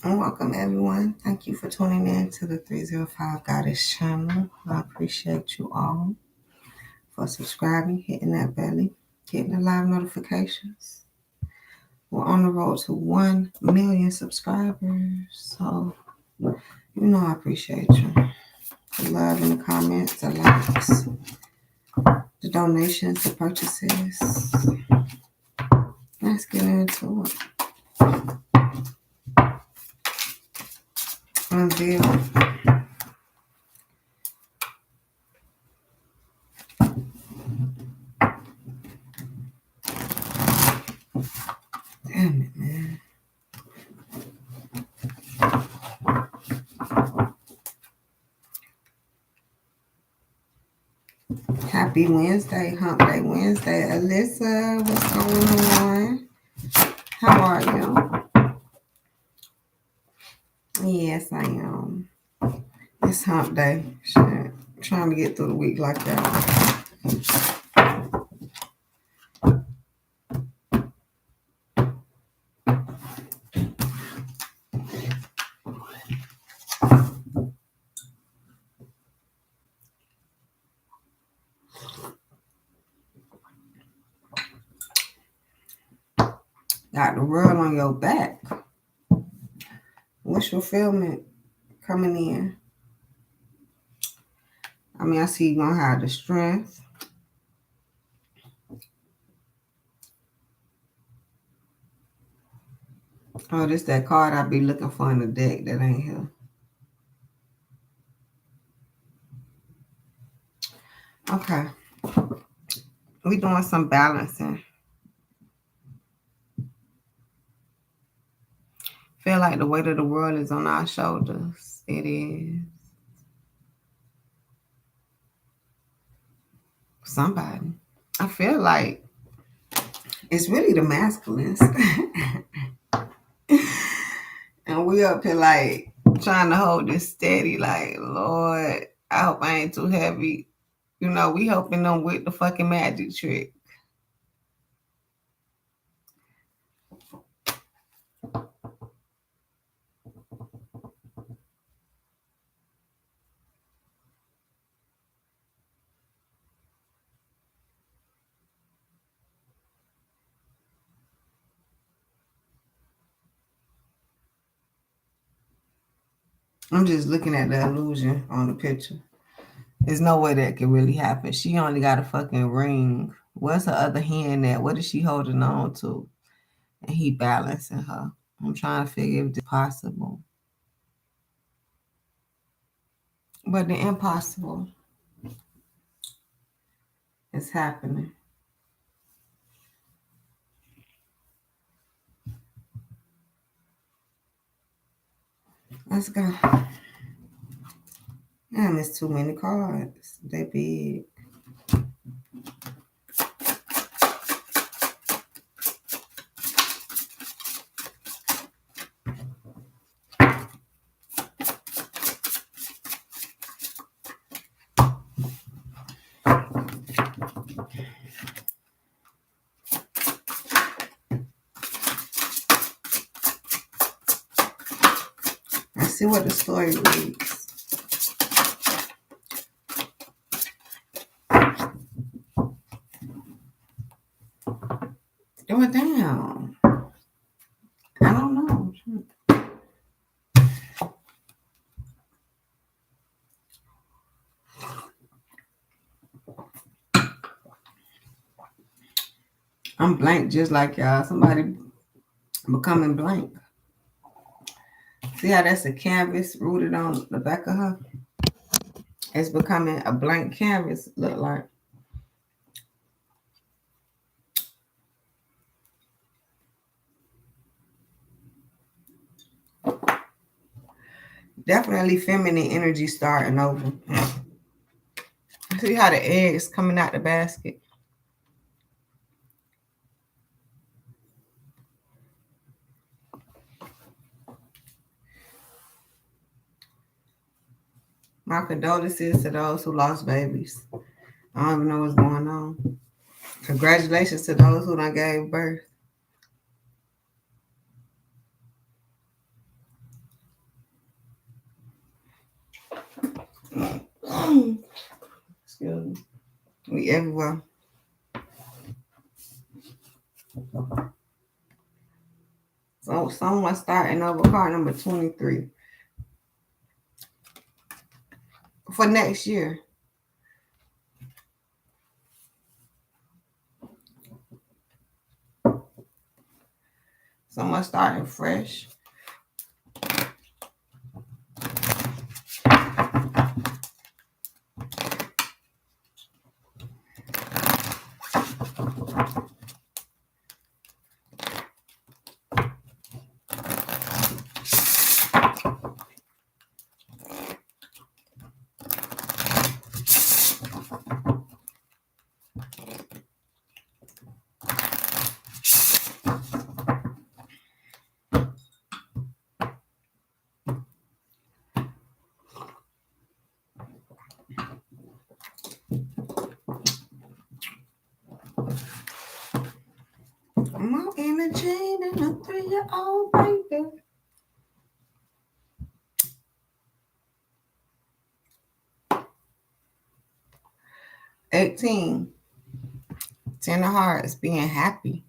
And welcome everyone. Thank you for tuning in to the 305 Goddess channel. I appreciate you all for subscribing, hitting that belly, hitting the live notifications. We're on the road to 1 million subscribers. So, I appreciate you. The love in the comments, the likes, the donations, the purchases. Let's get into it. Unveil. Damn it, man. Happy Wednesday, Hump Day Wednesday. Alyssa, what's going on? How are you? Yes, I am. It's Hump Day. Shit. Trying to get through the week like that. Got the world on your back. What's fulfillment coming in? I see you gonna have the strength. Oh, this that card I be looking for in the deck that ain't here. Okay. We doing some balancing. Feel like the weight of the world is on our shoulders. It is. Somebody. I feel like it's really the masculines. And we up here like trying to hold this steady, like, Lord, I hope I ain't too heavy. We helping them with the fucking magic trick. I'm just looking at the illusion on the picture. There's no way that could really happen. She only got a fucking ring. Where's her other hand at? What is she holding on to? And he balancing her. I'm trying to figure if it's possible. But the impossible is happening. Let's go. Damn, it's too many cards. They big. Let's see what the story reads. Do it down. I don't know. I'm blank just like y'all. Somebody becoming blank. See how that's a canvas rooted on the back of her? It's becoming a blank canvas, look like. Definitely feminine energy starting over. See how the eggs coming out the basket? My condolences to those who lost babies. I don't even know what's going on. Congratulations to those who done gave birth. Excuse me. We everywhere. So someone starting over card number 23 for next year. Someone starting fresh. More energy than a 3-year-old baby. $18. 10 of hearts, being happy.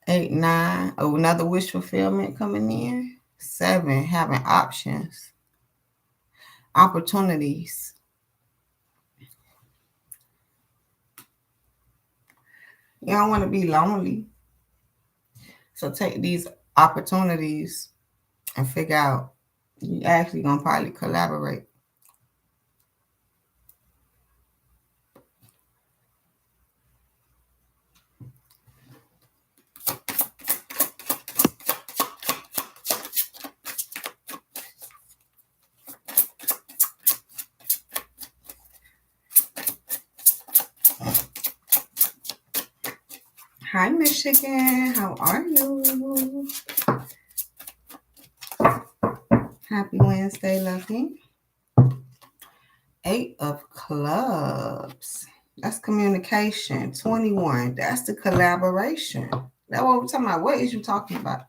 8, 9. Oh, another wish fulfillment coming in. 7, having options, opportunities. You don't want to be lonely. So take these opportunities and figure out you actually gonna probably collaborate. Hi, Michigan. How are you? Happy Wednesday, lovey. 8 of clubs. That's communication. 21. That's the collaboration. That's what we're talking about. What is you talking about?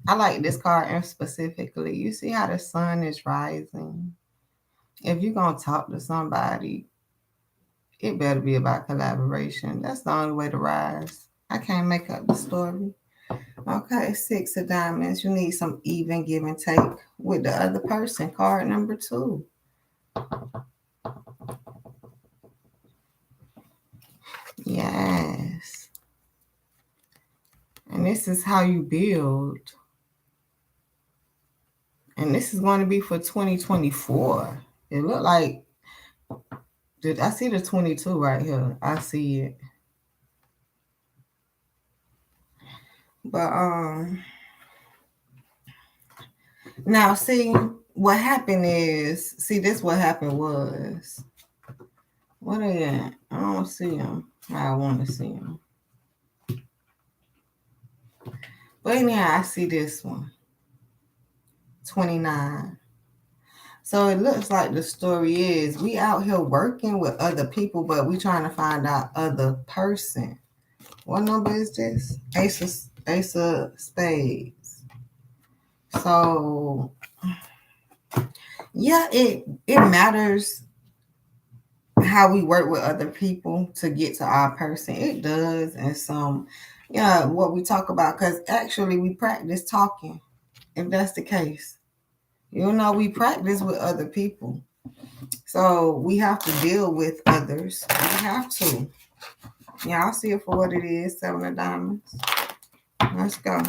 I like this card specifically. You see how the sun is rising? If you're going to talk to somebody, it better be about collaboration. That's the only way to rise. I can't make up the story. Okay, 6 of diamonds. You need some even give and take with the other person. Card number 2. Yes. And this is how you build. And this is going to be for 2024. It look like, I see the 22 right here. I see it. But now see what happened is, this what happened was, what are they at? I don't see them. I want to see them. But anyhow, I see this one. 29. So it looks like the story is we out here working with other people, but we trying to find out other person. What number is this? Ace of spades. So yeah, it matters how we work with other people to get to our person. It does. And some, yeah, what we talk about, because actually we practice talking, if that's the case. You know, we practice with other people. So we have to deal with others. We have to. Yeah, I'll see it for what it is. 7 of diamonds. Let's go.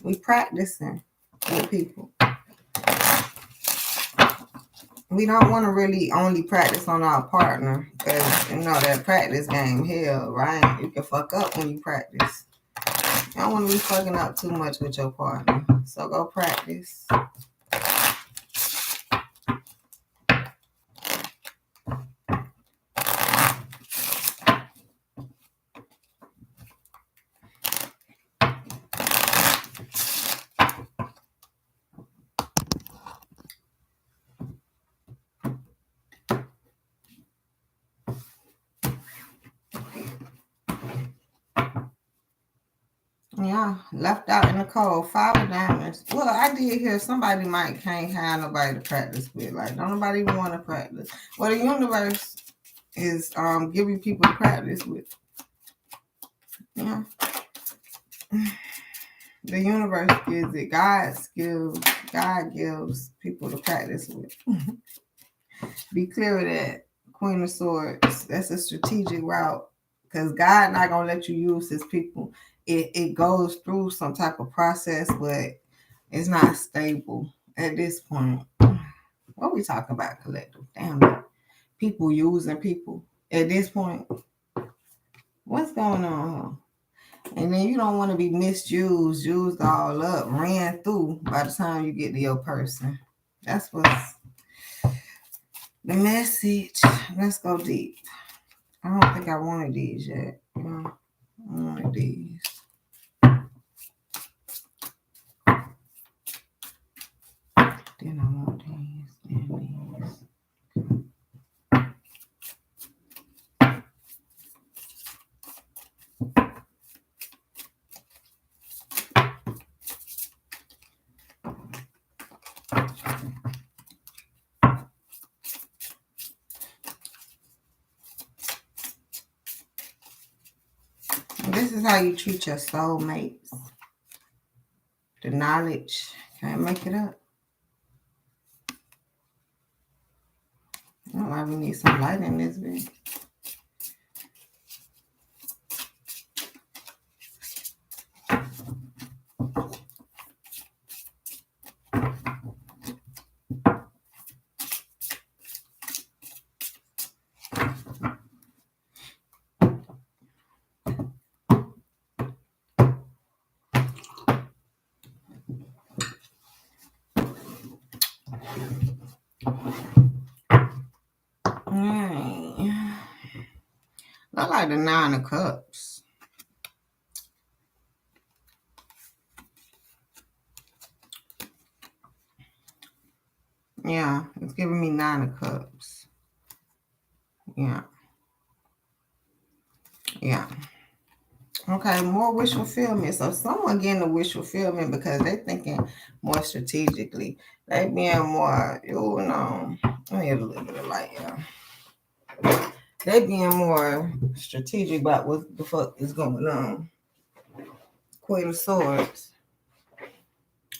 We practicing with people. We don't want to really only practice on our partner, because you know that practice game hell, right? You can fuck up when you practice. You don't want to be fucking up too much with your partner. So go practice. Yeah, left out in the cold. 5 of Diamonds. Well, I did hear somebody might can't have nobody to practice with. Like, don't nobody even want to practice. Well, the universe is giving people to practice with. Yeah. The universe gives it. God gives people to practice with. Be clear of that. Queen of Swords. That's a strategic route. Because God not gonna let you use his people. It goes through some type of process, but it's not stable at this point. What we talking about, collective? Damn it. People using people at this point. What's going on? And then you don't want to be misused, used all up, ran through by the time you get to your person. That's what's the message. Let's go deep. I don't think I wanted these yet. I wanted these. Then I want these and these. This is how you treat your soulmates. The knowledge. Can't make it up. I don't know, we need some light in this bit. I like the 9 of Cups. Yeah, it's giving me 9 of Cups. Yeah. Yeah. Okay, more wish fulfillment. So someone getting a wish fulfillment because they're thinking more strategically. They being more, I need a little bit of light, yeah. They being more strategic about what the fuck is going on. Queen of Swords.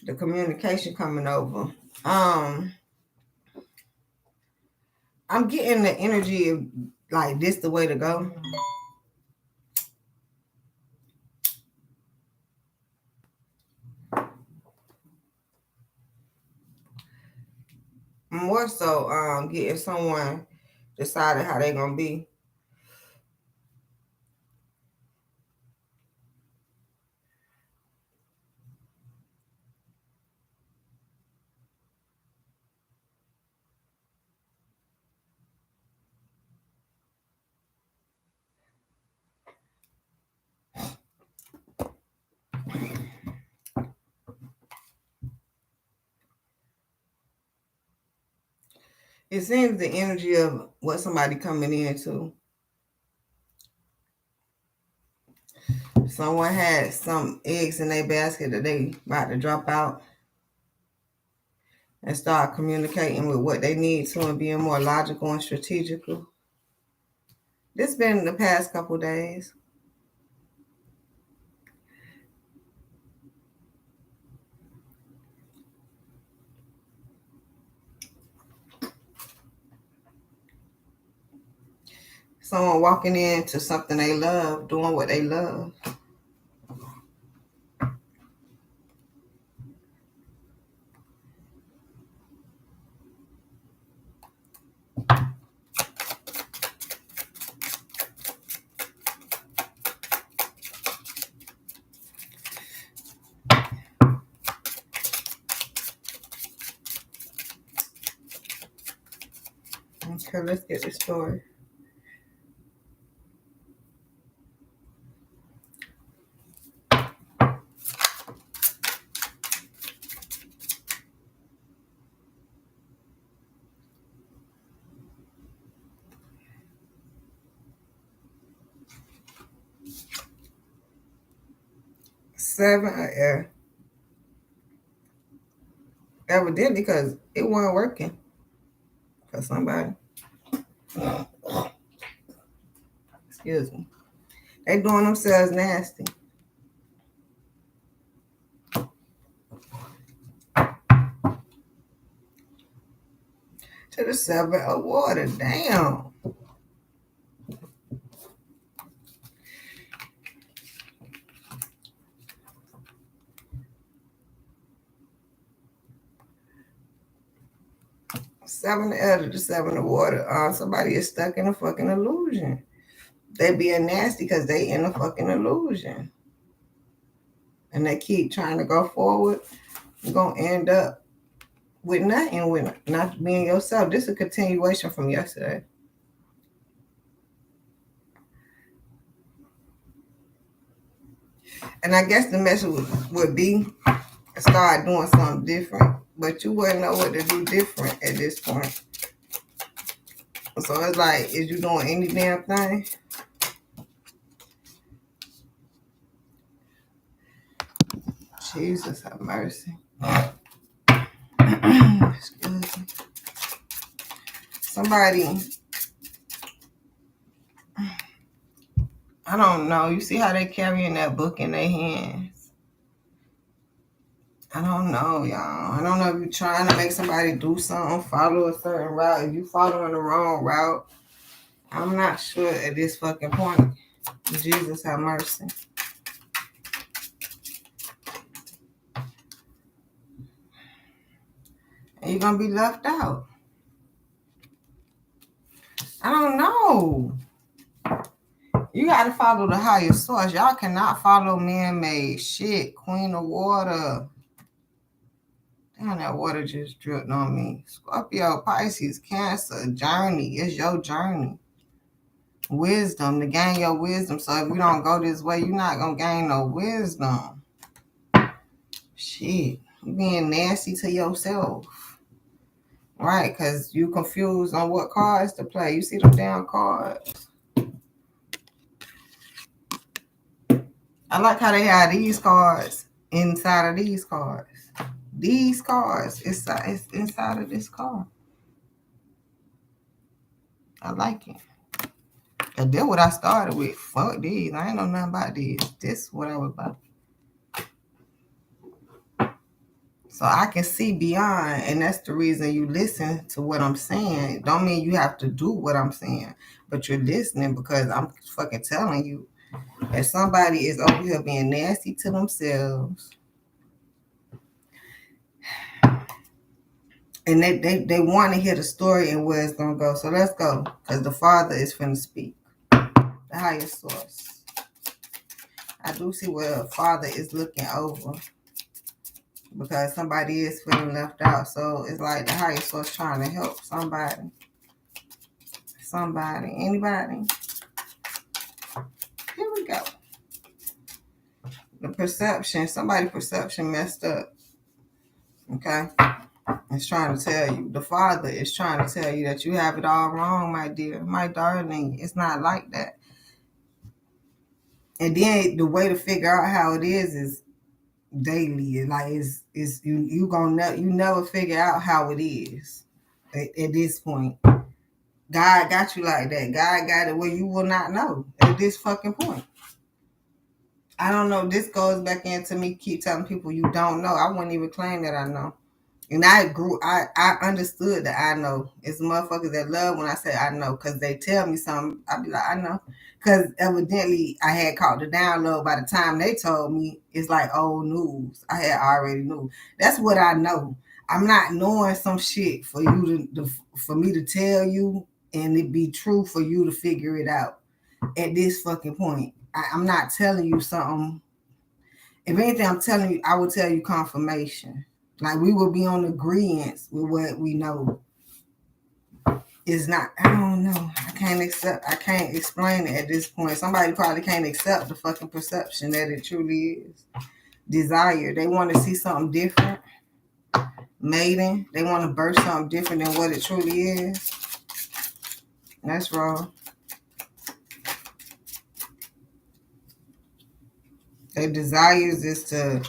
The communication coming over. I'm getting the energy of like this the way to go. More so getting someone decided how they gonna be. It seems the energy of what somebody coming into. Someone had some eggs in their basket that they about to drop out and start communicating with what they need to and being more logical and strategical. This been the past couple days. Someone walking into something they love, doing what they love. Okay, let's get this story. 7 air. Evidently, because it wasn't working for somebody. Excuse me. They doing themselves nasty. To the 7 of water. Damn. Seven to the 7 of water. Somebody is stuck in a fucking illusion. They being nasty because they in a fucking illusion. And they keep trying to go forward. You're going to end up with nothing, with not being yourself. This is a continuation from yesterday. And I guess the message would be start doing something different. But you wouldn't know what to do different at this point. So it's like, is you doing any damn thing? Jesus have mercy. Excuse me. Somebody, I don't know. You see how they carrying that book in their hands? I don't know, y'all. I don't know if you're trying to make somebody do something, follow a certain route. If you following the wrong route, I'm not sure at this fucking point. Jesus have mercy. And you're going to be left out. I don't know. You got to follow the higher source. Y'all cannot follow man-made shit. Queen of water. Damn, that water just dripped on me. Scorpio, Pisces, Cancer, journey. It's your journey. Wisdom, to gain your wisdom. So if you don't go this way, you're not going to gain no wisdom. Shit. You being nasty to yourself. Right, because you confused on what cards to play. You see them damn cards. I like how they have these cards inside of these cards. These cards, it's inside of this card. I like it. And then what I started with, fuck these. I ain't know nothing about these. This is what I was about. So I can see beyond, and that's the reason you listen to what I'm saying. Don't mean you have to do what I'm saying, but you're listening because I'm fucking telling you that somebody is over here being nasty to themselves. And they want to hear the story and where it's going to go. So let's go, because the Father is finna speak. The highest source. I do see where the Father is looking over, because somebody is feeling left out. So it's like the highest source trying to help somebody. Somebody. Anybody. Here we go. The perception. Somebody's perception messed up. Okay? It's trying to tell you. The Father is trying to tell you that you have it all wrong, my dear. My darling. It's not like that. And then the way to figure out how it is daily. Like it's you gonna you never figure out how it is at this point. God got you like that. God got it where you will not know at this fucking point. I don't know. This goes back into me keep telling people you don't know. I wouldn't even claim that I know. And I understood that I know. It's motherfuckers that love when I say I know, because they tell me something. I be like, I know. Because evidently I had caught the download by the time they told me. It's like old news. I had already knew. That's what I know. I'm not knowing some shit for you for me to tell you and it be true for you to figure it out at this fucking point. I'm not telling you something. If anything, I'm telling you, I will tell you confirmation. Like we will be on agreement with what we know. It's not, I don't know. I can't explain it at this point. Somebody probably can't accept the fucking perception that it truly is. Desire. They want to see something different. Mating. They want to birth something different than what it truly is. That's wrong. Their desires is to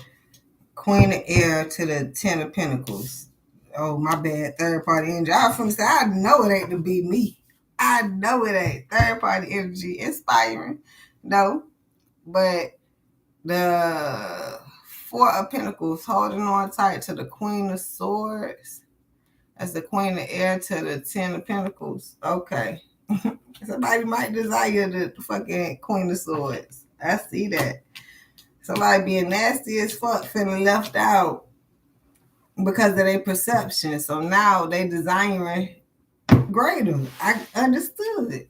Queen of Air to the Ten of Pentacles. Oh, my bad. Third party energy. I was from the say, I know it ain't to be me. I know it ain't. Third party energy. Inspiring. No. But the Four of Pentacles holding on tight to the Queen of Swords. That's the Queen of Air to the Ten of Pentacles. Okay. Somebody might desire the fucking Queen of Swords. I see that. Somebody being nasty as fuck feeling left out because of their perception. So now they desiring greater. I understood it.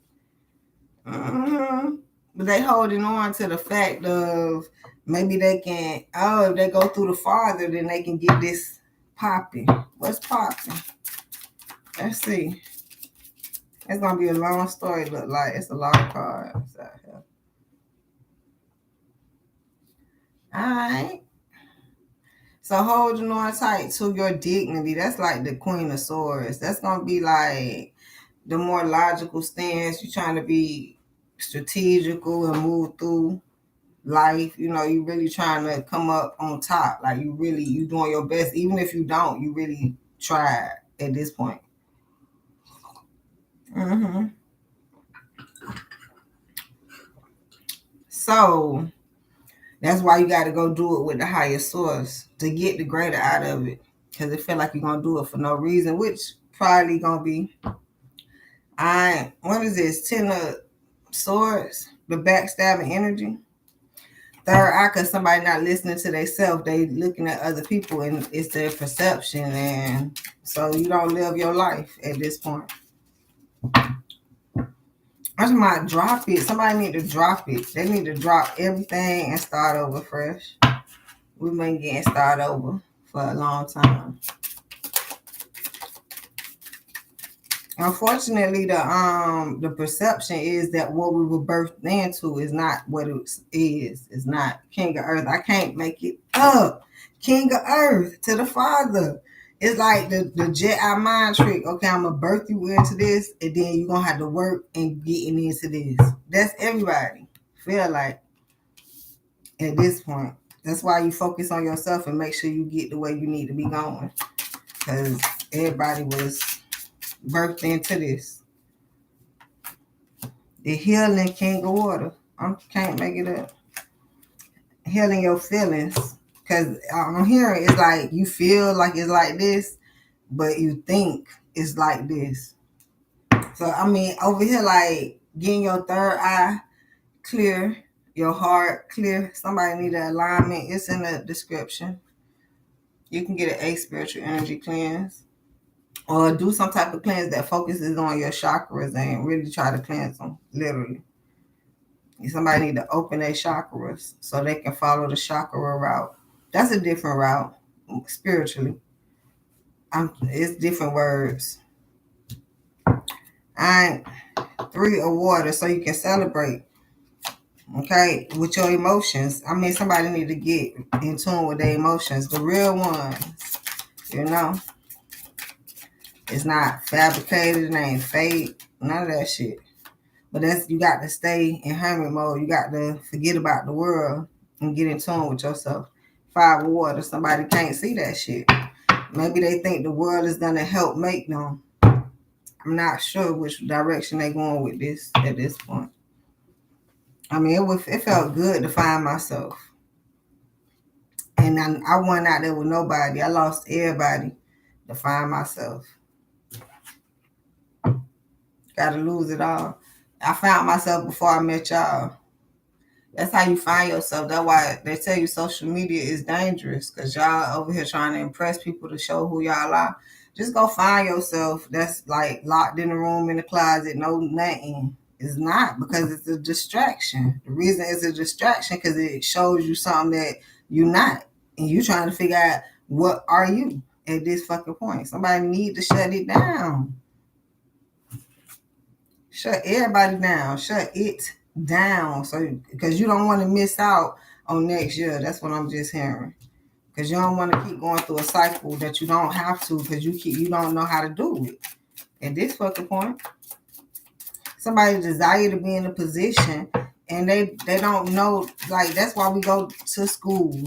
But they holding on to the fact of maybe they can, if they go through the father, then they can get this popping. What's popping? Let's see. It's going to be a long story, look like. It's a lot of cards out here. All right. So holding on tight to your dignity. That's like the Queen of Swords. That's going to be like the more logical stance. You're trying to be strategical and move through life. You know, you really trying to come up on top. Like you doing your best. Even if you don't, you really try at this point. So that's why you got to go do it with the higher source to get the greater out of it. Because it feel like you're going to do it for no reason, which probably going to be. What is this? 10 of Swords, the backstabbing energy. Third eye, because somebody not listening to themselves, they looking at other people and it's their perception. And so you don't live your life at this point. I just might drop it. Somebody need to drop it. They need to drop everything and start over fresh. We've been getting started over for a long time. Unfortunately, the perception is that what we were birthed into is not what it is. It's not King of Earth. I can't make it up. King of Earth to the Father. It's like the Jedi mind trick. Okay, I'm gonna birth you into this, and then you're gonna have to work and getting into this. That's everybody. Feel like at this point. That's why you focus on yourself and make sure you get the way you need to be going. Because everybody was birthed into this. The healing King of Water. I can't make it up. Healing your feelings. Because I'm hearing it's like you feel like it's like this, but you think it's like this. So, I mean, over here, like getting your third eye clear, your heart clear. Somebody need an alignment. It's in the description. You can get an spiritual energy cleanse. Or do some type of cleanse that focuses on your chakras and really try to cleanse them, literally. Somebody need to open their chakras so they can follow the chakra route. That's a different route, spiritually. It's different words. And 3 of water so you can celebrate, okay, with your emotions. I mean, somebody need to get in tune with their emotions, the real ones, you know. It's not fabricated, it ain't fake, none of that shit. But you got to stay in hermit mode. You got to forget about the world and get in tune with yourself. 5 of water, somebody can't see that shit. Maybe they think the world is going to help make them. I'm not sure which direction they're going with this at this point. I mean, it felt good to find myself. And I wasn't out there with nobody. I lost everybody to find myself. Got to lose it all. I found myself before I met y'all. That's how you find yourself. That's why they tell you social media is dangerous, because y'all over here trying to impress people to show who y'all are. Just go find yourself. That's like locked in the room, in the closet, no nothing. It's not, because it's a distraction. The reason it's a distraction because it shows you something that you're not. And you trying to figure out what are you at this fucking point. Somebody need to shut it down. Shut everybody down. Shut it down. So, because you don't want to miss out on next year. That's what I'm just hearing. Because you don't want to keep going through a cycle that you don't have to, because you don't know how to do it. At this fucking point, somebody desire to be in a position And they don't know, like, that's why we go to school,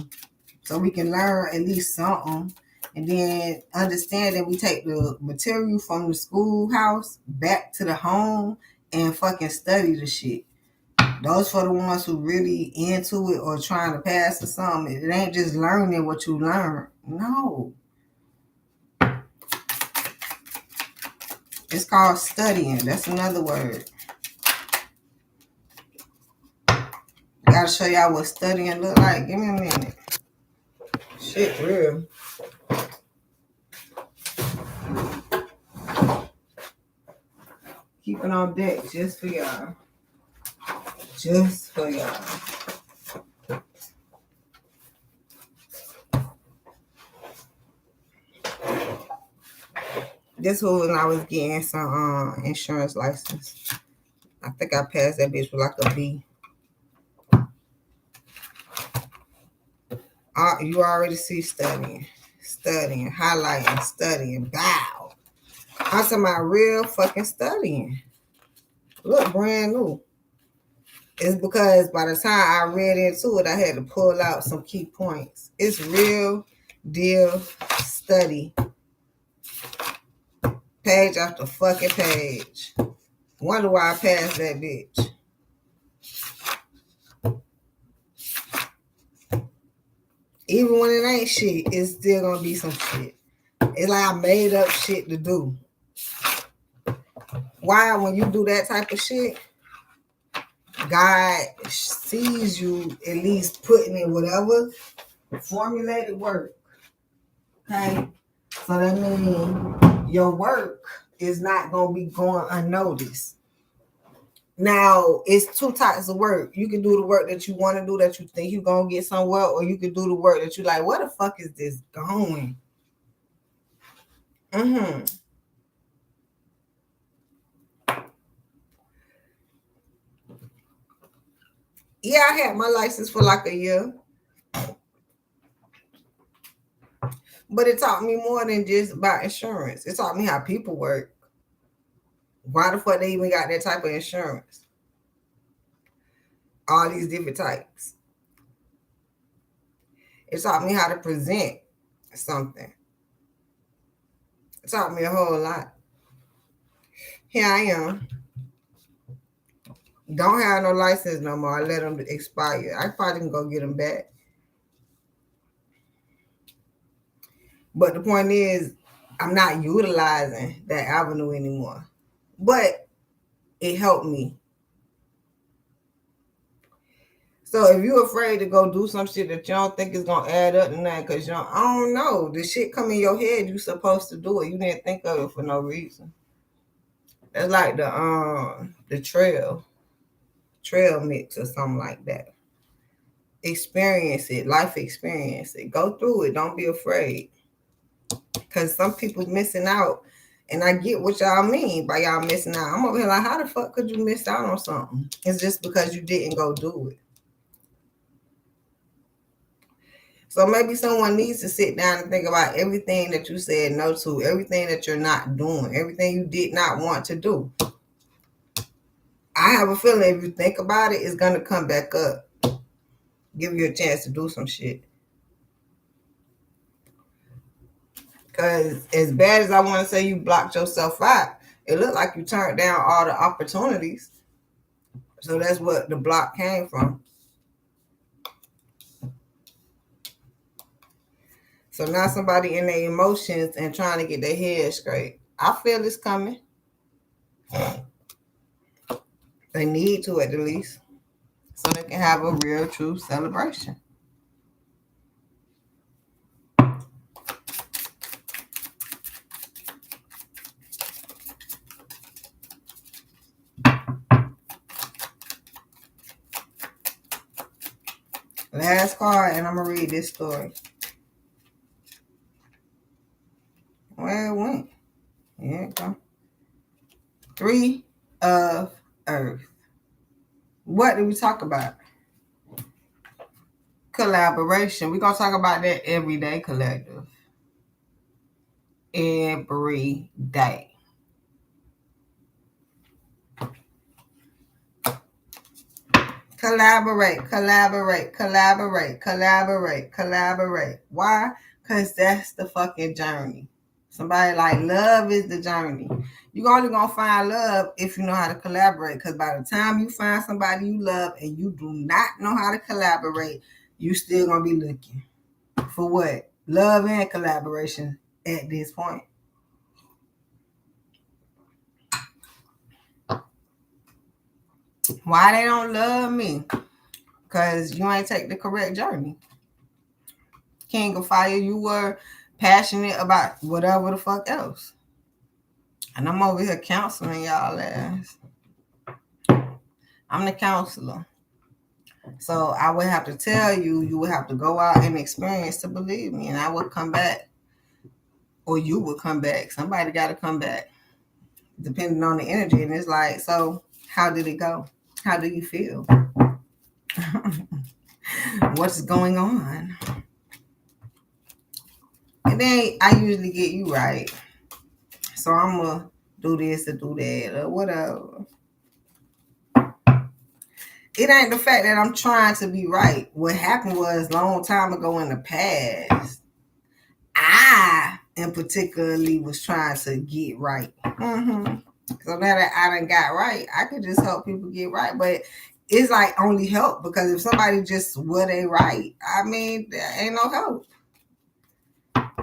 so we can learn at least something. And then understand that we take the material from the schoolhouse back to the home and fucking study the shit. Those for the ones who really into it or trying to pass or something. It ain't just learning what you learn. No. It's called studying. That's another word. Gotta show y'all what studying look like. Give me a minute. Shit, real. Keeping on deck just for y'all. Just for y'all. This was when I was getting some insurance license. I think I passed that bitch with like a B. You already see studying, highlighting, studying, bow. I'm talking about real fucking studying. Look brand new. It's because by the time I read into it, I had to pull out some key points. It's real deal study. Page after fucking page. Wonder why I passed that bitch. Even when it ain't shit, it's still gonna be some shit. It's like I made up shit to do. Why, when you do that type of shit, God sees you at least putting in whatever formulated work. Okay? So that means your work is not going to be going unnoticed. Now, it's two types of work. You can do the work that you want to do, that you think you're going to get somewhere, or you can do the work that you're like, where the fuck is this going? Yeah, I had my license for like a year. But it taught me more than just about insurance. It taught me how people work. Why the fuck they even got that type of insurance? All these different types. It taught me how to present something. It taught me a whole lot. Here I am. Don't have no license no more. I let them expire. I probably can go get them back. But the point is, I'm not utilizing that avenue anymore. But it helped me. So if you're afraid to go do some shit that you don't think is gonna add up to that, because I don't know, the shit come in your head, you supposed to do it. You didn't think of it for no reason. That's like the trail mix or something like that. Experience it, life experience it. Go through it. Don't be afraid. Because some people missing out. And I get what y'all mean by y'all missing out. I'm over here like, how the fuck could you miss out on something? It's just because you didn't go do it. So maybe someone needs to sit down and think about everything that you said no to, everything that you're not doing, everything you did not want to do. I have a feeling if you think about it, it's going to come back up. Give you a chance to do some shit. Because as bad as I want to say you blocked yourself out, it looked like you turned down all the opportunities. So that's what the block came from. So now somebody in their emotions and trying to get their head straight. I feel it's coming. They need to at the least. So they can have a real, true celebration. Last card, and I'm going to read this story. Where it went? Here it go. 3 of Earth. What did we talk about? Collaboration. We're going to talk about that every day, collective. Every day. Collaborate, collaborate, collaborate, collaborate, collaborate. Why? Because that's the fucking journey. Somebody like love is the journey. You're only gonna find love if you know how to collaborate. Because by the time you find somebody you love and you do not know how to collaborate, you still gonna be looking for what? Love and collaboration at this point. Why they don't love me? Because you ain't take the correct journey. King of Fire, you were passionate about whatever the fuck else. And I'm over here counseling y'all ass. I'm the counselor. So I would have to tell you, you would have to go out and experience to believe me. And I would come back. Or you would come back. Somebody got to come back. Depending on the energy. And it's like, so how did it go? How do you feel? What's going on? And then I usually get you right. So I'm going to do this or do that or whatever. It ain't the fact that I'm trying to be right. What happened was a long time ago in the past, I in particularly was trying to get right. So now that I done got right, I could just help people get right. But it's like only help because if somebody just they right, I mean, there ain't no help.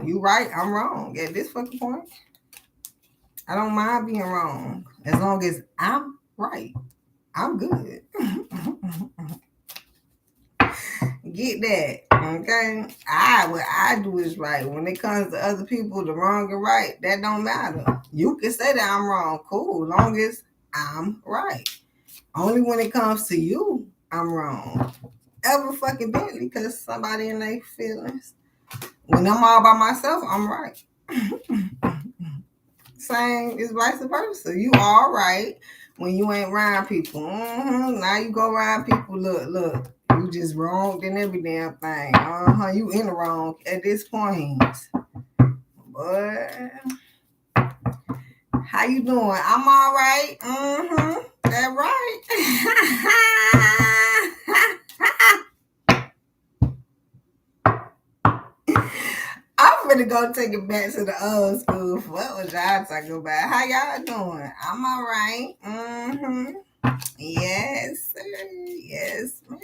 You right, I'm wrong. At this fucking point, I don't mind being wrong. As long as I'm right, I'm good. Get that, okay? What I do is right. When it comes to other people, the wrong and right, that don't matter. You can say that I'm wrong, cool, long as I'm right. Only when it comes to you, I'm wrong. Ever fucking badly because somebody in their feelings. When I'm all by myself, I'm right. Same is vice versa. You all right when you ain't around people. Now you go around people, look. You just wrong in every damn thing. You in the wrong at this point. But how you doing? I'm all right. That right. I'm gonna go take it back to the old school. What was y'all talking about? How y'all doing? I'm all right. Yes, sir. Yes, ma'am.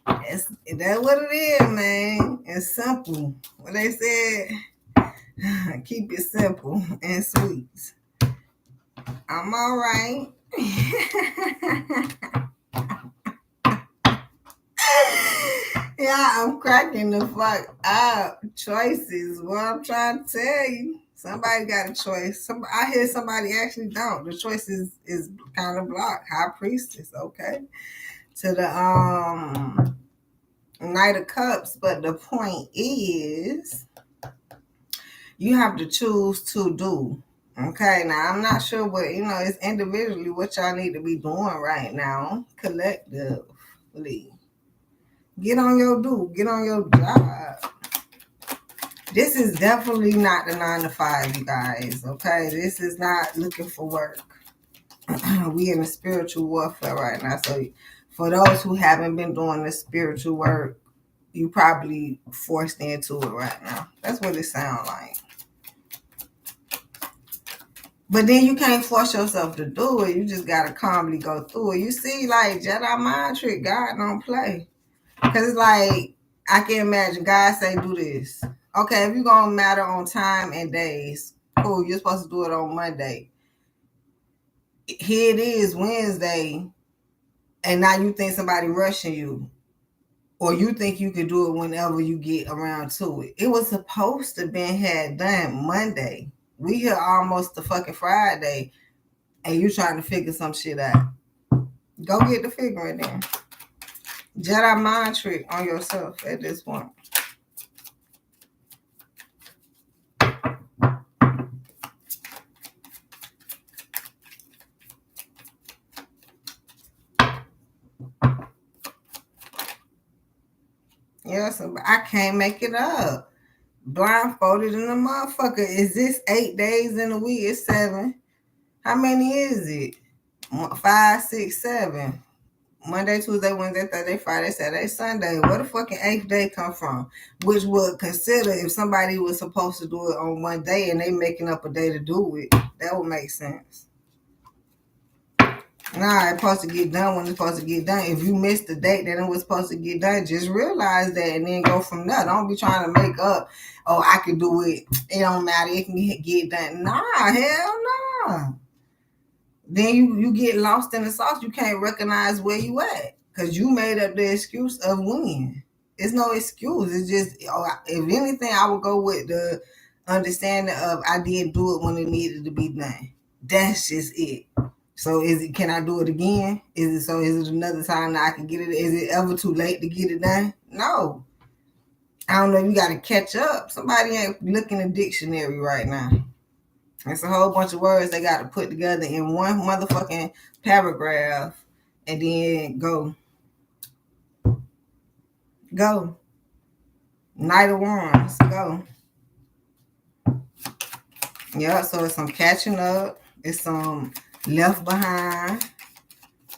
That's what it is, man. It's simple. What they said, keep it simple and sweet. I'm all right. Yeah, I'm cracking the fuck up. Choices. What I'm trying to tell you. Somebody got a choice. I hear somebody actually don't. The choice is kind of blocked. High Priestess, okay. To the Knight of Cups, but the point is you have to choose to do. Okay, now I'm not sure what, it's individually what y'all need to be doing right now, collectively. Get on your job. This is definitely not the 9 to 5, you guys, okay? This is not looking for work. We in a spiritual warfare right now, so for those who haven't been doing the spiritual work, you probably forced into it right now. That's what it sounds like. But then you can't force yourself to do it. You just got to calmly go through it. You see, like, Jedi mind trick, God don't play. Because it's like, I can imagine God say, do this. Okay, if you're going to matter on time and days, cool, you're supposed to do it on Monday. Here it is, Wednesday, and now you think somebody rushing you. Or you think you could do it whenever you get around to it. It was supposed to be had done Monday. We here almost the fucking Friday, and you trying to figure some shit out. Go get the figuring then. Jedi mind trick on yourself at this point. Yes, I can't make it up. Blindfolded in the motherfucker. Is this 8 days in a week? It's 7. How many is it? 5, 6, 7. Monday, Tuesday, Wednesday, Thursday, Friday, Saturday, Sunday. Where the fucking 8th day come from? Which would consider if somebody was supposed to do it on one day and they making up a day to do it, that would make sense. Nah, it's supposed to get done when it's supposed to get done. If you missed the date that it was supposed to get done, just realize that and then go from there. Don't be trying to make up, oh, I can do it. It don't matter. It can get done. Nah, hell nah. Then you get lost in the sauce. You can't recognize where you at because you made up the excuse of when. It's no excuse. It's just, if anything, I would go with the understanding of I didn't do it when it needed to be done. That's just it. So can I do it again? Is it another time that I can get it? Is it ever too late to get it done? No. I don't know. You got to catch up. Somebody ain't looking in the dictionary right now. It's a whole bunch of words they got to put together in one motherfucking paragraph and then go. Go. Knight of Wands. Go. Yeah, so it's some catching up. It's some left behind.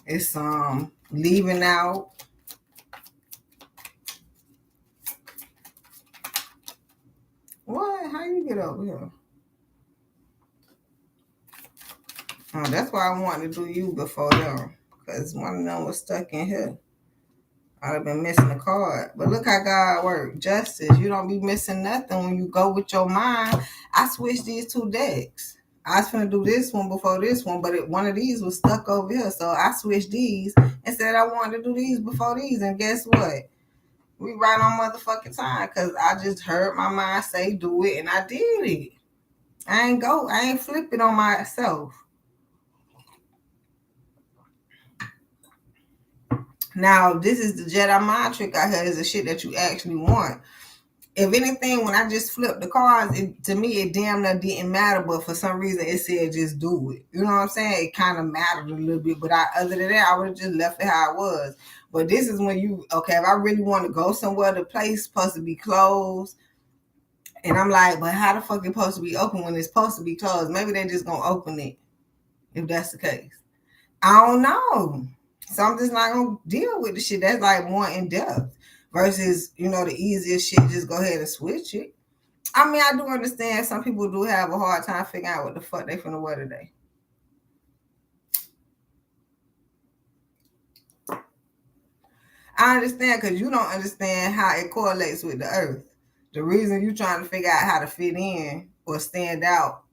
It's some leaving out. What? How you get over here? Oh, that's why I wanted to do you before them. Because one of them was stuck in here. I'd have been missing a card. But look how God works. Justice. You don't be missing nothing when you go with your mind. I switched these two decks. I was going to do this one before this one, but one of these was stuck over here. So I switched these and said I wanted to do these before these. And guess what? We right on motherfucking time because I just heard my mind say do it and I did it. I ain't flip it on myself. Now, this is the Jedi mind trick I heard is the shit that you actually want. If anything, when I just flipped the cards, to me, it damn near didn't matter, but for some reason, it said just do it. You know what I'm saying? It kind of mattered a little bit, but other than that, I would have just left it how it was. But this is when if I really want to go somewhere, the place supposed to be closed, and I'm like, but how the fuck it supposed to be open when it's supposed to be closed? Maybe they just gonna open it, if that's the case. I don't know. So I'm just not gonna deal with the shit that's like more in depth versus, the easiest shit, just go ahead and switch it. I mean, I do understand some people do have a hard time figuring out what the fuck they finna wear today. I understand because you don't understand how it correlates with the earth. The reason you trying to figure out how to fit in or stand out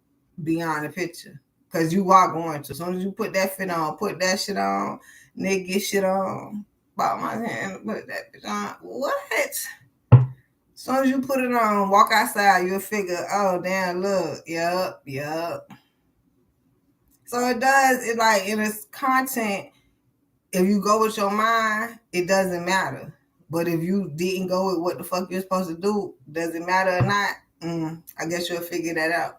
beyond the picture. Because you are going to. As soon as you put that fit on, put that shit on, nigga, get shit on. Bought my hand, put that bitch on. What? As soon as you put it on, walk outside, you'll figure, oh, damn, look. Yup. So it does, it's like in its content, if you go with your mind, it doesn't matter. But if you didn't go with what the fuck you're supposed to do, does it matter or not? I guess you'll figure that out.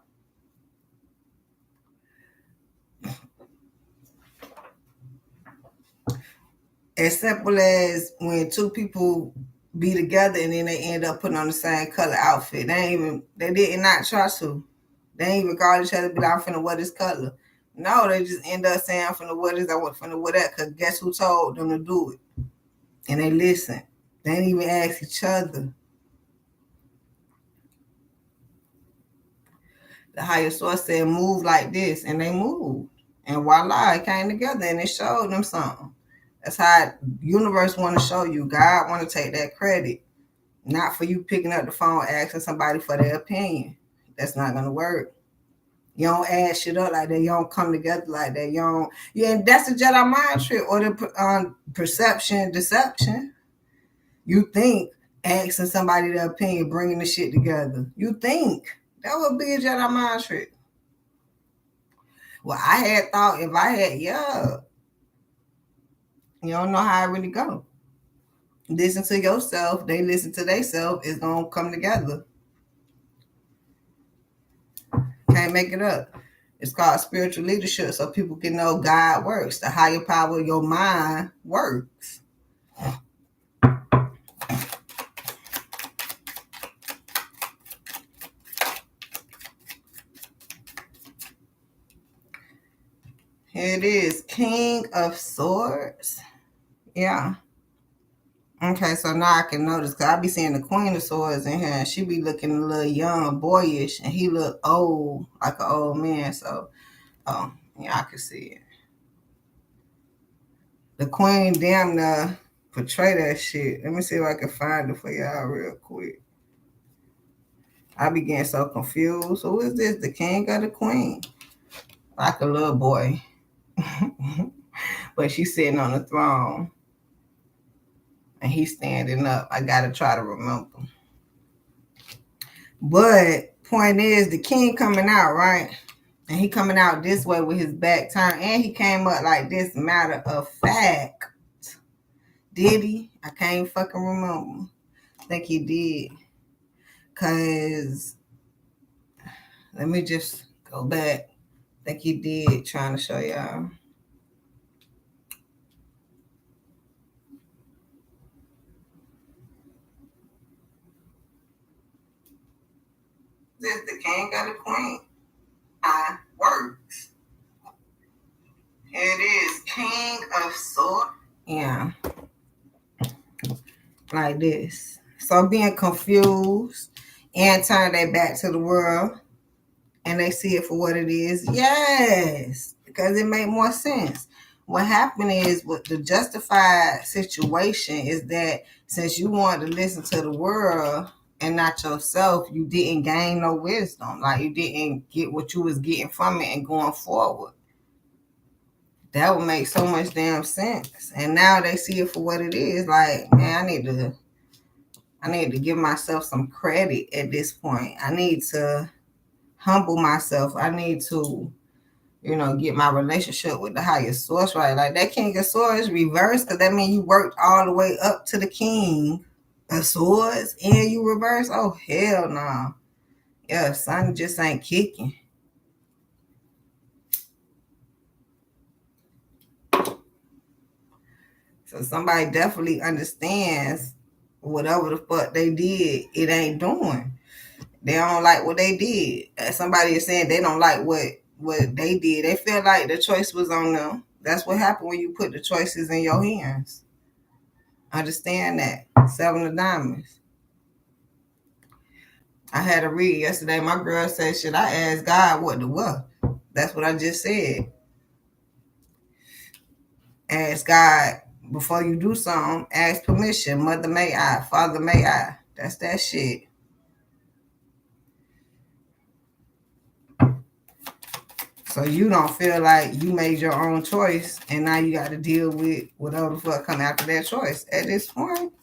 As simple as when two people be together and then they end up putting on the same color outfit. They did not try to. They ain't even call each other, be like, I'm finna wear this color. No, they just end up saying, I'm finna wear this, I want finna wear that, because guess who told them to do it? And they listen. They didn't even ask each other. The higher source said, move like this, and they moved. And voila, it came together and it showed them something. That's how the universe want to show you. God want to take that credit. Not for you picking up the phone asking somebody for their opinion. That's not going to work. You don't add shit up like that. You don't come together like that. That's the Jedi mind trick or the perception deception. You think asking somebody their opinion, bringing the shit together. You think that would be a Jedi mind trick. Well, I had thought if I had, you don't know how it really go. Listen to yourself. They listen to themselves. It's gonna come together. Can't make it up. It's called spiritual leadership so people can know God works. The higher power of your mind works. Hell it is King of Swords. Yeah. Okay, so now I can notice because I be seeing the Queen of Swords in here, and she be looking a little young, boyish, and he look old, like an old man. So, yeah, I can see it. The Queen damn near portray that shit. Let me see if I can find it for y'all real quick. I be getting so confused. Who is this? The king or the queen? Like a little boy. But she's sitting on the throne. And he's standing up. I gotta try to remember. But point is, the king coming out, right? And he coming out this way with his back turned. And he came up like this, matter of fact. Did he? I can't fucking remember. I think he did. Because, let me just go back. I think he did, trying to show y'all. This the king or the queen. I works. Here it is, King of Swords. Yeah, like this. So being confused and turn their back to the world and they see it for what it is. Yes, because it made more sense. What happened is with the justified situation is that since you wanted to listen to the world and not yourself, you didn't gain no wisdom. Like you didn't get what you was getting from it and going forward. That would make so much damn sense. And now they see it for what it is. Like, man, I need to give myself some credit at this point. I need to humble myself. I need to, get my relationship with the highest source right. Like that King of Swords reversed, because that means you worked all the way up to the King of Swords and you reverse. Oh hell no. Nah. Yeah, son just ain't kicking. So somebody definitely understands whatever the fuck they did, it ain't doing. They don't like what they did. Somebody is saying they don't like what they did. They feel like the choice was on them. That's what happened when you put the choices in your hands. Understand that. 7 of Diamonds. I had to read yesterday. My girl said, should I ask God what to what? That's what I just said. Ask God before you do something. Ask permission. Mother may I. Father may I. That's that shit. So you don't feel like you made your own choice and now you got to deal with whatever the fuck come after that choice. At this point,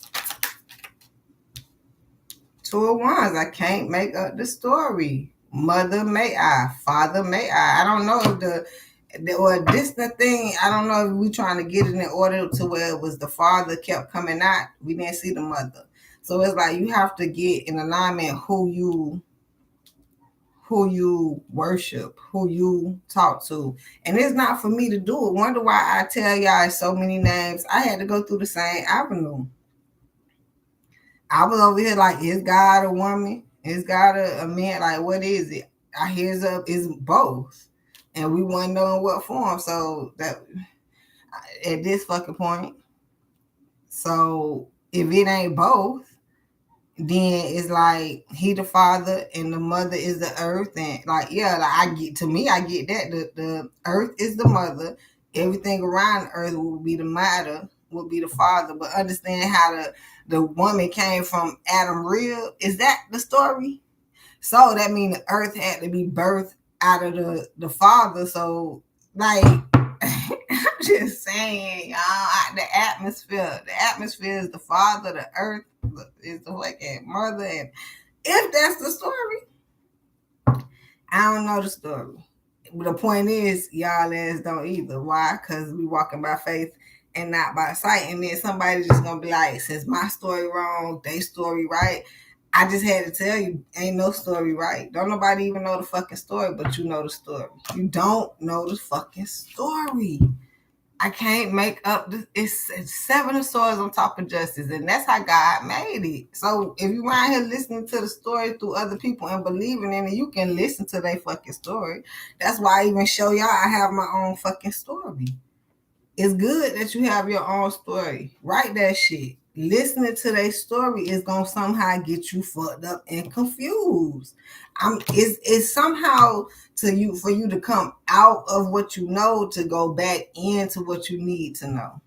2 of Wands, I can't make up the story. Mother may I, father may I. I don't know if or this the thing, I don't know if we trying to get it in order to where it was the father kept coming out. We didn't see the mother. So it's like you have to get in alignment who you worship, who you talk to. And it's not for me to do it. Wonder why I tell y'all so many names. I had to go through the same avenue. I was over here like, is God a woman? Is God a man? Like, what is it? I hear it's both. And we wasn't knowing what form. So that at this fucking point. So if it ain't both, then it's like he the father and the mother is the earth, and like I get that the earth is the mother, everything around the earth will be the matter, will be the father. But understand how the woman came from Adam rib, is that the story? So that means the earth had to be birthed out of the father. So like I'm just saying, y'all, the atmosphere is the father, the earth is the fucking mother. And if that's the story, I don't know the story. But the point is, y'all ass don't either. Why? Because we walking by faith and not by sight. And then somebody's just gonna be like, since my story wrong, they story right. I just had to tell you, ain't no story right. Don't nobody even know the fucking story, but you know the story. You don't know the fucking story. I can't make up it's 7 of swords on top of justice, and that's how God made it. So if you around here listening to the story through other people and believing in it, you can listen to their fucking story. That's why I even show y'all I have my own fucking story. It's good that you have your own story. Write that shit. Listening to their story is gonna somehow get you fucked up and confused. It's somehow to you for you to come out of what you know to go back into what you need to know.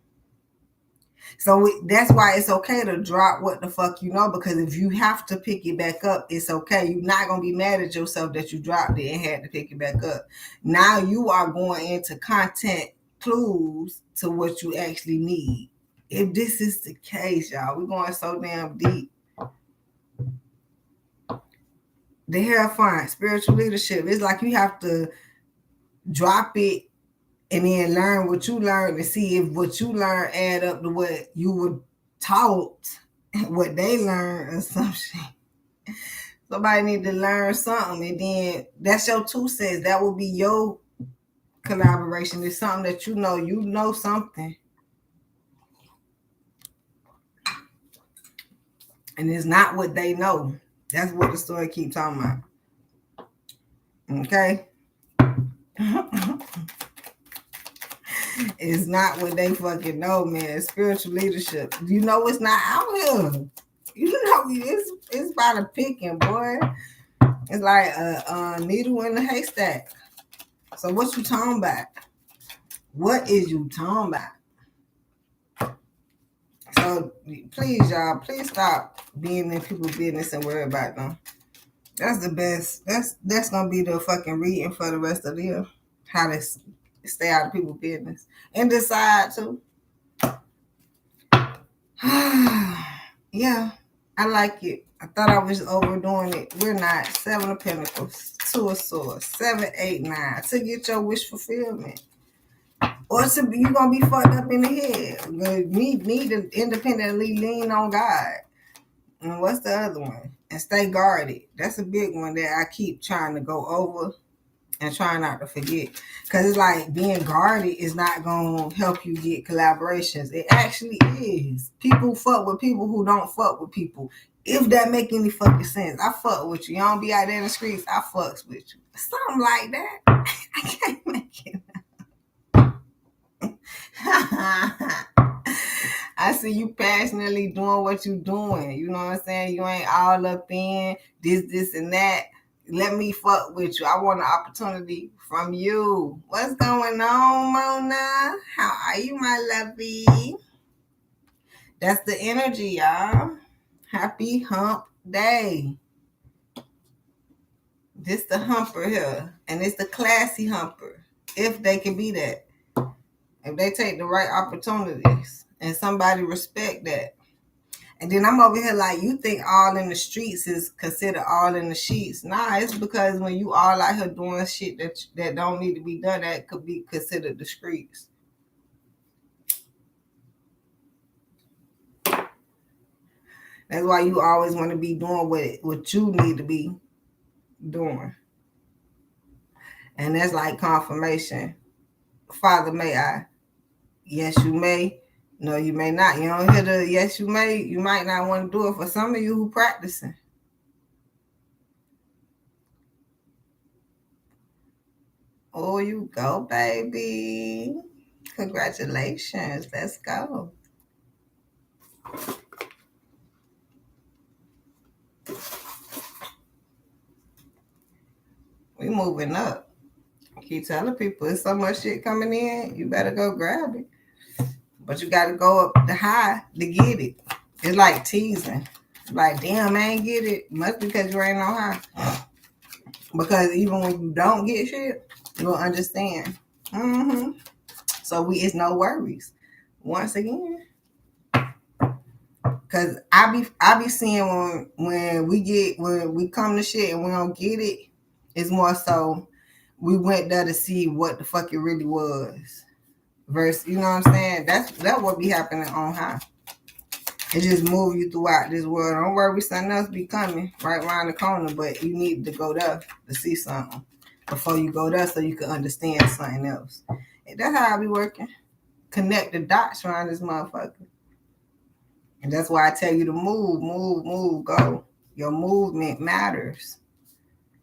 So that's why it's okay to drop what the fuck you know, because if you have to pick it back up, it's okay. You're not going to be mad at yourself that you dropped it and had to pick it back up. Now you are going into content clues to what you actually need. If this is the case, y'all, we're going so damn deep. The Hierophant, spiritual leadership, it's like you have to drop it and then learn what you learned and see if what you learned add up to what you were taught, what they learned or some shit. Somebody need to learn something, and then that's your 2 cents. That will be your collaboration. It's something that you know something. And it's not what they know. That's what the story keeps talking about. Okay? It's not what they fucking know, man. Spiritual leadership. You know it's not out here. You know it's by the picking, boy. It's like a needle in the haystack. So what you talking about? What is you talking about? So please, y'all, please stop being in people's business and worry about them. That's the best. That's gonna be the fucking reading for the rest of the year. How to stay out of people's business and decide to. Yeah, I like it. I thought I was overdoing it. We're not. 7 of Pentacles, 2 of Swords, 7, 8, 9. To get your wish fulfillment. Or to be, you're gonna be fucked up in the head. Need to independently lean on God. And what's the other one? And stay guarded. That's a big one that I keep trying to go over and trying not to forget. Because it's like being guarded is not going to help you get collaborations. It actually is. People fuck with people who don't fuck with people. If that make any fucking sense. I fuck with you. You don't be out there in the streets. I fucks with you. Something like that. I can't make it. I see you passionately doing what you doing. You know what I'm saying? You ain't all up in this, and that. Let me fuck with you. I want an opportunity from you. What's going on, Mona? How are you, my lovey? That's the energy, y'all. Happy hump day. This the humper here. And it's the classy humper. If they can be that. If they take the right opportunities. And somebody respect that. And then I'm over here like, you think all in the streets is considered all in the sheets. Nah, it's because when you all out here doing shit that don't need to be done, that could be considered the streets. That's why you always want to be doing what you need to be doing. And that's like confirmation. Father, may I? Yes, you may. No, you may not. You don't hear the yes, you may. You might not want to do it. For some of you who practicing. Oh, you go, baby. Congratulations. Let's go. We moving up. I keep telling people there's so much shit coming in. You better go grab it. But you got to go up the high to get it. It's like teasing. Like, damn, I ain't get it. Must be because you ain't on high. Because even when you don't get shit, you'll understand. Mm-hmm. So it's no worries. Once again. Cause I be seeing when we come to shit and we don't get it, it's more so we went there to see what the fuck it really was. Versus, you know what I'm saying? That's what be happening on high. It just move you throughout this world. Don't worry, something else be coming right around the corner, but you need to go there to see something before you go there so you can understand something else. And that's how I be working. connect the dots around this motherfucker. And that's why I tell you to move, go. Your movement matters.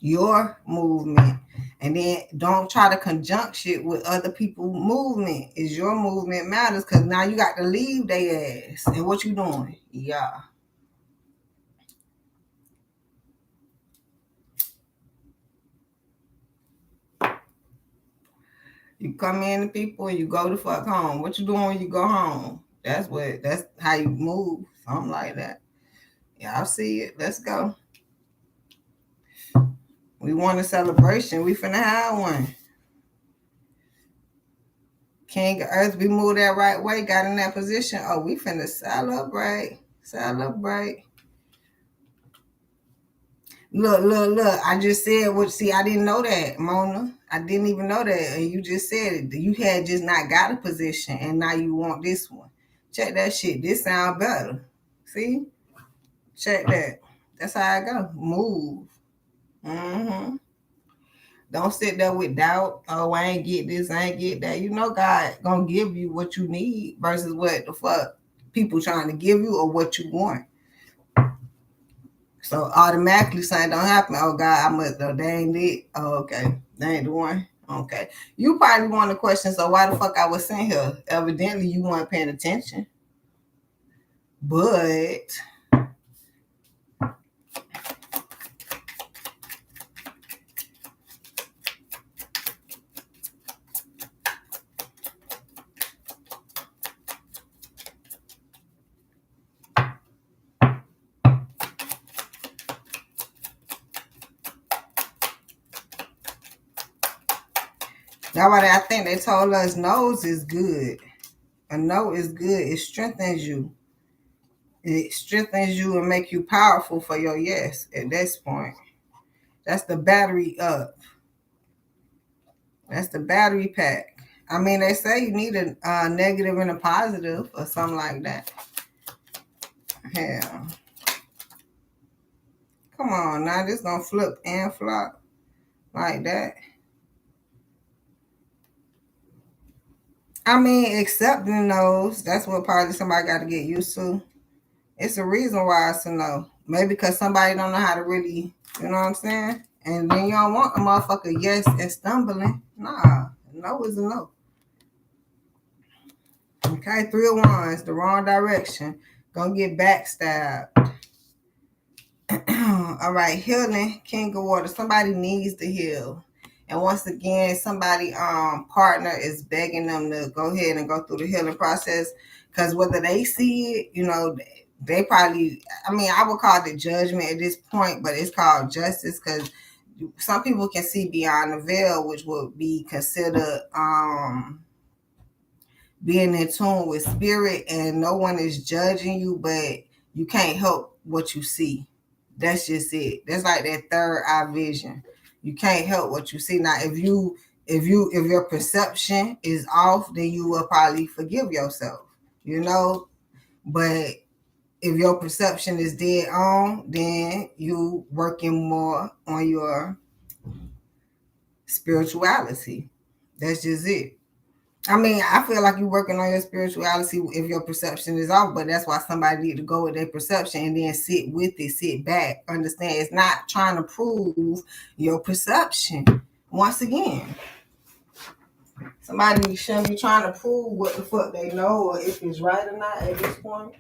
Your movement. And then don't try to conjunct shit with other people's movement. Is your movement matters, because now you got to leave their ass. And what you doing? Yeah. You come in to people and you go the fuck home. What you doing when you go home? That's how you move. Something like that. Yeah, I see it. Let's go. We want a celebration. We finna have one. King of Earth, we moved that right way, got in that position. Oh, we finna celebrate. Celebrate. Look. I just said what. See, I didn't know that, Mona. I didn't even know that. And you just said it. You had just not got a position, and now you want this one. Check that shit. This sound better. See? Check that. That's how I go. Move. Mm-hmm. Don't sit there with doubt. Oh, I ain't get this, I ain't get that. You know God gonna give you what you need versus what the fuck people trying to give you or what you want. So automatically something don't happen. Oh God, I must they ain't it. Oh, okay. They ain't the one. Okay. You probably want to question, so why the fuck I was sent here? Evidently you weren't paying attention. But that's why I think they told us no's is good. A no is good. It strengthens you. It strengthens you and make you powerful for your yes at this point. That's the battery up. That's the battery pack. I mean, they say you need a negative and a positive or something like that. Hell. Come on, now this gonna flip and flop like that. I mean, accepting those, that's what probably somebody got to get used to. It's a reason why it's a no. Maybe because somebody don't know how to really, you know what I'm saying? And then you don't want a motherfucker yes and stumbling. Nah, no is a no. Okay, 3 of Wands, the wrong direction. Gonna get backstabbed. All right, healing, King of Water. Somebody needs to heal. And once again, somebody partner is begging them to go ahead and go through the healing process. Because whether they see it, you know, they probably, I mean, I would call it judgment at this point, but it's called justice, because some people can see beyond the veil, which would be considered being in tune with spirit, and no one is judging you, but you can't help what you see. That's just it. That's like that third eye vision. You can't help what you see. Now, if your perception is off, then you will probably forgive yourself, you know. But if your perception is dead on, then you working more on your spirituality. That's just it. I mean, I feel like you're working on your spirituality if your perception is off, but that's why somebody need to go with their perception and then sit with it, sit back, understand. It's not trying to prove your perception. Once again, somebody shouldn't be trying to prove what the fuck they know or if it's right or not at this point.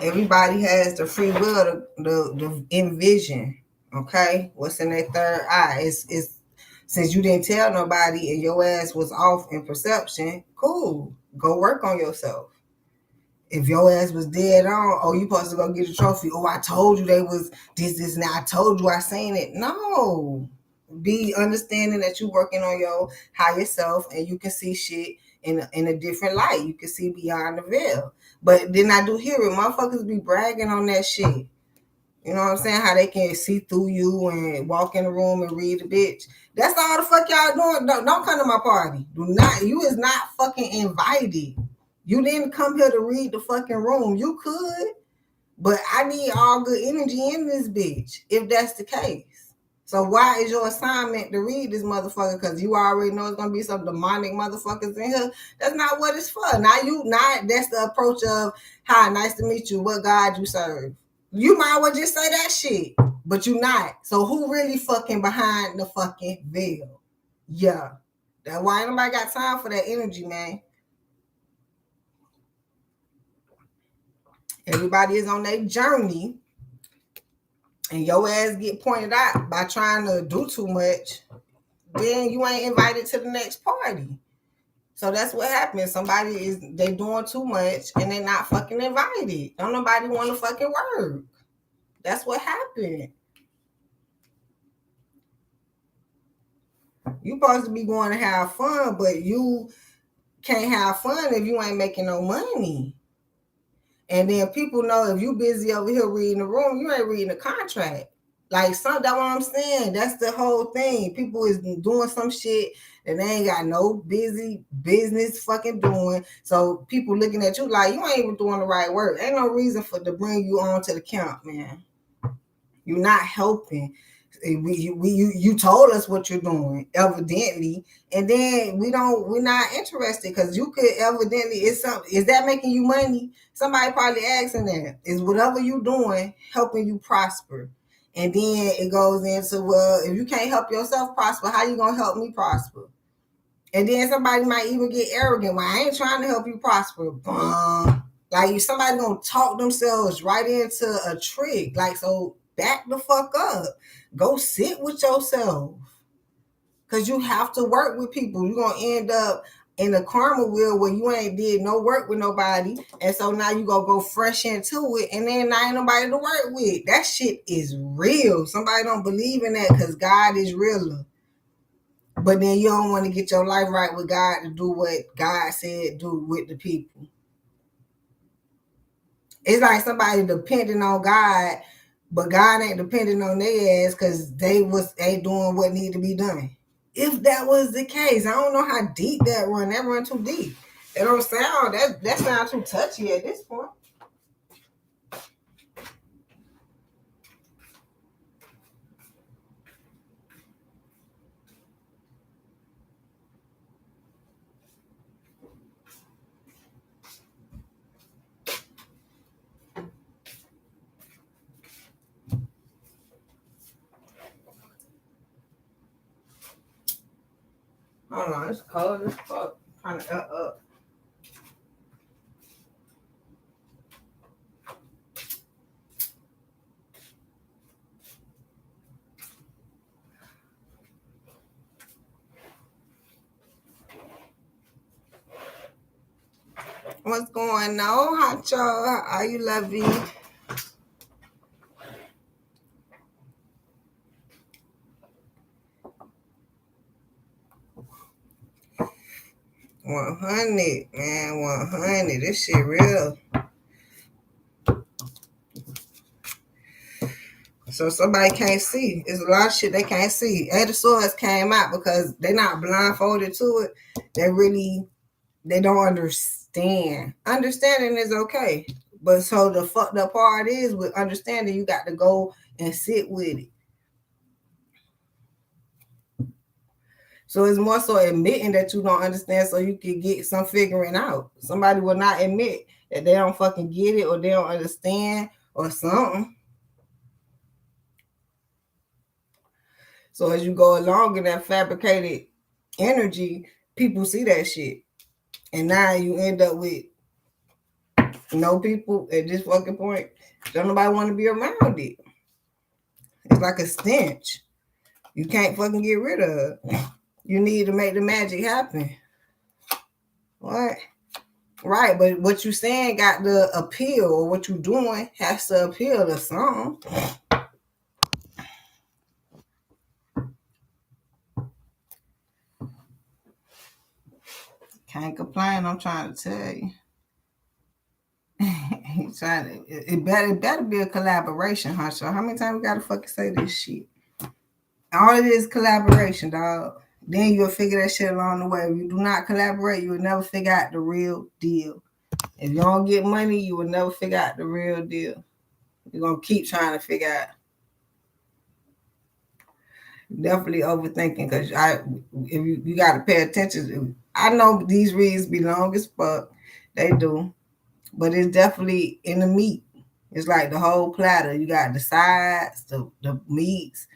Everybody has the free will to envision, okay, what's in their third eye. It's since you didn't tell nobody and your ass was off in perception, cool. Go work on yourself. If your ass was dead on, oh, you supposed to go get a trophy. Oh, I told you they was this, and I told you I seen it. No. Be understanding that you're working on your higher self and you can see shit in a different light. You can see beyond the veil. But then I do hear it. Motherfuckers be bragging on that shit. You know what I'm saying? How they can see through you and walk in the room and read a bitch. That's all the fuck y'all doing. Don't come to my party. Do not. You is not fucking invited. You didn't come here to read the fucking room. You could. But I need all good energy in this bitch, if that's the case. So why is your assignment to read this motherfucker? Because you already know it's gonna be some demonic motherfuckers in here. That's not what it's for. That's the approach of, hi, nice to meet you. What God you serve? You might well just say that shit, but you not. So who really fucking behind the fucking veil? Yeah. That's why ain't nobody got time for that energy, man. Everybody is on their journey, and your ass get pointed out by trying to do too much, then you ain't invited to the next party. So that's what happens. They doing too much and they not fucking invited. Don't nobody want to fucking work. That's what happened. You supposed to be going to have fun, but you can't have fun if you ain't making no money. And then people know if you busy over here reading the room, you ain't reading the contract. Like that's what I'm saying. That's the whole thing. People is doing some shit that they ain't got no busy business fucking doing. So people looking at you like you ain't even doing the right work. Ain't no reason to bring you on to the camp, man. You're not helping. You told us what you're doing, evidently, and then we're not interested because you could evidently is that making you money? Somebody probably asking that. Is whatever you doing helping you prosper? And then it goes into, well, if you can't help yourself prosper, how you gonna help me prosper? And then somebody might even get arrogant. Well, I ain't trying to help you prosper. Like somebody gonna talk themselves right into a trick. Like, so back the fuck up. Go sit with yourself. Cause you have to work with people. You're gonna end up in a karma wheel where you ain't did no work with nobody. And so now you gonna go fresh into it, and then now ain't nobody to work with. That shit is real. Somebody don't believe in that because God is realer. But then you don't want to get your life right with God to do what God said do with the people. It's like somebody depending on God, but God ain't depending on their ass because they ain't doing what need to be done. If that was the case, I don't know how deep that run. That run too deep. It don't sound that sounds too touchy at this point. Hold on, it's cold as fuck. Kind of up. What's going on, hot y'all? How are you, lovey? $100, man, $100. This shit real. So somebody can't see. It's a lot of shit they can't see. Eight of Swords came out because they're not blindfolded to it. They don't understand. Understanding is okay. But so the fucked up part is with understanding, you got to go and sit with it. So it's more so admitting that you don't understand so you can get some figuring out. Somebody will not admit that they don't fucking get it or they don't understand or something. So as you go along in that fabricated energy, people see that shit. And now you end up with no people at this fucking point. Don't nobody want to be around it. It's like a stench. You can't fucking get rid of. You need to make the magic happen. What? Right, but what you saying got the appeal, or what you doing has to appeal to some. Can't complain, I'm trying to tell you. It better be a collaboration, huh? So how many times we gotta fucking say this shit? All it is collaboration, dog. Then you'll figure that shit along the way. If you do not collaborate, you will never figure out the real deal. If you don't get money, you will never figure out the real deal. You're going to keep trying to figure out. Definitely overthinking, because if you got to pay attention. I know these reads be long as fuck. They do. But it's definitely in the meat. It's like the whole platter. You got the sides, the meats,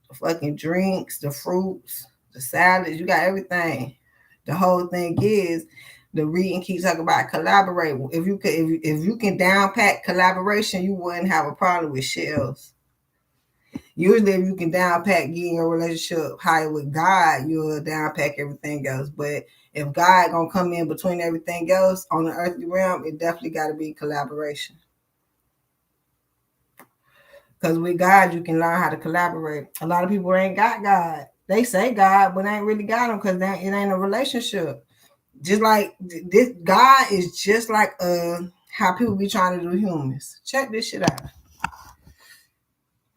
the fucking drinks, the fruits, the salads. You got everything. The whole thing is the reading keeps talking about collaborate. If you can down pack collaboration, you wouldn't have a problem with shells. Usually, if you can down pack getting your relationship higher with God, you'll down pack everything else. But if God gonna come in between everything else on the earthly realm, it definitely got to be collaboration. Because with God, you can learn how to collaborate. A lot of people ain't got God. They say God, but they ain't really got him because it ain't a relationship. Just like this, God is just like how people be trying to do humans. Check this shit out.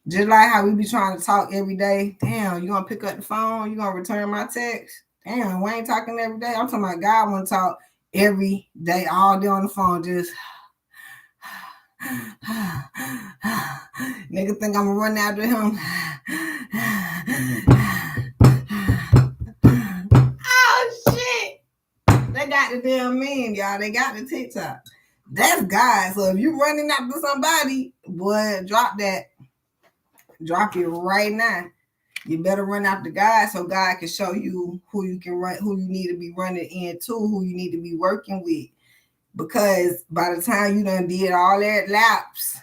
Just like how we be trying to talk every day. Damn, you gonna pick up the phone? You gonna return my text? Damn, we ain't talking every day. I'm talking about God want to talk every day, all day on the phone. Just nigga think I'm gonna run after him. Oh shit! They got the damn meme, y'all. They got the TikTok. That's God. So if you running after somebody, boy, drop that. Drop it right now. You better run after God so God can show you who you can run, who you need to be running into, who you need to be working with. Because by the time you done did all that laps,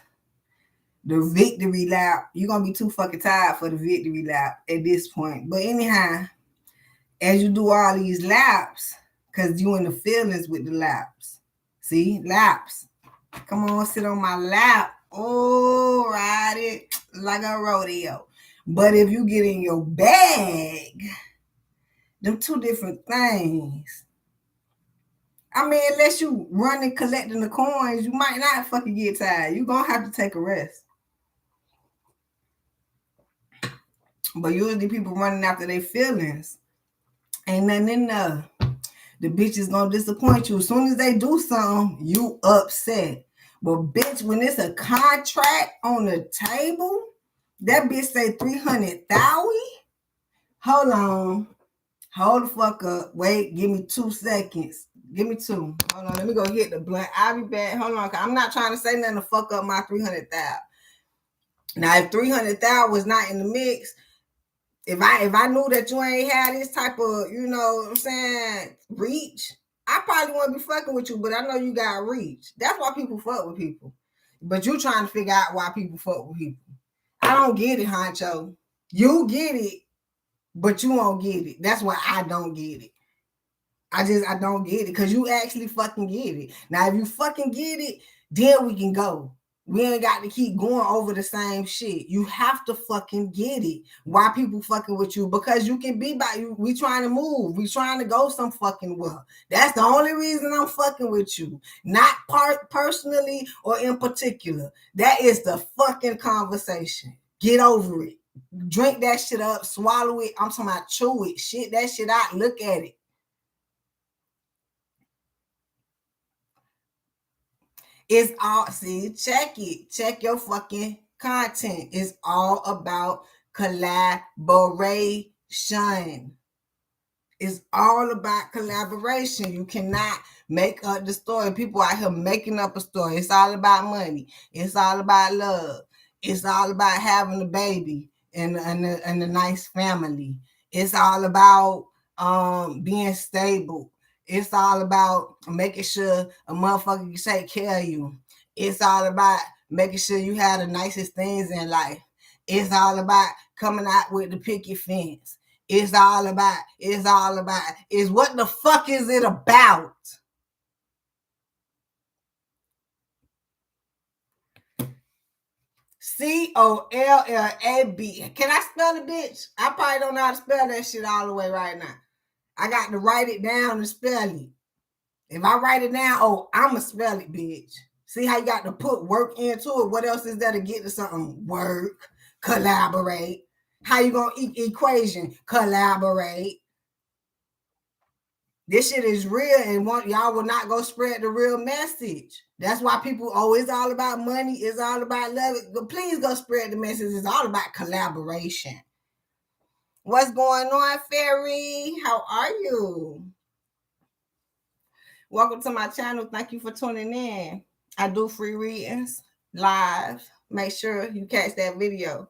the victory lap, you're gonna be too fucking tired for the victory lap at this point. But anyhow, as you do all these laps, because you in the feelings with the laps. See, laps. Come on, sit on my lap. Oh, ride it like a rodeo. But if you get in your bag, them two different things. I mean, unless you running collecting the coins, you might not fucking get tired. You're gonna have to take a rest. But usually people running after their feelings. Ain't nothing in there. The bitch is gonna disappoint you. As soon as they do something, you upset. But bitch, when it's a contract on the table, that bitch say 300,000. Hold on. Hold the fuck up. Wait, give me 2 seconds. Give me 2. Hold on, let me go hit the blunt. I'll be back. Hold on. I'm not trying to say nothing to fuck up my 300,000. Now, if 300,000 was not in the mix, if I knew that you ain't had this type of, you know what I'm saying, reach, I probably wouldn't be fucking with you, but I know you got reach. That's why people fuck with people. But you trying to figure out why people fuck with people. I don't get it, Honcho. You get it, but you won't get it. That's why I don't get it. I don't get it, because you actually fucking get it. Now, if you fucking get it, then we can go. We ain't got to keep going over the same shit. You have to fucking get it. Why people fucking with you? Because you can be by you. We trying to move. We trying to go some fucking well. That's the only reason I'm fucking with you. Not personally or in particular. That is the fucking conversation. Get over it. Drink that shit up. Swallow it. I'm talking about chew it. Shit that shit out. Look at it. It's all, see, check it. Check your fucking content. It's all about collaboration. It's all about collaboration. You cannot make up the story. People out here making up a story. It's all about money. It's all about love. It's all about having a baby and a nice family. It's all about being stable. It's all about making sure a motherfucker can take care of you. It's all about making sure you have the nicest things in life. It's all about coming out with the picket fence. It's all about is what the fuck is it about? COLLAB. Can I spell it, bitch? I probably don't know how to spell that shit all the way right now. I got to write it down and spell it. If I write it down, I'ma spell it, bitch. See how you got to put work into it? What else is there to get to something? Work, collaborate. How you gonna equation? Collaborate. This shit is real, and y'all will not go spread the real message. That's why people, it's all about money. It's all about love. Please go spread the message. It's all about collaboration. What's going on, Fairy? How are you? Welcome to my channel. Thank you for tuning in. I do free readings live. Make sure you catch that video.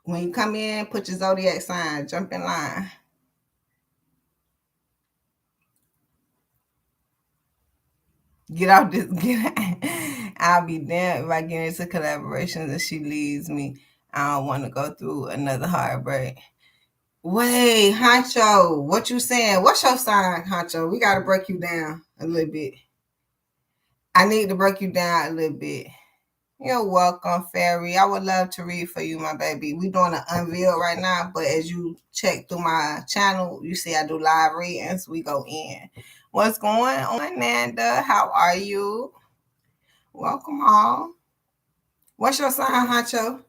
When you come in, put your zodiac sign, jump in line. Get out this. I'll be damned if I get into collaborations and she leaves me. I don't want to go through another heartbreak. Wait, Honcho, what you saying? What's your sign, Honcho? We got to break you down a little bit. I need to break you down a little bit. You're welcome, Fairy. I would love to read for you, my baby. We're doing an unveil right now, but as you check through my channel, you see I do live readings. We go in. What's going on, Nanda? How are you? Welcome all. What's your sign, Honcho?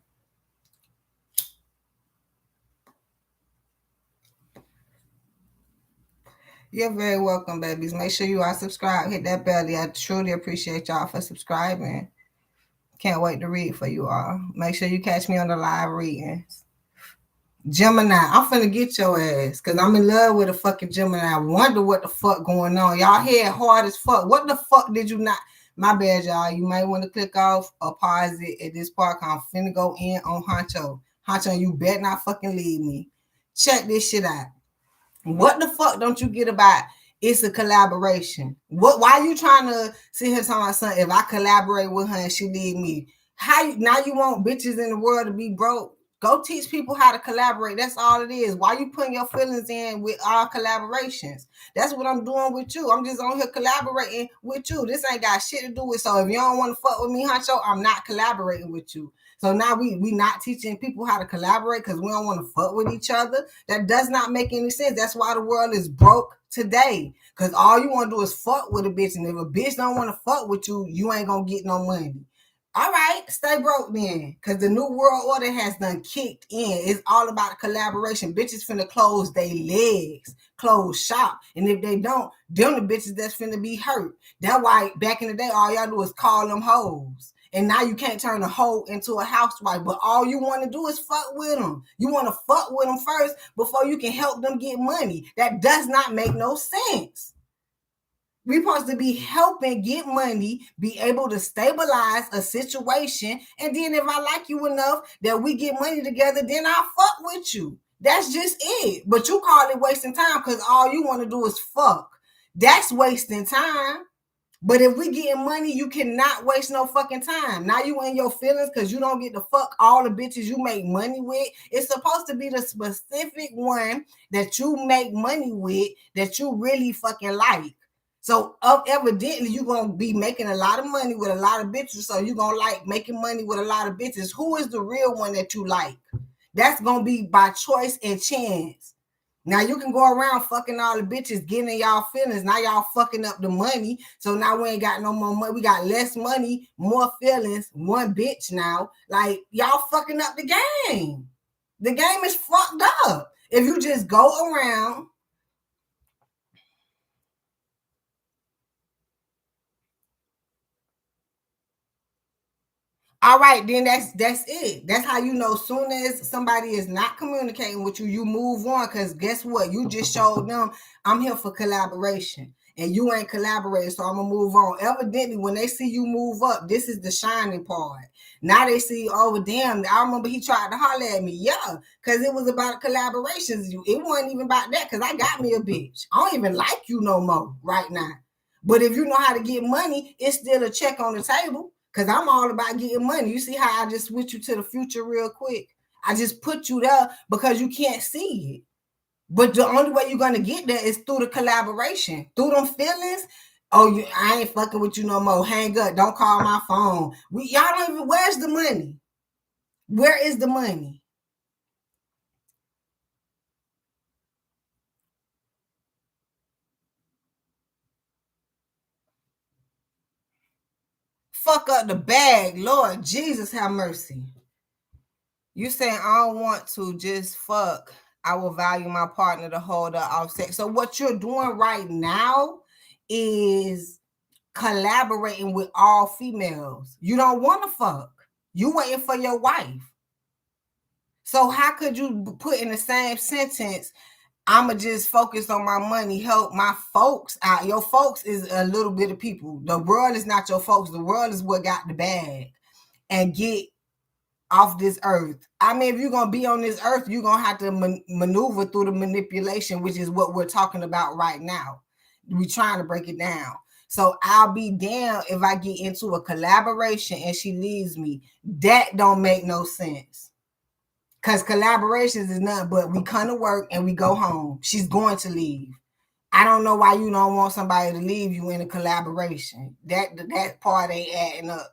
You're very welcome, babies. Make sure you are subscribed. Hit that belly. I truly appreciate y'all for subscribing. Can't wait to read for you all. Make sure you catch me on the live readings. Gemini, I'm finna get your ass because I'm in love with a fucking Gemini. I wonder what the fuck going on. Y'all head hard as fuck. What the fuck did you not? My bad, y'all. You might want to click off or pause it at this part. I'm finna go in on Honcho. Honcho, you better not fucking leave me. Check this shit out. What the fuck don't you get about it's a collaboration? Why you trying to sit here talking about something? If I collaborate with her and she leave me, now you want bitches in the world to be broke? Go teach people how to collaborate. That's all it is. Why you putting your feelings in with our collaborations? That's what I'm doing with you. I'm just on here collaborating with you. This ain't got shit to do with. So if you don't want to fuck with me, Honcho, I'm not collaborating with you. So now we not teaching people how to collaborate because we don't want to fuck with each other. That does not make any sense. That's why the world is broke today. Because all you want to do is fuck with a bitch. And if a bitch don't want to fuck with you, you ain't going to get no money. All right, stay broke then. Because the new world order has done kicked in. It's all about collaboration. Bitches finna close their legs, close shop. And if they don't, them the bitches that's finna be hurt. That's why back in the day, all y'all do is call them hoes. And now you can't turn a hoe into a housewife. But all you want to do is fuck with them. You want to fuck with them first before you can help them get money. That does not make no sense. We're supposed to be helping get money, be able to stabilize a situation. And then if I like you enough that we get money together, then I'll fuck with you. That's just it. But you call it wasting time because all you want to do is fuck. That's wasting time. But if we getting money, you cannot waste no fucking time. Now you in your feelings because you don't get to fuck all the bitches you make money with. It's supposed to be the specific one that you make money with that you really fucking like. So evidently you're going to be making a lot of money with a lot of bitches. So you're going to like making money with a lot of bitches. Who is the real one that you like? That's going to be by choice and chance. Now you can go around fucking all the bitches, getting y'all feelings. Now y'all fucking up the money. So now we ain't got no more money. We got less money, more feelings, one bitch now. Like y'all fucking up the game. The game is fucked up. If you just go around. All right, then that's it. That's how you know soon as somebody is not communicating with you, you move on. Because guess what? You just showed them I'm here for collaboration. And you ain't collaborating, so I'm going to move on. Evidently, when they see you move up, this is the shining part. Now they see, oh, damn, I remember he tried to holler at me. Yeah, because it was about collaborations. It wasn't even about that because I got me a bitch. I don't even like you no more right now. But if you know how to get money, it's still a check on the table. Because I'm all about getting money. You see how I just switch you to the future real quick? I just put you there because you can't see it. But the only way you're going to get there is through the collaboration. Through them feelings. Oh, I ain't fucking with you no more. Hang up. Don't call my phone. Y'all don't even, where's the money? Where is the money? Fuck up the bag. Lord Jesus, have mercy. You saying I don't want to just fuck. I will value my partner to hold her offset. So what you're doing right now is collaborating with all females. You don't want to fuck. You waiting for your wife. So how could you put in the same sentence, I'ma just focus on my money, help my folks out? Your folks is a little bit of people. The world is not your folks. The world is what got the bag and get off this earth. I mean, if you're going to be on this earth, you're going to have to maneuver through the manipulation, which is what we're talking about right now. We're trying to break it down. So I'll be damned if I get into a collaboration and she leaves me. That don't make no sense. Because collaborations is nothing but we come to work and we go home. She's going to leave. I don't know why you don't want somebody to leave you in a collaboration. That part ain't adding up.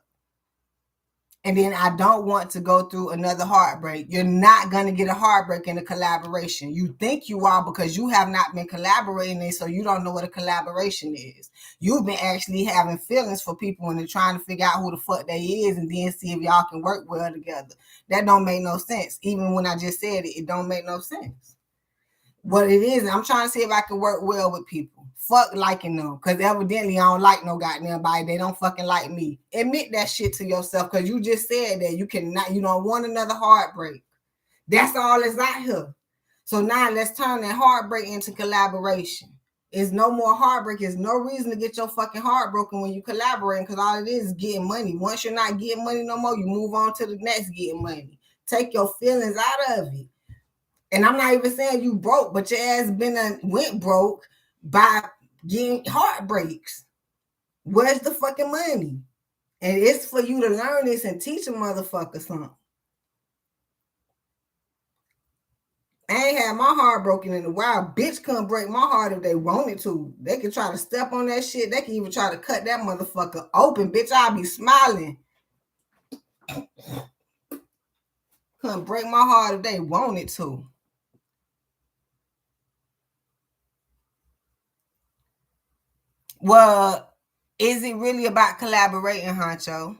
And then I don't want to go through another heartbreak. You're not going to get a heartbreak in a collaboration. You think you are because you have not been collaborating, so you don't know what a collaboration is. You've been actually having feelings for people and they're trying to figure out who the fuck they is and then see if y'all can work well together. That don't make no sense. Even when I just said it, it don't make no sense. What it is, I'm trying to see if I can work well with people. Fuck liking them. Because evidently I don't like no goddamn body. They don't fucking like me. Admit that shit to yourself because you just said that you don't want another heartbreak. That's all that's out here. So now let's turn that heartbreak into collaboration. There's no more heartbreak. There's no reason to get your fucking heart broken when you collaborating because all it is getting money. Once you're not getting money no more, you move on to the next getting money. Take your feelings out of it. And I'm not even saying you broke, but your ass went broke by getting heartbreaks. Where's the fucking money? And it's for you to learn this and teach a motherfucker something. I ain't had my heart broken in a while. Bitch couldn't break my heart if they wanted to. They could try to step on that shit. They can even try to cut that motherfucker open. Bitch, I'll be smiling. Couldn't break my heart if they wanted to. Well, is it really about collaborating, Honcho?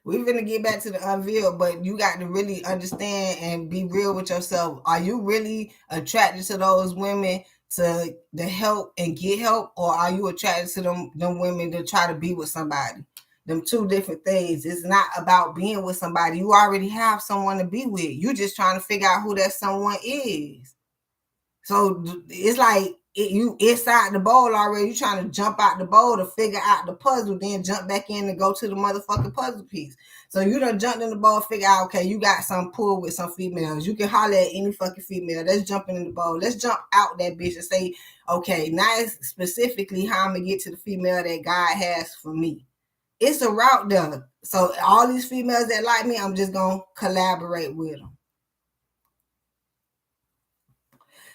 We're going to get back to the unveil, but you got to really understand and be real with yourself. Are you really attracted to those women to help and get help, or are you attracted to them women to try to be with somebody? Them two different things. It's not about being with somebody. You already have someone to be with. You're just trying to figure out who that someone is. So it's like you inside the bowl already. You trying to jump out the bowl to figure out the puzzle, then jump back in and go to the motherfucking puzzle piece. So you done jumped in the bowl, figure out, okay, you got some pull with some females. You can holler at any fucking female. Let's jump in the bowl. Let's jump out that bitch and say, okay, now it's specifically how I'm gonna get to the female that God has for me. It's a route there. So all these females that like me, I'm just gonna collaborate with them.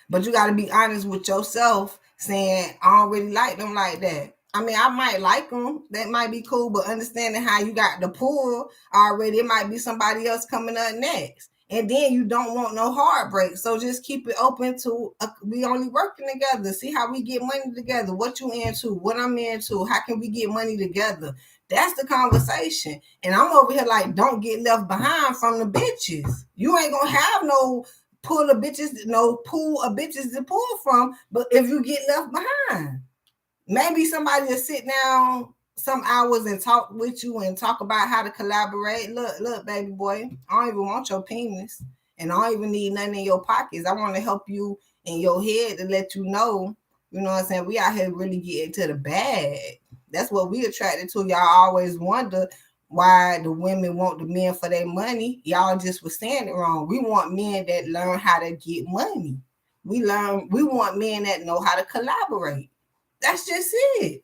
But you got to be honest with yourself, saying, I don't really like them like that. I mean, I might like them. That might be cool. But understanding how you got the pull already, it might be somebody else coming up next. And then you don't want no heartbreak. So just keep it open to, we only working together. See how we get money together. What you into, what I'm into. How can we get money together? That's the conversation. And I'm over here like, don't get left behind from the bitches. You ain't going to have no pool of bitches to pull from, but if you get left behind, maybe somebody will sit down some hours and talk with you and talk about how to collaborate. Look, baby boy, I don't even want your penis and I don't even need nothing in your pockets. I want to help you in your head to let you know, you know what I'm saying? We out here really getting to the bag. That's what we attracted to. Y'all always wonder why the women want the men for their money. Y'all just was saying it wrong. We want men that learn how to get money. We want men that know how to collaborate. That's just it.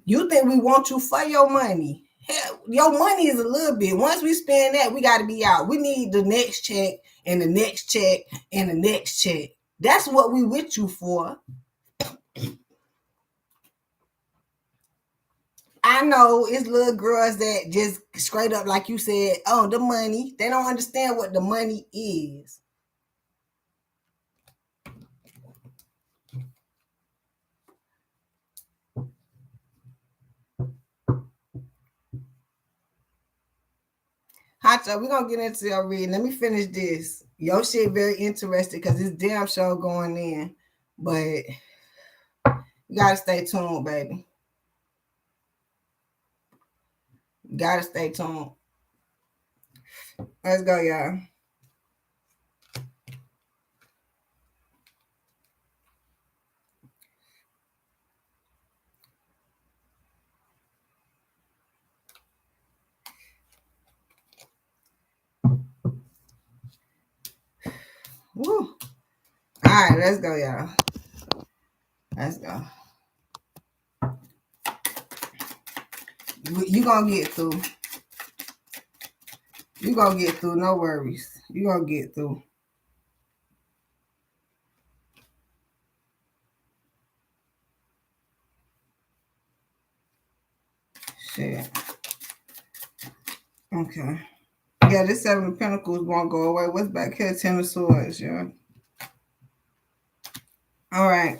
You think we want you for your money. Hell, your money is a little bit. Once we spend that, we got to be out. We need the next check and the next check and the next check. That's what we with you for. I know it's little girls that just straight up, like you said, oh, the money. They don't understand what the money is. Hacha, we're gonna get into your reading. Let me finish this. Your shit very interesting because this damn show going in. But you gotta stay tuned, baby. You gotta stay tuned. Let's go, y'all. Woo. All right, let's go, y'all. Let's go. You gonna get through. You gonna get through. No worries. You gonna get through. Shit. Okay. Yeah, this Seven of Pentacles won't go away. What's back here? Ten of Swords, yeah. All right.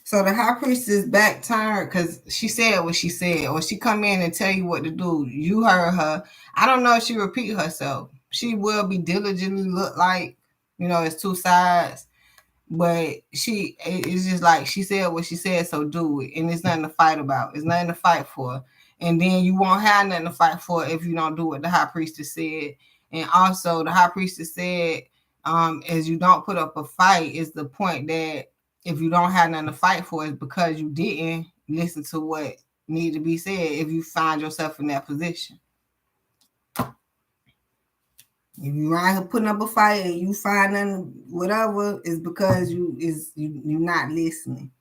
So the High Priestess back turned because she said what she said, or she come in and tell you what to do. You heard her. I don't know if she repeat herself. She will be diligently look like, it's two sides. But it's just like she said what she said, so do it. And it's nothing to fight about. It's nothing to fight for. And then you won't have nothing to fight for if you don't do what the High Priestess said. And also the High Priestess said, as you don't put up a fight, is the point that if you don't have nothing to fight for, it's because you didn't listen to what needed to be said if you find yourself in that position. If you right here putting up a fight and you find nothing, whatever, it's because you're not listening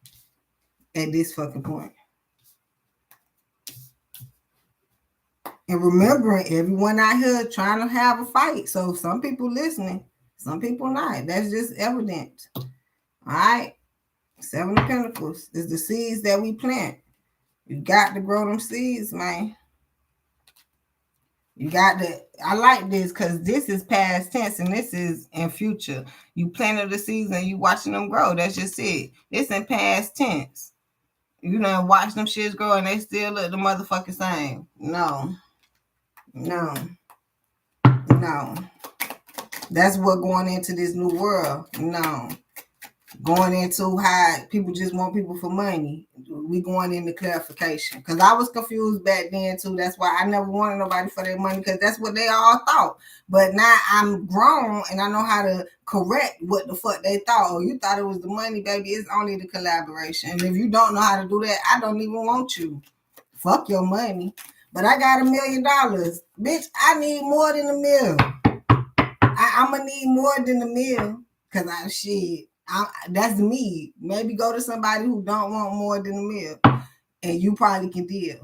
at this fucking point. And remembering, everyone out here trying to have a fight. So some people listening, some people not. That's just evident. All right. Seven of Pentacles is the seeds that we plant. You got to grow them seeds, man. You got to, I like this because this is past tense and this is in future. You planted the seeds and you watching them grow. That's just it. This in past tense. You know, watch them shits grow and they still look the motherfucking same. No. That's what going into this new world. No. Going into how people just want people for money. We going into clarification. Because I was confused back then too. That's why I never wanted nobody for their money, because that's what they all thought. But now I'm grown and I know how to correct what the fuck they thought. Oh, you thought it was the money, baby. It's only the collaboration. And if you don't know how to do that, I don't even want you. Fuck your money. But I got $1 million. Bitch, I need more than $1 million. I'm going to need more than $1 million. Because that's me. Maybe go to somebody who don't want more than $1 million, and you probably can deal.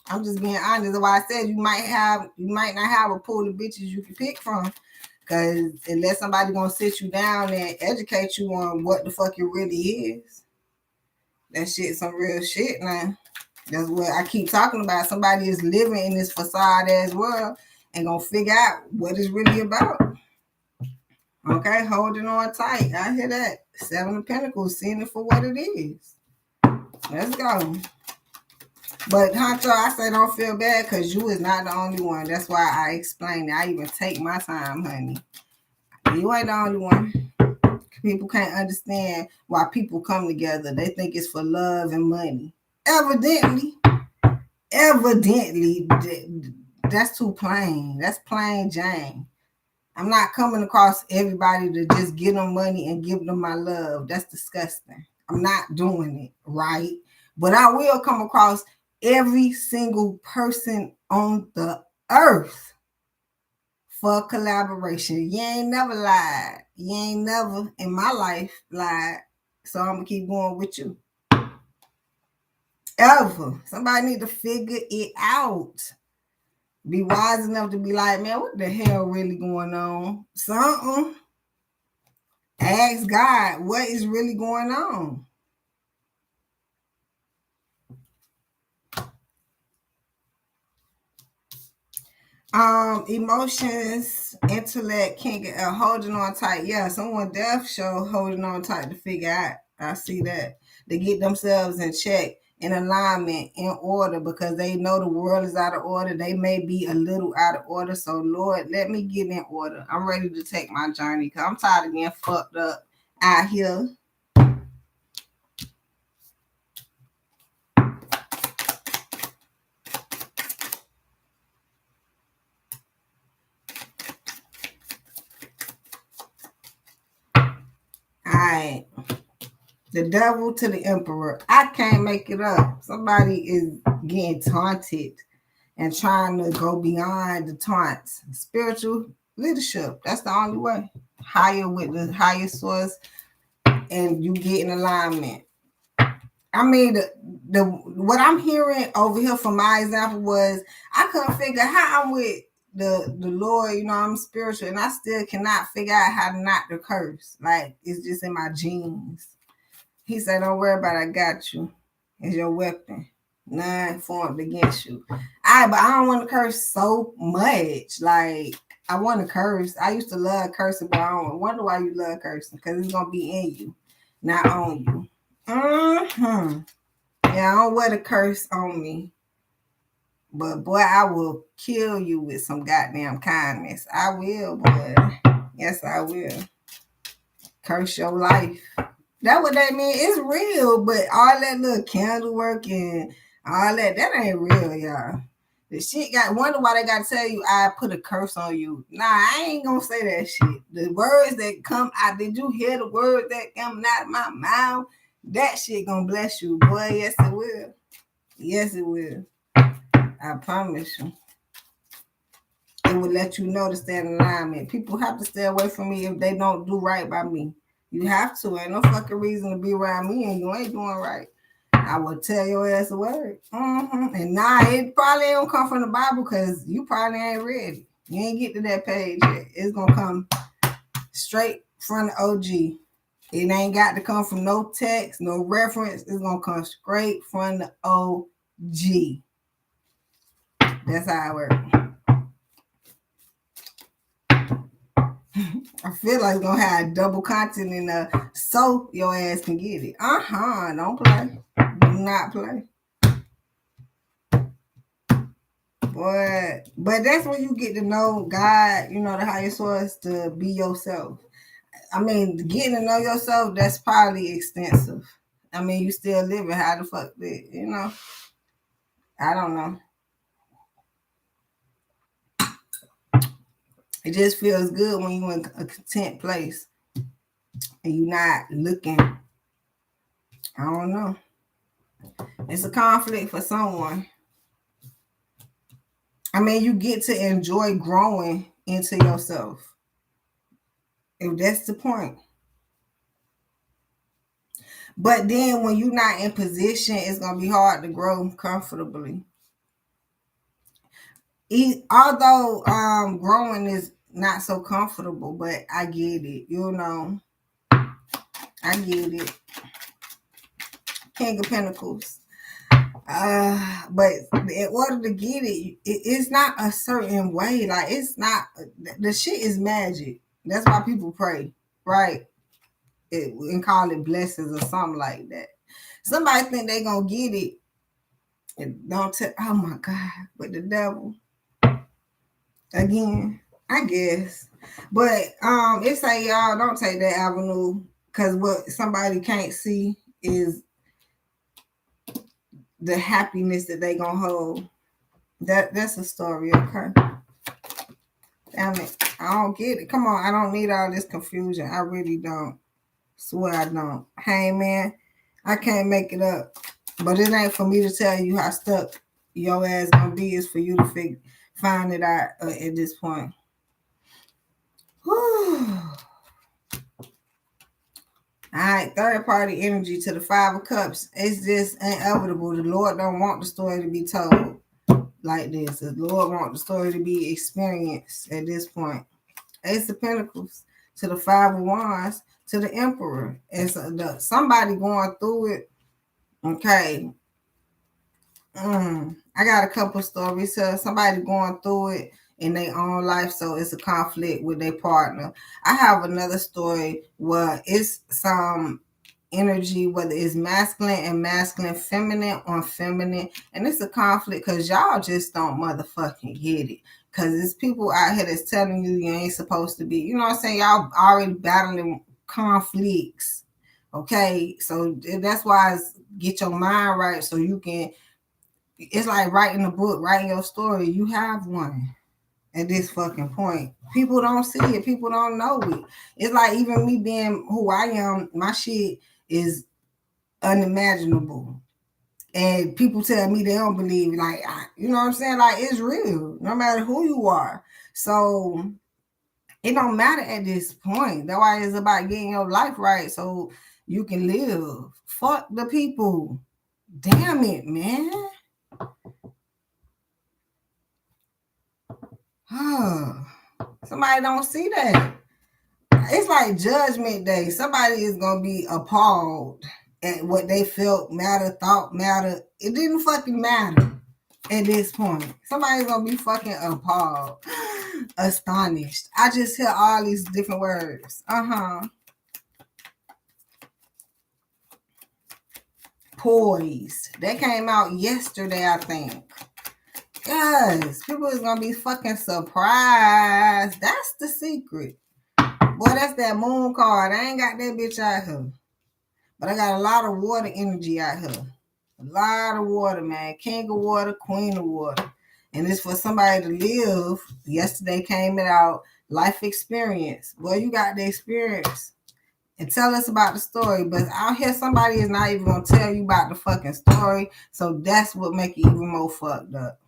I'm just being honest. That's why I said you might not have a pool of bitches you can pick from, because unless somebody gonna sit you down and educate you on what the fuck it really is, that shit some real shit now. That's what I keep talking about. Somebody is living in this facade as well and gonna figure out what it's really about. Okay, holding on tight. I hear that. Seven of Pentacles, seeing it for what it is. Let's go. But Hunter, I say don't feel bad because you is not the only one. That's why I explained it. I even take my time, honey. You ain't the only one. People can't understand why people come together. They think it's for love and money. Evidently, that's too plain. That's plain Jane. I'm not coming across everybody to just give them money and give them my love. That's disgusting. I'm not doing it, right? But I will come across every single person on the earth for collaboration. You ain't never lied. You ain't never in my life lied. So I'm going to keep going with you. Ever. Somebody need to figure it out. Be wise enough to be like, man, what the hell really going on? Something. Ask God, what is really going on? Emotions, intellect, can't get holding on tight. Yeah, someone deaf show holding on tight to figure out. I see that. They get themselves in check in alignment, in order, because they know the world is out of order. They may be a little out of order. So, Lord, let me get in order. I'm ready to take my journey because I'm tired of getting fucked up out here. All right. The devil to the emperor. I can't make it up. Somebody is getting taunted and trying to go beyond the taunts. Spiritual leadership. That's the only way. Higher with the higher source, and you get in alignment. I mean, the what I'm hearing over here from my example was I couldn't figure how I'm with the Lord, you know, I'm spiritual, and I still cannot figure out how to not to curse. Like, it's just in my genes. He said, don't worry about it, I got you. It's your weapon. None formed against you. But I don't want to curse so much. Like, I want to curse. I used to love cursing, but I don't wonder why you love cursing. Because it's going to be in you, not on you. Yeah, I don't wear the curse on me. But, boy, I will kill you with some goddamn kindness. I will, boy. Yes, I will. Curse your life. That's what that mean. It's real, but all that little candle work and all that ain't real, y'all. The shit got, wonder why they got to tell you, I put a curse on you. Nah, I ain't gonna say that shit. The words that come out, did you hear the words that come out of my mouth? That shit gonna bless you, boy. Yes, it will. Yes, it will. I promise you. It will let you know to stay in alignment. People have to stay away from me if they don't do right by me. You have to. Ain't no fucking reason to be around me and you ain't doing right. I will tell your ass a word. And nah, it probably ain't gonna come from the Bible because you probably ain't read it. You ain't get to that page yet. It's gonna come straight from the OG. It ain't got to come from no text, no reference. It's gonna come straight from the OG. That's how it works. I feel like it's gonna have double content in there so your ass can get it. Don't play. Do not play. But that's when you get to know God, you know, the higher source, to be yourself. I mean, getting to know yourself, that's probably extensive. I mean, you still living. How the fuck did, you know? I don't know. It just feels good when you're in a content place and you're not looking. I don't know. It's a conflict for someone. I mean, you get to enjoy growing into yourself. If that's the point. But then when you're not in position, it's going to be hard to grow comfortably. Although growing is not so comfortable, but I get it, you know. I get it. King of Pentacles. But in order to get it, it's not a certain way. Like, it's not, the shit is magic. That's why people pray, right? And call it blessings or something like that. Somebody think they gonna get it and don't tell. Oh my God, with the devil again, I guess. But it say y'all don't take that avenue, because what somebody can't see is the happiness that they gonna hold. That's a story, okay? Damn it, I don't get it. Come on, I don't need all this confusion. I really don't. Swear I don't. Hey man, I can't make it up. But it ain't for me to tell you how stuck your ass gonna be. It's for you to find it out at this point. Whew. All right, third party energy to the Five of Cups. It's just inevitable. The Lord don't want the story to be told like this. The Lord want the story to be experienced at this point. Ace of Pentacles to the Five of Wands to the Emperor. It's somebody going through it. Okay. I got a couple stories. So somebody going through it in their own life, so it's a conflict with their partner. I have another story where it's some energy, whether it's masculine and masculine, feminine on feminine. And it's a conflict because y'all just don't motherfucking get it. Because it's people out here that's telling you ain't supposed to be. You know what I'm saying? Y'all already battling conflicts. Okay? So that's why it's get your mind right so you can. It's like writing a book, writing your story. You have one at this fucking point. People don't see it. People don't know it. It's like even me being who I am, my shit is unimaginable. And people tell me they don't believe, like, you know what I'm saying? Like, it's real, no matter who you are. So it don't matter at this point. That's why it's about getting your life right so you can live. Fuck the people. Damn it, man. Somebody don't see that. It's like Judgment Day. Somebody is gonna be appalled at what they felt matter, thought matter. It didn't fucking matter at this point. Somebody's gonna be fucking appalled, astonished. I just hear all these different words. Poised. That came out yesterday, I think. Yes, people is gonna be fucking surprised. That's the secret. Boy, that's that moon card. I ain't got that bitch out here. But I got a lot of water energy out here. A lot of water, man. King of water, queen of water. And it's for somebody to live. Yesterday came out, life experience. Boy, you got the experience. And tell us about the story. But out here, somebody is not even going to tell you about the fucking story. So that's what make it even more fucked up.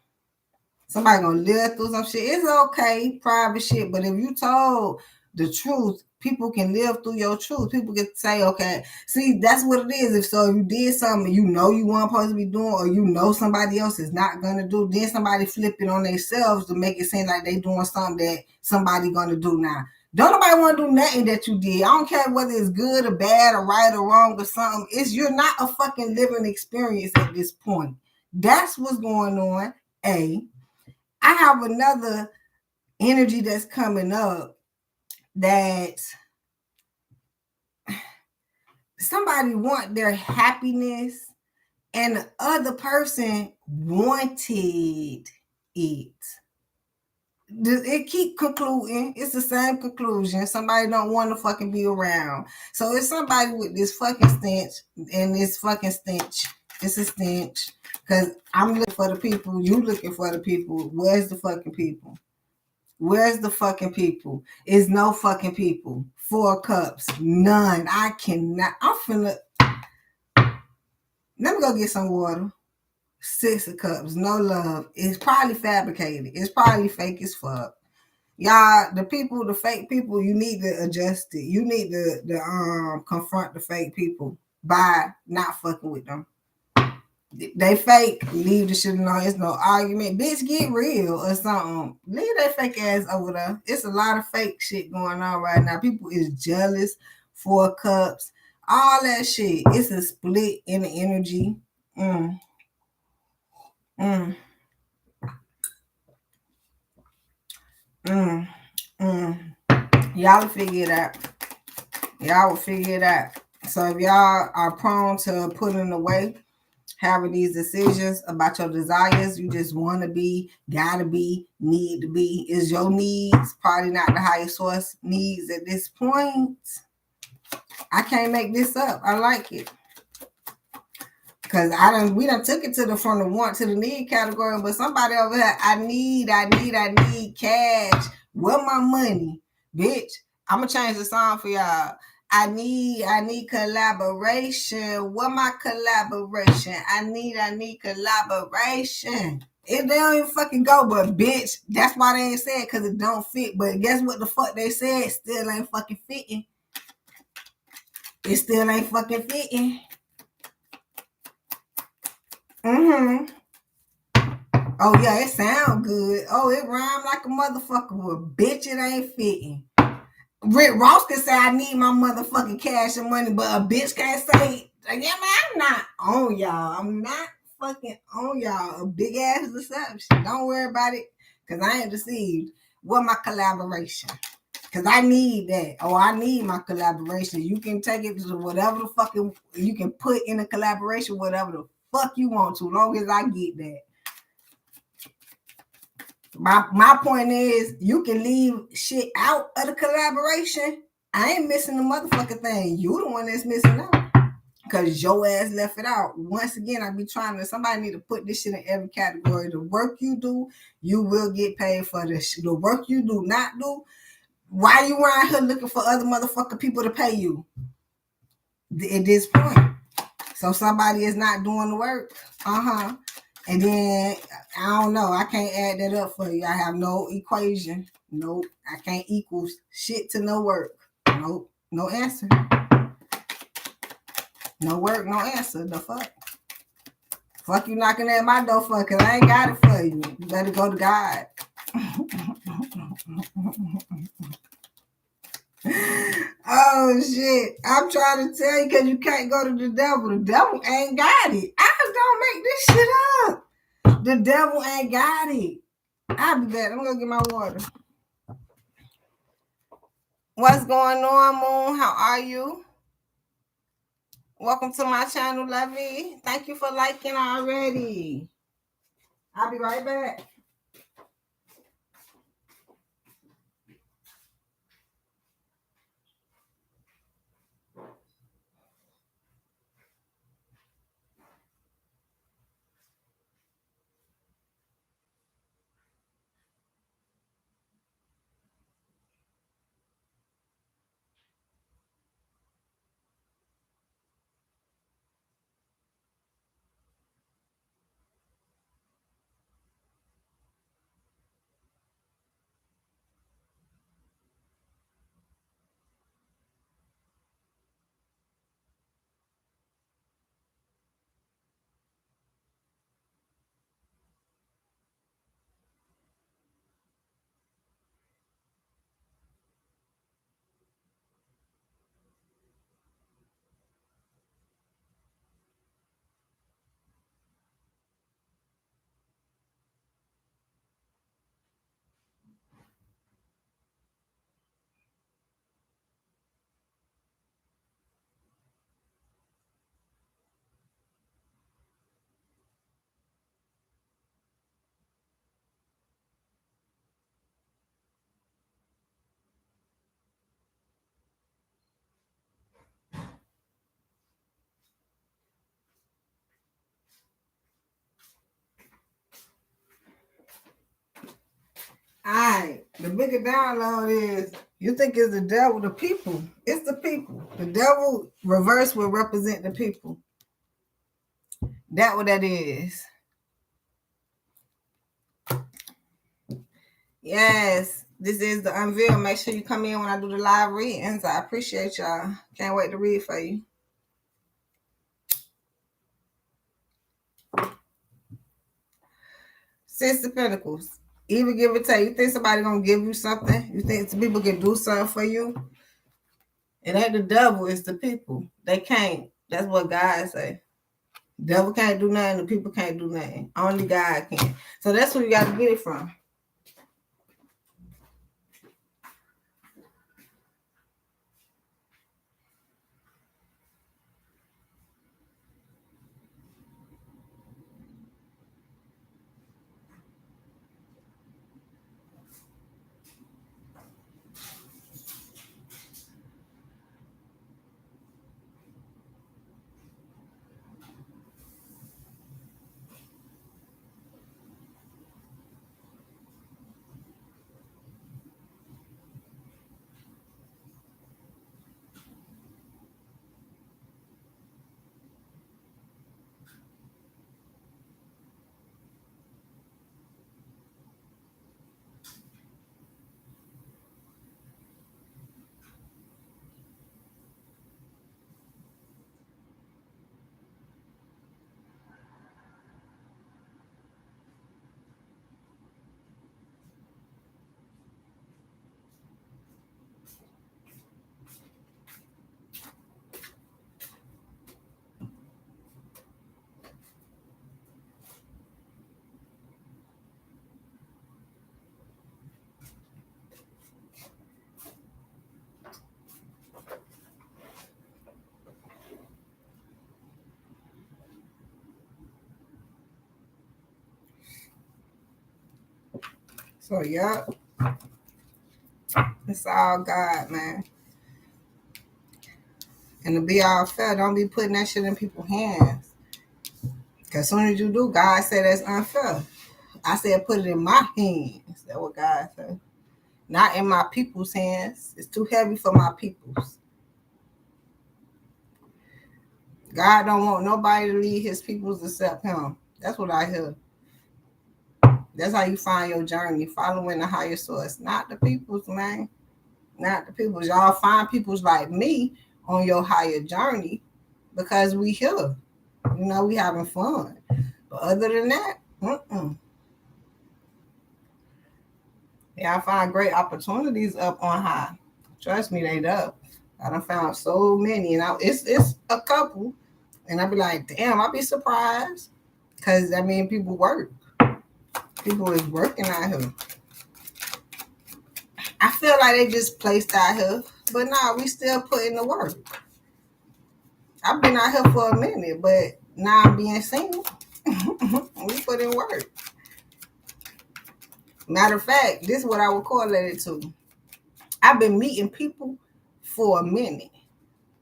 Somebody going to live through some shit. It's okay, private shit. But if you told the truth, people can live through your truth. People can say, okay, see, that's what it is. If you did something you know you weren't supposed to be doing, or you know somebody else is not going to do, then somebody flip it on themselves to make it seem like they doing something that somebody going to do now. Don't nobody want to do nothing that you did. I don't care whether it's good or bad or right or wrong or something. You're not a fucking living experience at this point. That's what's going on. I have another energy that's coming up that somebody want their happiness and the other person wanted it. It keep concluding. It's the same conclusion. Somebody don't want to fucking be around. So it's somebody with this fucking stench and this fucking stench. It's a stench. Because I'm looking for the people. You looking for the people. Where's the fucking people? Where's the fucking people? Is no fucking people. 4 cups. None. I cannot. I'm finna. Let me go get some water. 6 of cups. No love. It's probably fabricated. It's probably fake as fuck. Y'all, the people, the fake people, you need to adjust it. You need to confront the fake people by not fucking with them. They fake, leave the shit alone. It's no argument. Bitch, get real or something. Leave that fake ass over there. It's a lot of fake shit going on right now. People is jealous, 4 cups, all that shit. It's a split in the energy. Y'all will figure it out. Y'all will figure it out. So if y'all are prone to putting away, having these decisions about your desires, you just want to be, gotta be, need to be, is your needs probably not the highest source needs at this point. I can't make this up. I like it. Because we done took it from the want to the need category, but somebody over here, I need cash. Where my money? Bitch, I'm going to change the song for y'all. I need collaboration. Where my collaboration? I need collaboration. They don't even fucking go, but bitch, that's why they ain't said, because it don't fit. But guess what the fuck they said? Still ain't fucking fitting. It still ain't fucking fitting. Oh yeah, it sound good. Oh, it rhyme like a motherfucker. Well, bitch, it ain't fitting. Rick Ross can say I need my motherfucking cash and money, but a bitch can't say, yeah, man, I'm not on y'all. I'm not fucking on y'all. A big ass deception. Don't worry about it, because I ain't deceived. What my collaboration? Because I need that. Oh, I need my collaboration. You can take it to whatever the fucking, you can put in a collaboration, whatever the fuck you want to, long as I get that. My point is, you can leave shit out of the collaboration. I ain't missing the motherfucking thing. You the one that's missing out. Because your ass left it out. Once again, I be trying to, somebody need to put this shit in every category. The work you do, you will get paid for this. The work you do not do, why you around here looking for other motherfucking people to pay you at this point? So somebody is not doing the work. And then, I don't know. I can't add that up for you. I have no equation. Nope. I can't equal shit to no work. Nope. No answer. No work, no answer. The fuck? Fuck you knocking at my door for, because I ain't got it for you. You better go to God. Oh, shit. I'm trying to tell you because you can't go to the devil. The devil ain't got it. I don't make this shit up. The devil ain't got it. I'll be back. I'm going to get my water. What's going on, Moon? How are you? Welcome to my channel, Lovey. Thank you for liking already. I'll be right back. Alright, the bigger download is, you think it's the devil, the people. It's the people. The devil reverse will represent the people. That what that is. Yes, this is the unveil. Make sure you come in when I do the live readings. I appreciate y'all. Can't wait to read for you. Six of Pentacles. Even give it take. You think somebody gonna give you something? You think people can do something for you? It ain't the devil, it's the people. They can't. That's what God say. Devil can't do nothing, the people can't do nothing. Only God can. So that's where you got to get it from. So, yeah, it's all God, man. And to be all fair, don't be putting that shit in people's hands. Because as soon as you do, God said that's unfair. I said put it in my hands. That's what God said. Not in my people's hands. It's too heavy for my people's. God don't want nobody to lead his peoples except him. That's what I hear. That's how you find your journey, following the higher source. Not the people's, man. Not the people's. Y'all find people's like me on your higher journey because we here. You know, we having fun. But other than that, yeah, I find great opportunities up on high. Trust me, they up. I done found so many, and it's a couple, and I be like, damn, I be surprised, cause I mean, people work. People is working out here. I feel like they just placed out here, but nah, we still put in the work. I've been out here for a minute, but now I'm being seen. We put in work. Matter of fact, this is what I would correlate it to. I've been meeting people for a minute,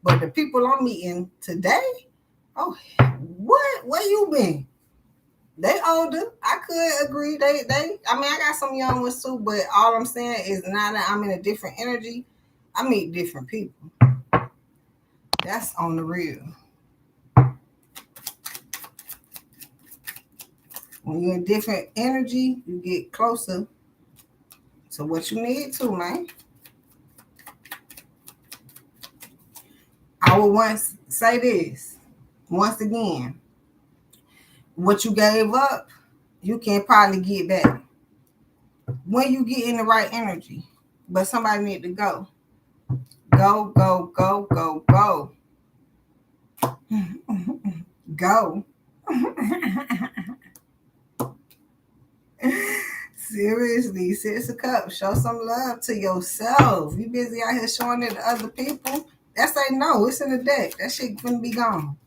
but the people I'm meeting today, oh, what? Where you been? They older. I could agree. I mean, I got some young ones too, but all I'm saying is now that I'm in a different energy, I meet different people. That's on the real. When you're in different energy, you get closer to what you need to, man. I will once say this, once again, what you gave up, you can probably get back when you get in the right energy. But somebody need to go. Go, go, go, go, go. Go. Seriously, Six of Cups, show some love to yourself. You busy out here showing it to other people. That's like, no, it's in the deck. That shit gonna be gone.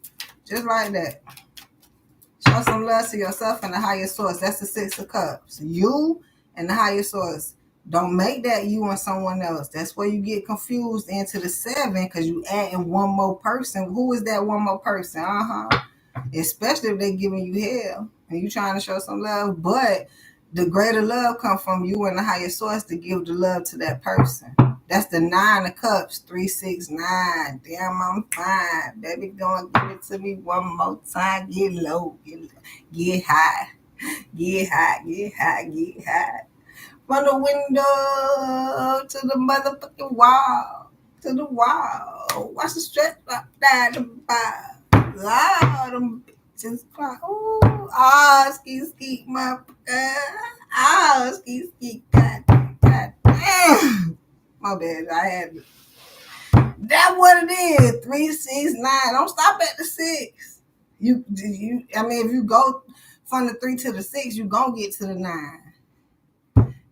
Just like that. Show some love to yourself and the higher source. That's the Six of Cups. You and the higher source. Don't make that you and someone else. That's where you get confused into the 7 because you adding one more person. Who is that one more person? Especially if they giving you hell and you trying to show some love. But the greater love comes from you and the higher source to give the love to that person. That's the 9 of Cups, 3, 6, 9. Damn, I'm fine. Baby, don't give it to me one more time. Get low, get high, get high, get high, get high. From the window to the motherfucking wall, to the wall. Watch the stretch up down the bottom. Lord, them bitches cry. Ooh, ski, motherfucker. Ski, God damn. My bad, I had to. That's what it is. 3, 6, 9. Don't stop at the 6. I mean, if you go from the 3 to the 6, you gonna get to the 9.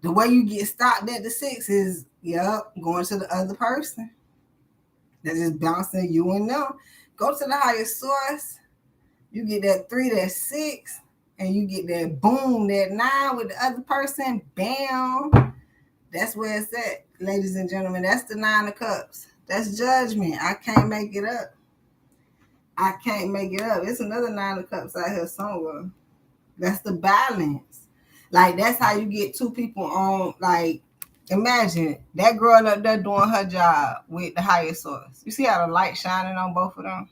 The way you get stopped at the 6 is, going to the other person. That's just bouncing you and them. Go to the higher source. You get that 3, that 6, and you get that boom, that 9 with the other person. Bam. That's where it's at, ladies and gentlemen. That's the 9 of Cups. That's judgment. I can't make it up. It's another 9 of Cups out here somewhere. That's the balance. Like, that's how you get two people on. Like, imagine that girl up there doing her job with the higher source. You see how the light shining on both of them?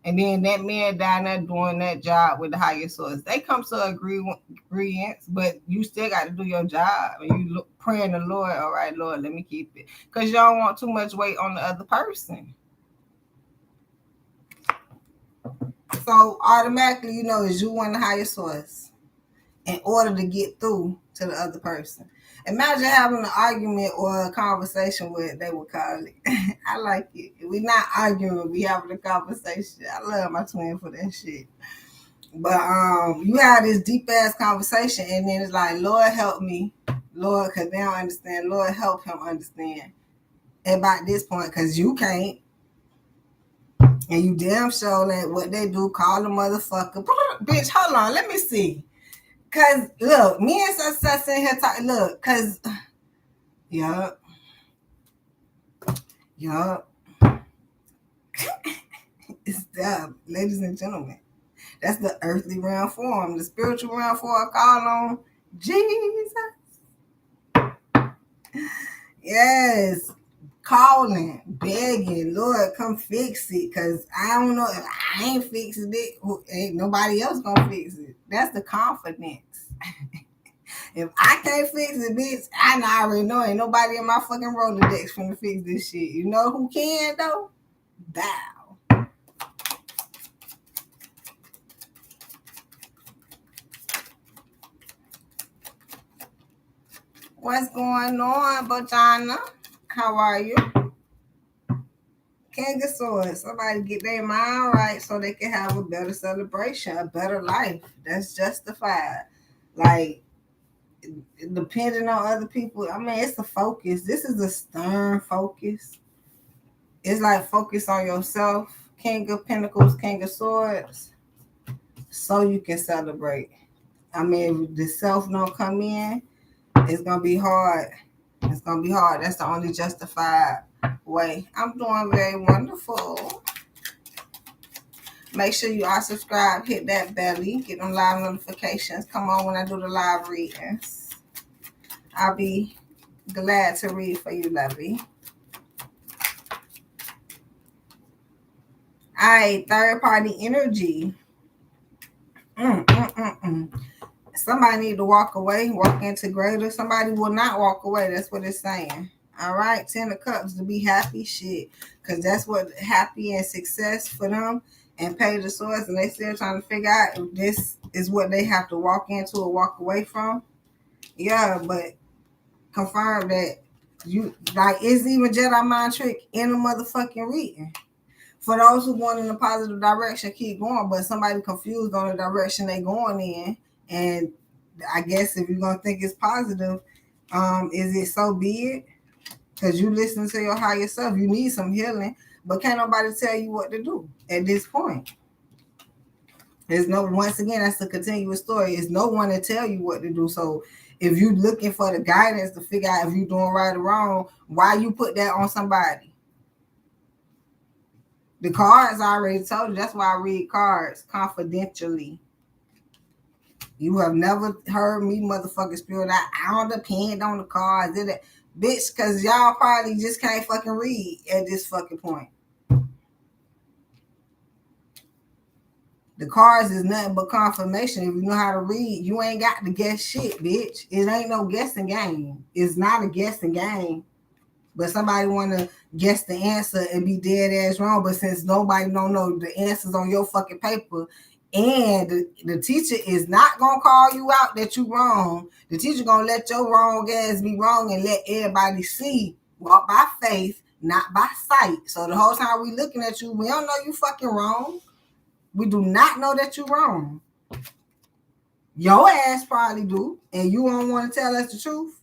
And then that man down there doing that job with the higher source. They come to agreement, but you still got to do your job. And you praying the Lord, all right, Lord, let me keep it. Because you don't want too much weight on the other person. So automatically, it's you and the higher source in order to get through to the other person. Imagine having an argument or a conversation with, they would call it. I like it. We're not arguing, we having a conversation. I love my twin for that shit. But you have this deep ass conversation and then it's like, Lord help me. Lord, because they don't understand. Lord help him understand. About this point, because you can't. And you damn sure that what they do, call the motherfucker. Bitch, hold on, let me see. Cause look, me and Success in here talking. Look, cause yup. It's ladies and gentlemen. That's the earthly realm form. The spiritual realm form, call on Jesus. Yes. Calling, begging, Lord, come fix it. Cause I don't know if I ain't fixing it, ain't nobody else gonna fix it. That's the confidence. If I can't fix it, bitch, I already know ain't nobody in my fucking Rolodex finna fix this shit. You know who can though? Bow. What's going on, Bojana? How are you? King of Swords. Somebody get their mind right so they can have a better celebration, a better life. That's justified. Like, depending on other people, I mean, it's a focus. This is a stern focus. It's like focus on yourself, King of Pentacles, King of Swords, so you can celebrate. I mean, if the self don't come in, it's gonna be hard. It's gonna be hard. That's the only justified way. I'm doing very wonderful. Make sure you are subscribed, hit that belly, get them live notifications. Come on when I do the live readings. I'll be glad to read for you, lovey. All right, third party energy. Somebody need to walk away, walk into greater. Somebody will not walk away. That's what it's saying. All right, 10 of Cups to be happy, shit. Because that's what happy and success for them. And Page of Swords, and they still trying to figure out if this is what they have to walk into or walk away from. Yeah, but confirm that you, like, it's even Jedi mind trick in a motherfucking reading. For those who going in a positive direction, keep going, but somebody confused on the direction they going in. And I guess if you're gonna think it's positive, is it so be it? Because you listen to your higher self, you need some healing, but can't nobody tell you what to do at this point. There's no, once again, that's a continuous story. There's no one to tell you what to do. So if you're looking for the guidance to figure out if you're doing right or wrong, why you put that on somebody? The cards I already told you. That's why I read cards confidentially. You have never heard me motherfucking spirit out. I don't depend on the cards. Bitch, because y'all probably just can't fucking read at this fucking point. The cards is nothing but confirmation. If you know how to read, you ain't got to guess shit, bitch. It ain't no guessing game. It's not a guessing game. But somebody want to guess the answer and be dead ass wrong. But since nobody don't know the answers on your fucking paper, and the teacher is not going to call you out that you wrong, the teacher going to let your wrong ass be wrong and let everybody see. Walk by faith, not by sight. So the whole time we looking at you, we don't know you fucking wrong. We do not know that you're wrong. Your ass probably do, and you don't want to tell us the truth.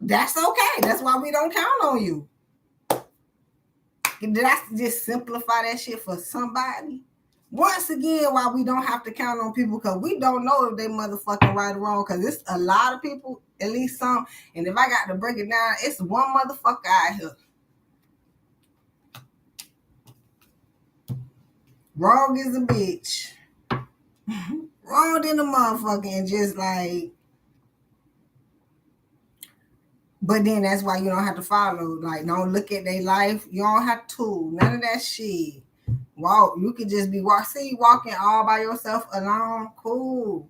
That's okay. That's why we don't count on you. Did I just simplify that shit for somebody? Once again, why we don't have to count on people, because we don't know if they motherfucking right or wrong, because it's a lot of people, at least some, and if I got to break it down, it's one motherfucker out here. Wrong is a bitch. Wrong than a motherfucker, and just like, but then that's why you don't have to follow. Like, don't look at their life. You don't have to. None of that shit. Walk. You could just be walking all by yourself alone. Cool.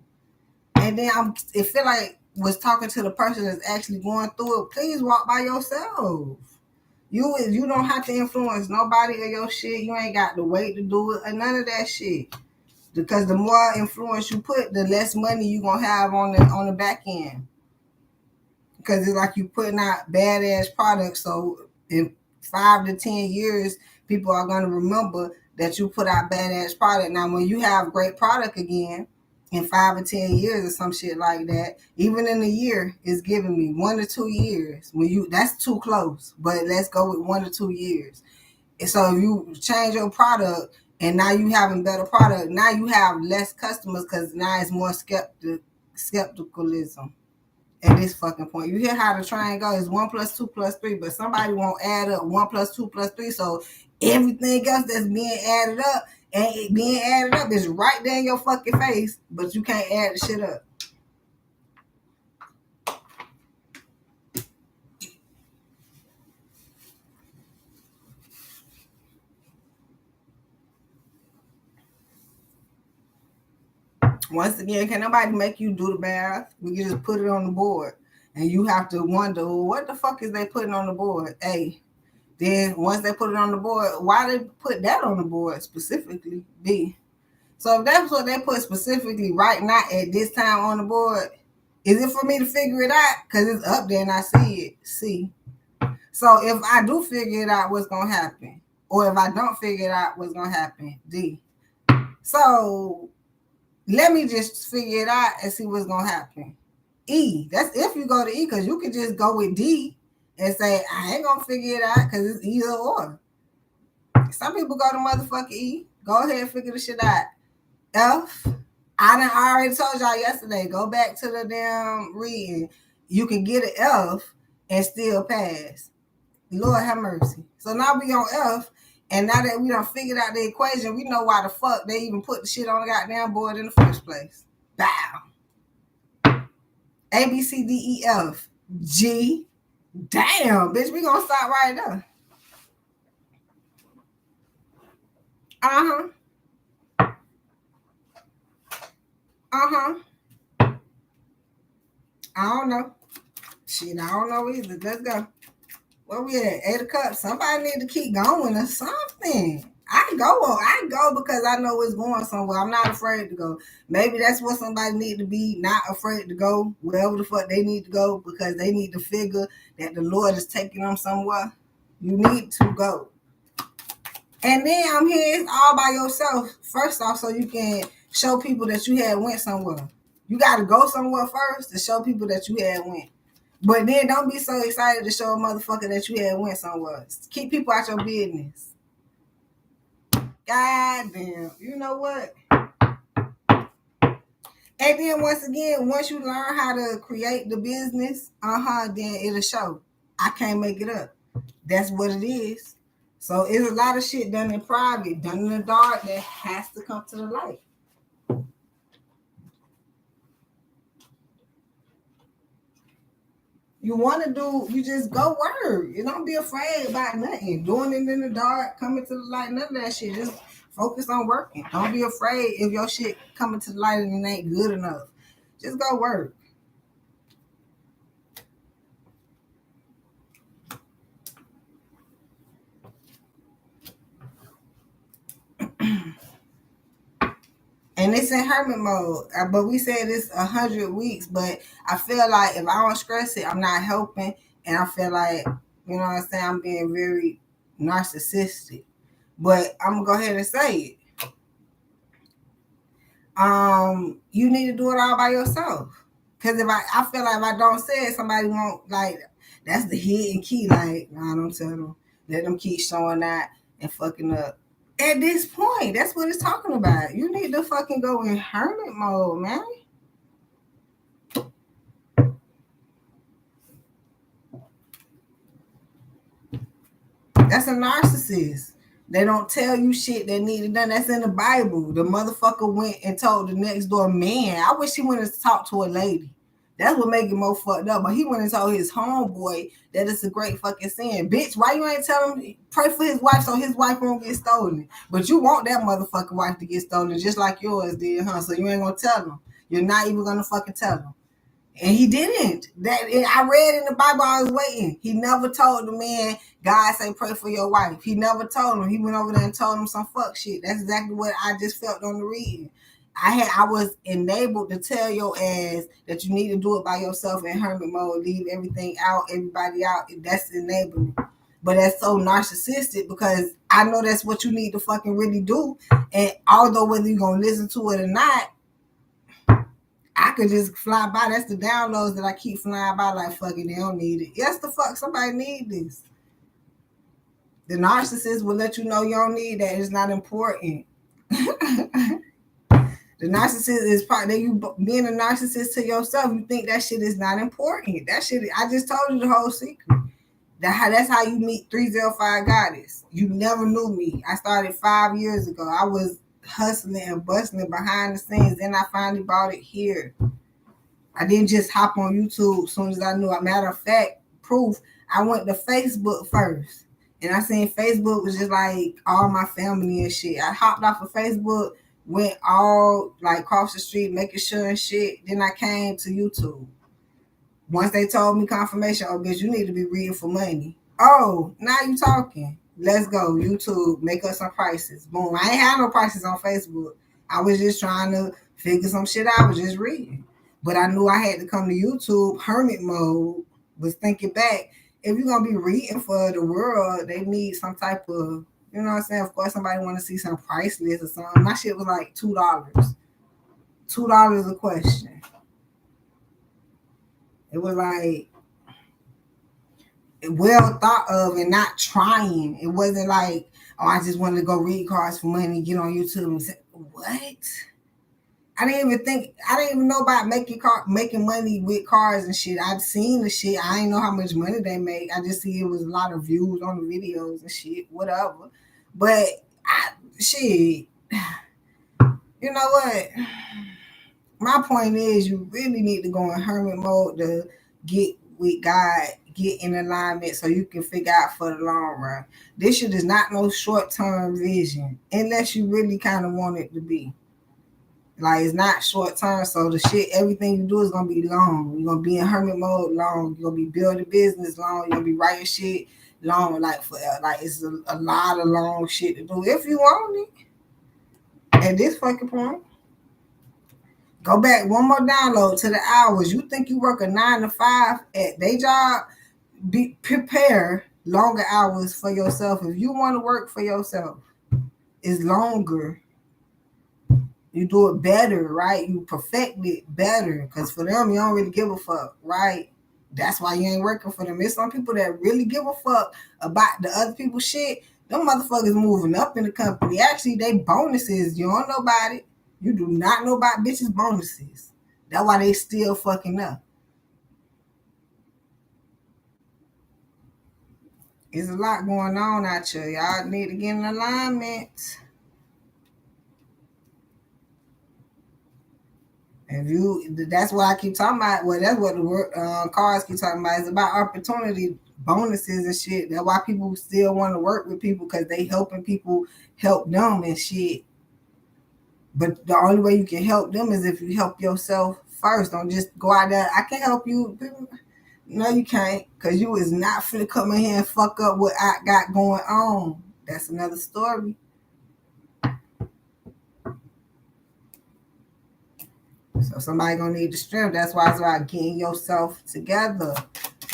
And then it feel like was talking to the person that's actually going through it. Please walk by yourself. You don't have to influence nobody or your shit. You ain't got to wait to do it or none of that shit. Because the more influence you put, the less money you gonna have on the back end. Because it's like you putting out badass products. So in 5 to 10 years, people are going to remember that you put out badass product. Now, when you have great product again, in 5 or 10 years or some shit like that, even in a year, it's giving me 1 to 2 years. That's too close, but let's go with 1 to 2 years. And so if you change your product and now you having better product, now you have less customers because now it's more skeptical. skepticalism at this fucking point. You hear how the triangle is 1 + 2 + 3, but somebody won't add up 1 + 2 + 3. So everything else that's being added up and being added up is right there in your fucking face, but you can't add the shit up. Once again, can nobody make you do the math? We can just put it on the board. And you have to wonder, well, what the fuck is they putting on the board? A. Then once they put it on the board, why they put that on the board specifically? B. So if that's what they put specifically right now at this time on the board, is it for me to figure it out? Because it's up there and I see it. C. So if I do figure it out, what's going to happen? Or if I don't figure it out, what's going to happen? D. So let me just figure it out and see what's going to happen. E. That's if you go to E, because you could just go with D and say, I ain't going to figure it out because it's either or. Some people go to motherfucking E. Go ahead and figure the shit out. F. I already told y'all yesterday, go back to the damn reading. You can get an F and still pass. Lord have mercy. So now we on F, and now that we done figured out the equation, we know why the fuck they even put the shit on the goddamn board in the first place. Bow. A, B, C, D, E, F, G. Damn, bitch, we gonna stop right there. Uh-huh. Uh-huh. I don't know. Shit, I don't know either. Let's go. Where we at? 8 of Cups. Somebody need to keep going or something. I go because I know it's going somewhere. I'm not afraid to go. Maybe that's what somebody need to be, not afraid to go wherever the fuck they need to go, because they need to figure that the Lord is taking them somewhere. You need to go. And then I'm here, it's all by yourself, first off, so you can show people that you had went somewhere. You got to go somewhere first to show people that you had went. But then don't be so excited to show a motherfucker that you had went somewhere. Keep people out your business. God damn. You know what? And then once again, once you learn how to create the business, then it'll show. I can't make it up. That's what it is. So it's a lot of shit done in private, done in the dark, that has to come to the light. You want to do, you just go word. You don't be afraid about nothing. Doing it in the dark, coming to the light, none of that shit. Just focus on working. Don't be afraid if your shit coming to the light and it ain't good enough. Just go work. And it's in hermit mode. But we said it's 100 weeks. But I feel like if I don't stress it, I'm not helping. And I feel like, you know what I'm saying, I'm being very narcissistic. But I'm going to go ahead and say it. You need to do it all by yourself. Because if I feel like if I don't say it, somebody won't, like, that's the hidden key. Like, nah, don't tell them. Let them keep showing that and fucking up. At this point, that's what it's talking about. You need to fucking go in hermit mode, man. That's a narcissist. They don't tell you shit that needed done. That's in the Bible. The motherfucker went and told the next door man. I wish he went and talked to a lady. That's what make it more fucked up. But he went and told his homeboy that it's a great fucking sin. Bitch, why you ain't tell him pray for his wife so his wife won't get stolen? But you want that motherfucking wife to get stolen just like yours did, huh? So you ain't gonna tell him. You're not even gonna fucking tell him. And he didn't. That I read in the Bible, I was waiting. He never told the man, God say pray for your wife. He never told him. He went over there and told him some fuck shit. That's exactly what I just felt on the reading. I was enabled to tell your ass that you need to do it by yourself in hermit mode, leave everything out, everybody out. That's enabling. But that's so narcissistic because I know that's what you need to fucking really do. And although whether you're gonna listen to it or not, I could just fly by. That's the downloads that I keep flying by like, fuck it, they don't need it. Yes, the fuck, somebody need this. The narcissist will let you know you don't need that. It's not important. The narcissist is part that you being a narcissist to yourself. You think that shit is not important. That shit, I just told you the whole secret. That's how you meet 305 Goddess. You never knew me. I started 5 years ago. I was hustling and bustling behind the scenes. Then I finally bought it here. I didn't just hop on YouTube as soon as I knew. A matter of fact, proof, I went to Facebook first. And I seen Facebook was just like all my family and shit. I hopped off of Facebook, went all like across the street, making sure and shit. Then I came to YouTube. Once they told me confirmation, oh, bitch, you need to be reading for money. Oh, now you talking. Let's go. YouTube, make us some prices. Boom. I ain't had no prices on Facebook. I was just trying to figure some shit out. I was just reading. But I knew I had to come to YouTube. Hermit mode was thinking back. If you're going to be reading for the world, they need some type of, you know what I'm saying? Of course, somebody want to see some price list or something. My shit was like $2. $2 a question. It was like well thought of and not trying. It wasn't like, oh, I just wanted to go read cards for money, get on YouTube and say, what? I didn't even know about making money with cars and shit. I've seen the shit. I didn't know how much money they make. I just see it was a lot of views on the videos and shit, whatever. But shit, you know what? My point is, you really need to go in hermit mode to get with God, get in alignment so you can figure out for the long run. This shit is not no short-term vision unless you really kind of want it to be. Like, it's not short-term, so the shit, everything you do is going to be long. You're going to be in hermit mode long. You're going to be building business long. You're going to be writing shit long, like forever. Like, it's a lot of long shit to do if you want it. At this fucking point. Go back one more download to the hours. You think you work a 9 to 5 at day job? Prepare longer hours for yourself. If you want to work for yourself, it's longer. You do it better, right? You perfect it better. Because for them, you don't really give a fuck, right? That's why you ain't working for them. There's some people that really give a fuck about the other people's shit. Them motherfuckers moving up in the company. Actually, they bonuses. You don't know about it. You do not know about bitches' bonuses. That's why they still fucking up. There's a lot going on out here. Y'all need to get in alignment. That's why I keep talking about. Well, that's what the cards keep talking about. It's about opportunity, bonuses and shit. That's why people still want to work with people because they helping people help them and shit. But the only way you can help them is if you help yourself first. Don't just go out there. I can help you. No, you can't, because you is not finna come in here and fuck up what I got going on. That's another story. So somebody gonna need the strength. That's why it's about getting yourself together.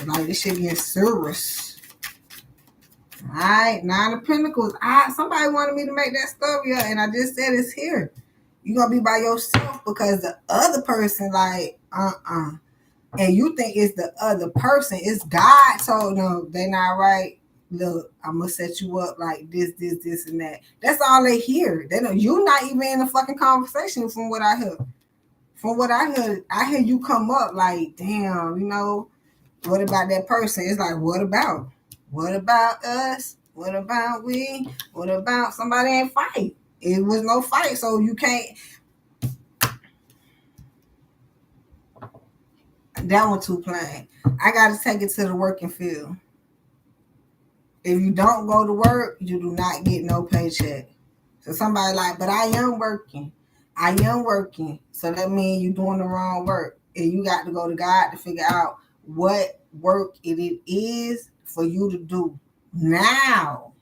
Like, this shit getting serious. All right, 9 of Pentacles. Somebody wanted me to make that story up, and I just said it's here. You're gonna be by yourself because the other person, like, and you think it's the other person. It's God told them they not right. Look, I'm gonna set you up like this, and that. That's all they hear. They know you're not even in the fucking conversation. From what I heard, I hear you come up like, damn, you know, what about that person? It's like, what about? What about us? What about we? What about somebody ain't fight? It was no fight, so you can't. That one too plain. I got to take it to the working field. If you don't go to work, you do not get no paycheck. So somebody like, but I am working. I am working. So that means you're doing the wrong work. And you got to go to God to figure out what work it is for you to do. Now,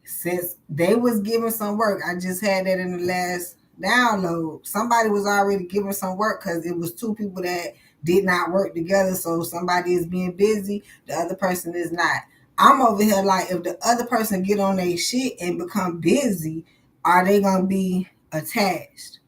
since they was giving some work, I just had that in the last download. Somebody was already giving some work because it was two people that did not work together. So somebody is being busy, the other person is not. I'm over here like, if the other person get on their shit and become busy, are they gonna be attached?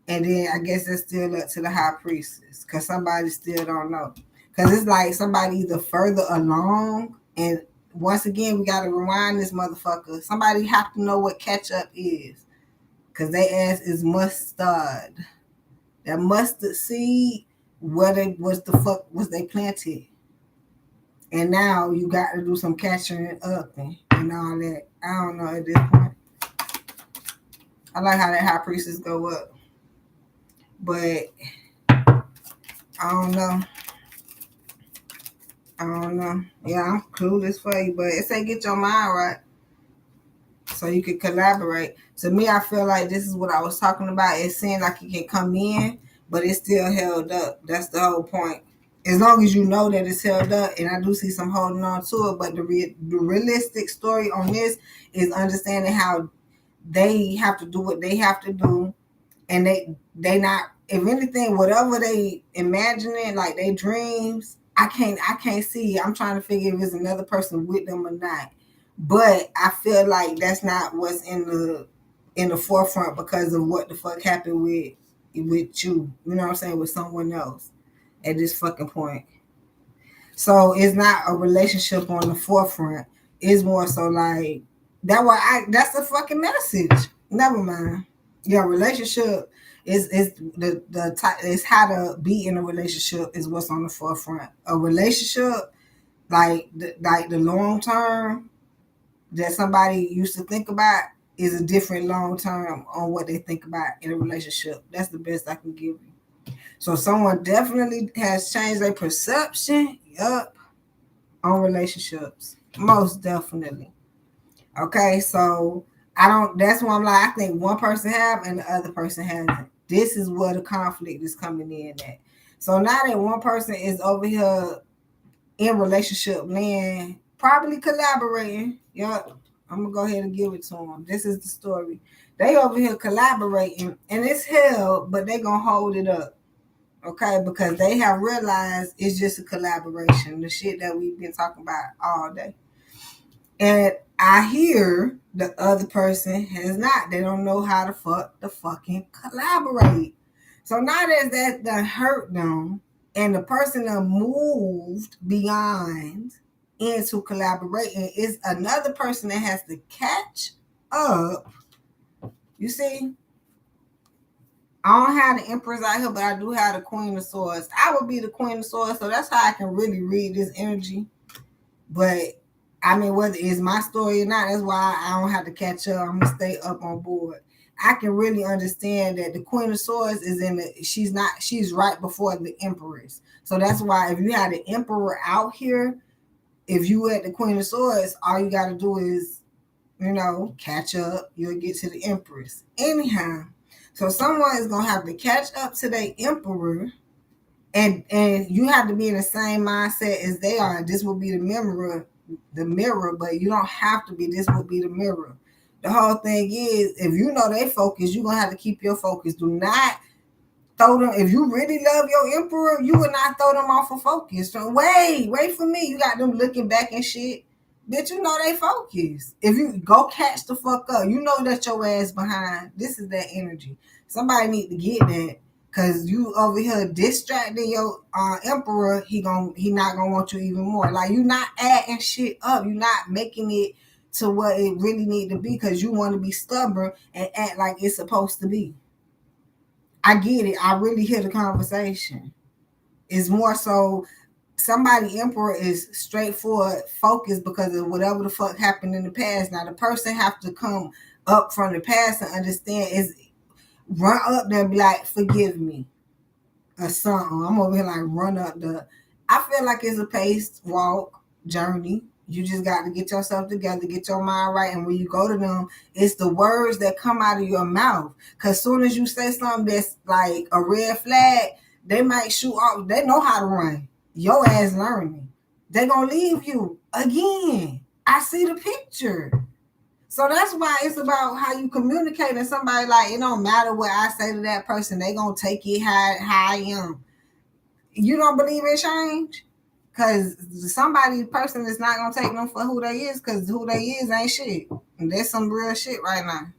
And then I guess it's still up to the high priestess because somebody still don't know. Because it's like somebody either further along, and once again we gotta rewind this motherfucker. Somebody have to know what catch up is. Cause they ass is mustard. That mustard seed, where they was the fuck was they planted? And now you got to do some catching up and all that. I don't know at this point. I like how that high priestess go up. But I don't know. I don't know. Yeah, I'm clueless for you, but it say get your mind right so you can collaborate. To me, I feel like this is what I was talking about. It seems like it can come in, but it's still held up. That's the whole point. As long as you know that it's held up, and I do see some holding on to it, but the realistic story on this is understanding how they have to do what they have to do, and they not, if anything, whatever they imagining, like they dreams, I can't see. I'm trying to figure if it's another person with them or not. But I feel like that's not what's in the forefront because of what the fuck happened with you. You know what I'm saying? With someone else at this fucking point. So it's not a relationship on the forefront. It's more so like that's a fucking message. Never mind. Your relationship is the type, is how to be in a relationship is what's on the forefront. A relationship like the long term that somebody used to think about is a different long term on what they think about in a relationship. That's the best I can give you. So someone definitely has changed their perception, on relationships. Most definitely. Okay, so I don't, that's why I'm like, I think one person have and the other person hasn't. This is where the conflict is coming in at. So now that one person is over here in relationship land, probably collaborating. Yep. I'm gonna go ahead and give it to them. This is the story. They over here collaborating and it's hell, but they gonna hold it up. Okay, because they have realized it's just a collaboration, the shit that we've been talking about all day. And I hear the other person has not. They don't know how to fucking collaborate. So now that hurt them, and the person that moved beyond into collaborating is another person that has to catch up. You see, I don't have the Empress out here, but I do have the Queen of Swords. I would be the Queen of Swords, so that's how I can really read this energy. But I mean, whether it's my story or not, that's why I don't have to catch up. I'm gonna stay up on board. I can really understand that the Queen of Swords is she's right before the Empress. So that's why if you had the Emperor out here, if you at the Queen of Swords, all you gotta do is, catch up. You'll get to the Empress. Anyhow, so someone is gonna have to catch up to the Emperor, and you have to be in the same mindset as they are. This will be the mirror, but you don't have to be. This will be the mirror. The whole thing is, if you know they focus, you're gonna have to keep your focus. Do not throw them. If you really love your Emperor, you would not throw them off of focus. So wait for me. You got them looking back and shit. Bitch, you know they focus. If you go catch the fuck up, you know that your ass behind. This is that energy. Somebody need to get that. Cause you over here distracting your Emperor, he not gonna want you even more. Like, you not adding shit up. You not making it to what it really need to be, because you want to be stubborn and act like it's supposed to be. I get it. I really hear the conversation. It's more so somebody Emperor is straightforward focused because of whatever the fuck happened in the past. Now the person have to come up from the past and understand, is run up there and be like, forgive me or something. I'm over here like run up I feel like it's a paced walk journey. You just got to get yourself together, get your mind right. And when you go to them, it's the words that come out of your mouth. Because as soon as you say something that's like a red flag, they might shoot off. They know how to run. Your ass learning. They're going to leave you again. I see the picture. So that's why it's about how you communicate. And somebody, like, it don't matter what I say to that person. They going to take it how I am. You don't believe in change? Because person is not going to take them for who they is, because who they is ain't shit. And that's some real shit right now.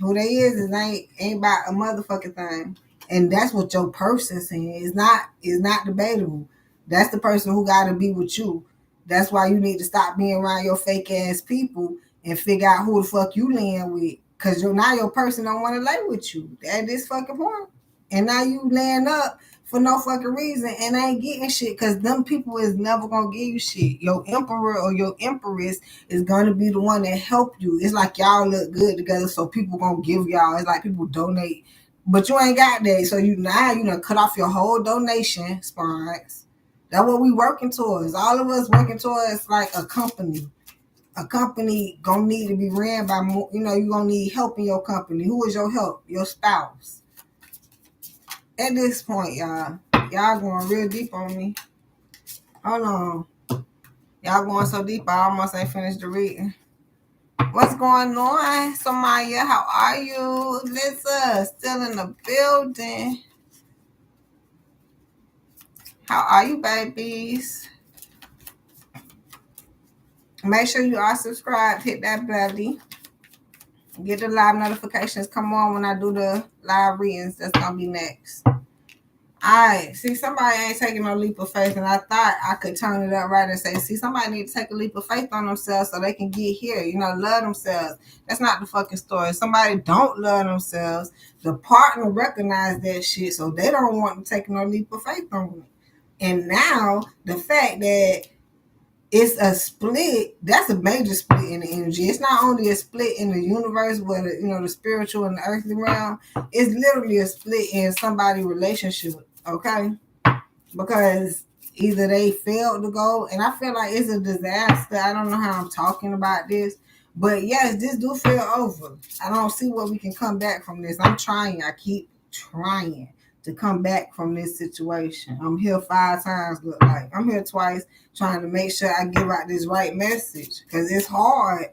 Who they is ain't about a motherfucking thing. And that's what your person saying. It's not debatable. That's the person who got to be with you. That's why you need to stop being around your fake ass people and figure out who the fuck you land with. Because now your person don't want to lay with you at this fucking point. And now you laying up for no fucking reason and ain't getting shit because them people is never going to give you shit. Your emperor or your empress is going to be the one that help you. It's like y'all look good together, so people going to give y'all. It's like people donate. But you ain't got that. So you done cut off your whole donation, Sparks. That's what we working towards. All of us working towards like a company. A company gonna need to be ran by more, you gonna need help in your company. Who is your help? Your spouse. At this point, y'all going real deep on me. Hold on. Y'all going so deep, I almost ain't finished the reading. What's going on, Samaya? How are you? Lisa, still in the building. How are you, babies? Make sure you are subscribed. Hit that belly. Get the live notifications. Come on when I do the live readings. That's going to be next. All right. See, somebody ain't taking no leap of faith. And I thought I could turn it up right and say, see, somebody need to take a leap of faith on themselves so they can get here. Love themselves. That's not the fucking story. Somebody don't love themselves. The partner recognize that shit. So they don't want to take no leap of faith on it. And now the fact that it's a split, that's a major split in the energy. It's not only a split in the universe where the spiritual and the earthly realm, it's literally a split in somebody's relationship, okay? Because either they failed to go, and I feel like it's a disaster. I don't know how I'm talking about this, but yes, this do feel over. I don't see where we can come back from this. I'm trying. I keep trying to come back from this situation. I'm here 5 times, look like. I'm here twice trying to make sure I give out this right message because it's hard,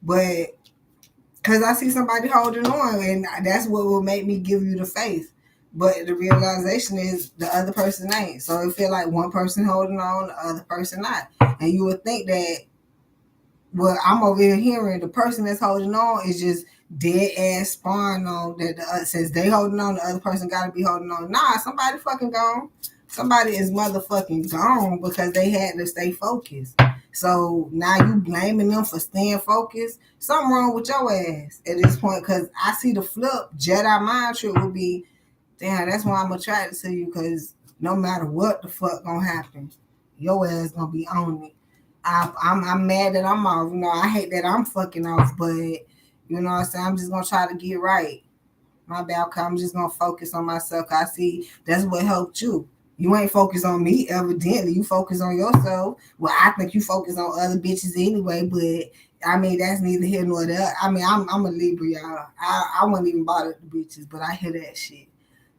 but because I see somebody holding on, and that's what will make me give you the faith. But the realization is the other person ain't. So it feel like one person holding on, the other person not. And you would think that, well, I'm over here hearing the person that's holding on is just dead ass spawn on that since they holding on, the other person got to be holding on. Nah, somebody fucking gone. Somebody is motherfucking gone because they had to stay focused. So now you blaming them for staying focused. Something wrong with your ass at this point because I see the flip. Jedi mind trick would be, damn, that's why I'm attracted to you because no matter what the fuck gonna happen, your ass gonna be on it. I'm mad that I'm off. I hate that I'm fucking off, but you know what I'm saying? I'm just going to try to get right. My bad, I'm just going to focus on myself. I see that's what helped you. You ain't focused on me, evidently. You focus on yourself. Well, I think you focus on other bitches anyway, but I mean, that's neither here nor there. I mean, I'm a Libra, y'all. I wouldn't even bother the bitches, but I hear that shit.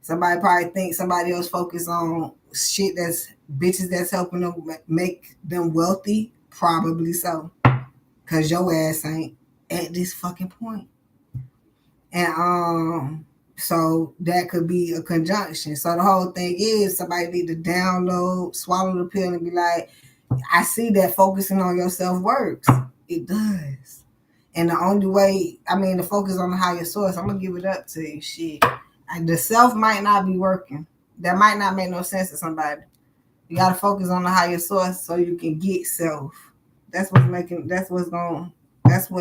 Somebody probably thinks somebody else focus on shit that's bitches that's helping them make them wealthy. Probably so. Because your ass ain't at this fucking point. And so that could be a conjunction. So the whole thing is somebody need to download, swallow the pill and be like, I see that focusing on yourself works. It does. And the only way, to focus on the higher source, I'm going to give it up to you. Shit. The self might not be working. That might not make no sense to somebody. You got to focus on the higher source so you can get self. That's what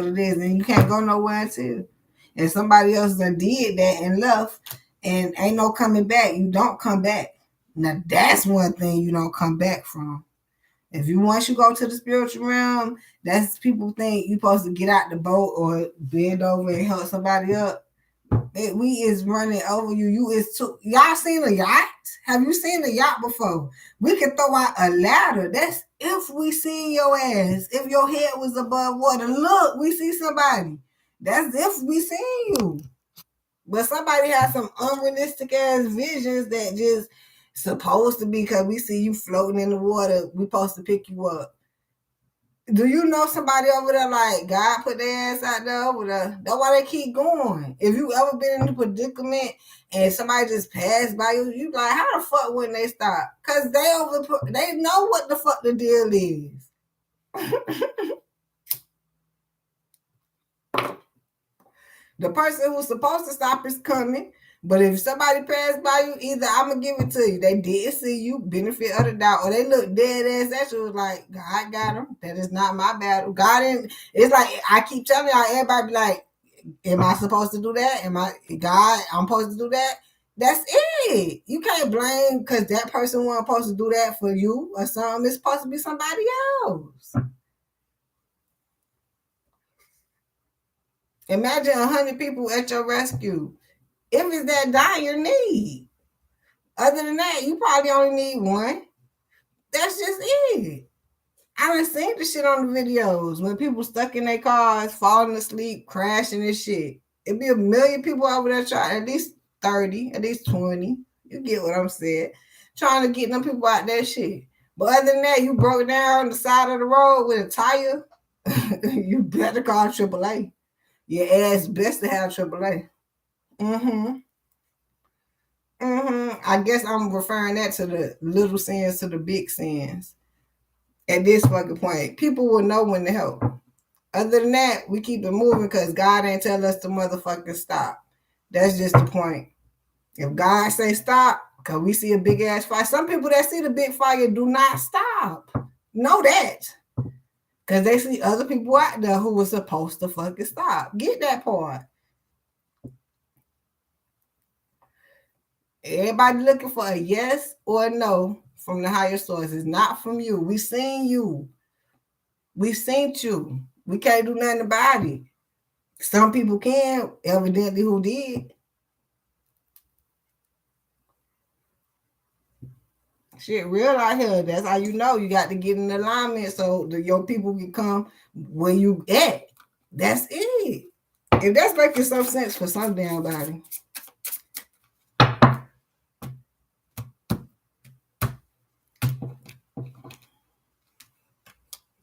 it is. And you can't go nowhere until. If somebody else done did that and left and ain't no coming back, you don't come back. Now that's one thing you don't come back from. Once you go to the spiritual realm, that's people think you supposed to get out the boat or bend over and help somebody up. We is running over you. You is too. Y'all seen a yacht? Have you seen a yacht before? We can throw out a ladder. That's if we seen your ass. If your head was above water. Look, we see somebody. That's if we seen you. But somebody has some unrealistic ass visions that just supposed to be because we see you floating in the water. We supposed to pick you up. Do you know somebody over there like God put their ass out there over there? That's why they keep going. If you ever been in a predicament and somebody just passed by you, you like, how the fuck wouldn't they stop? Because they know what the fuck the deal is. The person who's supposed to stop is coming. But if somebody passed by you, either I'm going to give it to you. They did see you, benefit of the doubt, or they look dead ass at you like, God got them. That is not my battle. God didn't. It's like, I keep telling y'all, everybody be like, Am I supposed to do that? Am I God? I'm supposed to do that? That's it. You can't blame because that person wasn't supposed to do that for you or something. It's supposed to be somebody else. Imagine 100 people at your rescue. If it's that dire need. Other than that, you probably only need one. That's just it. I done seen the shit on the videos when people stuck in their cars, falling asleep, crashing and shit. It'd be a million people over there trying, at least 30, at least 20. You get what I'm saying? Trying to get them people out that shit. But other than that, you broke down on the side of the road with a tire, you better call AAA. Your ass best to have AAA. I guess I'm referring that to the little sins to the big sins. At this fucking point, people will know when to help. Other than that, we keep it moving because God ain't tell us to motherfucking stop. That's just the point. If God say stop, because we see a big ass fire, some people that see the big fire do not stop. Know that. Because they see other people out there who were supposed to fucking stop. Get that part. Everybody looking for a yes or a no from the higher sources, not from you. We seen you. We seen you. We can't do nothing about it. Some people can, evidently who did. Shit, real out here. That's how you know you got to get in alignment so your people can come where you at. That's it. If that's making some sense for some damn body.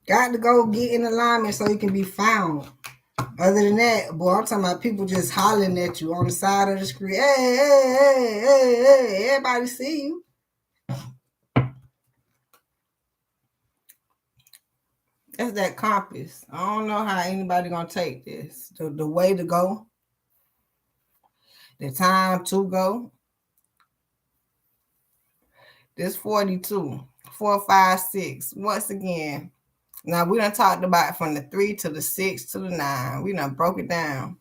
Got to go get in alignment so you can be found. Other than that, boy, I'm talking about people just hollering at you on the side of the screen. Hey, everybody see you. That's that compass. I don't know how anybody gonna take this. The way to go. The time to go. This 42. 4, 5, 6. Once again. Now we done talked about from the 3 to the 6 to the 9. We done broke it down.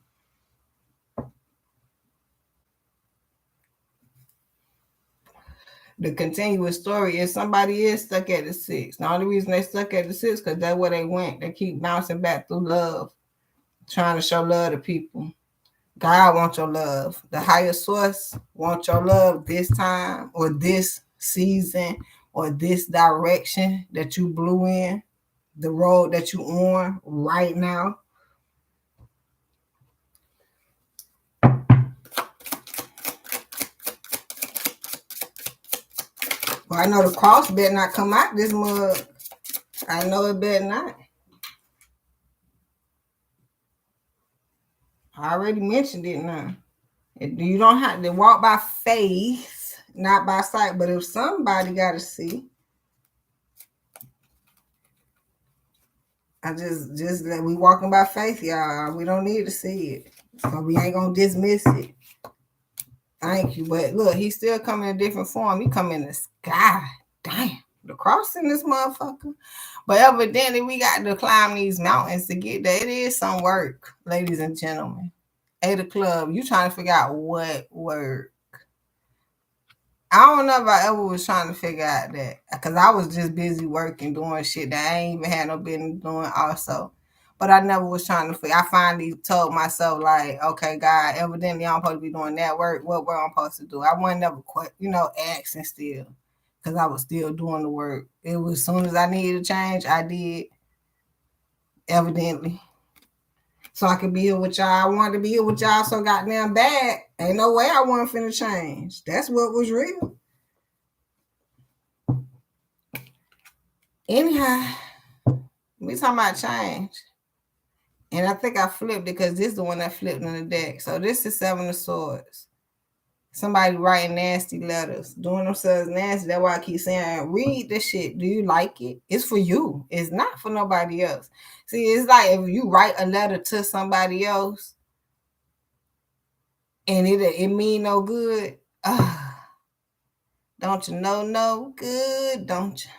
The continuous story is somebody is stuck at the 6. The only reason they stuck at the 6 because that's where they went. They keep bouncing back through love, trying to show love to people. God wants your love. The higher source wants your love this time or this season or this direction that you blew in, the road that you on right now. Well, I know the cross better not come out this mug. I know it better not. I already mentioned it now. You don't have to walk by faith, not by sight. But if somebody got to see, we walking by faith, y'all. We don't need to see it. So we ain't gonna dismiss it. Thank you. But look, he's still coming in a different form. He come in the sky. Damn. The cross in this motherfucker. But evidently we got to climb these mountains to get there. It is some work, ladies and gentlemen. A the club, you trying to figure out what work. I don't know if I ever was trying to figure out that because I was just busy working, doing shit that I ain't even had no business doing also. But I never was trying to figure. I finally told myself, like, okay, God, evidently I'm supposed to be doing that work. What work I'm supposed to do? I wasn't never quite, asking still because I was still doing the work. It was as soon as I needed to change, I did, evidently. So I could be here with y'all. I wanted to be here with y'all so goddamn bad. Ain't no way I wasn't finna change. That's what was real. Anyhow, we talking about change. And I think I flipped it because this is the one that flipped in the deck. So this is 7 of Swords. Somebody writing nasty letters, doing themselves nasty. That's why I keep saying, read this shit. Do you like it? It's for you. It's not for nobody else. See, it's like if you write a letter to somebody else and it mean no good. Don't you know no good? Don't you?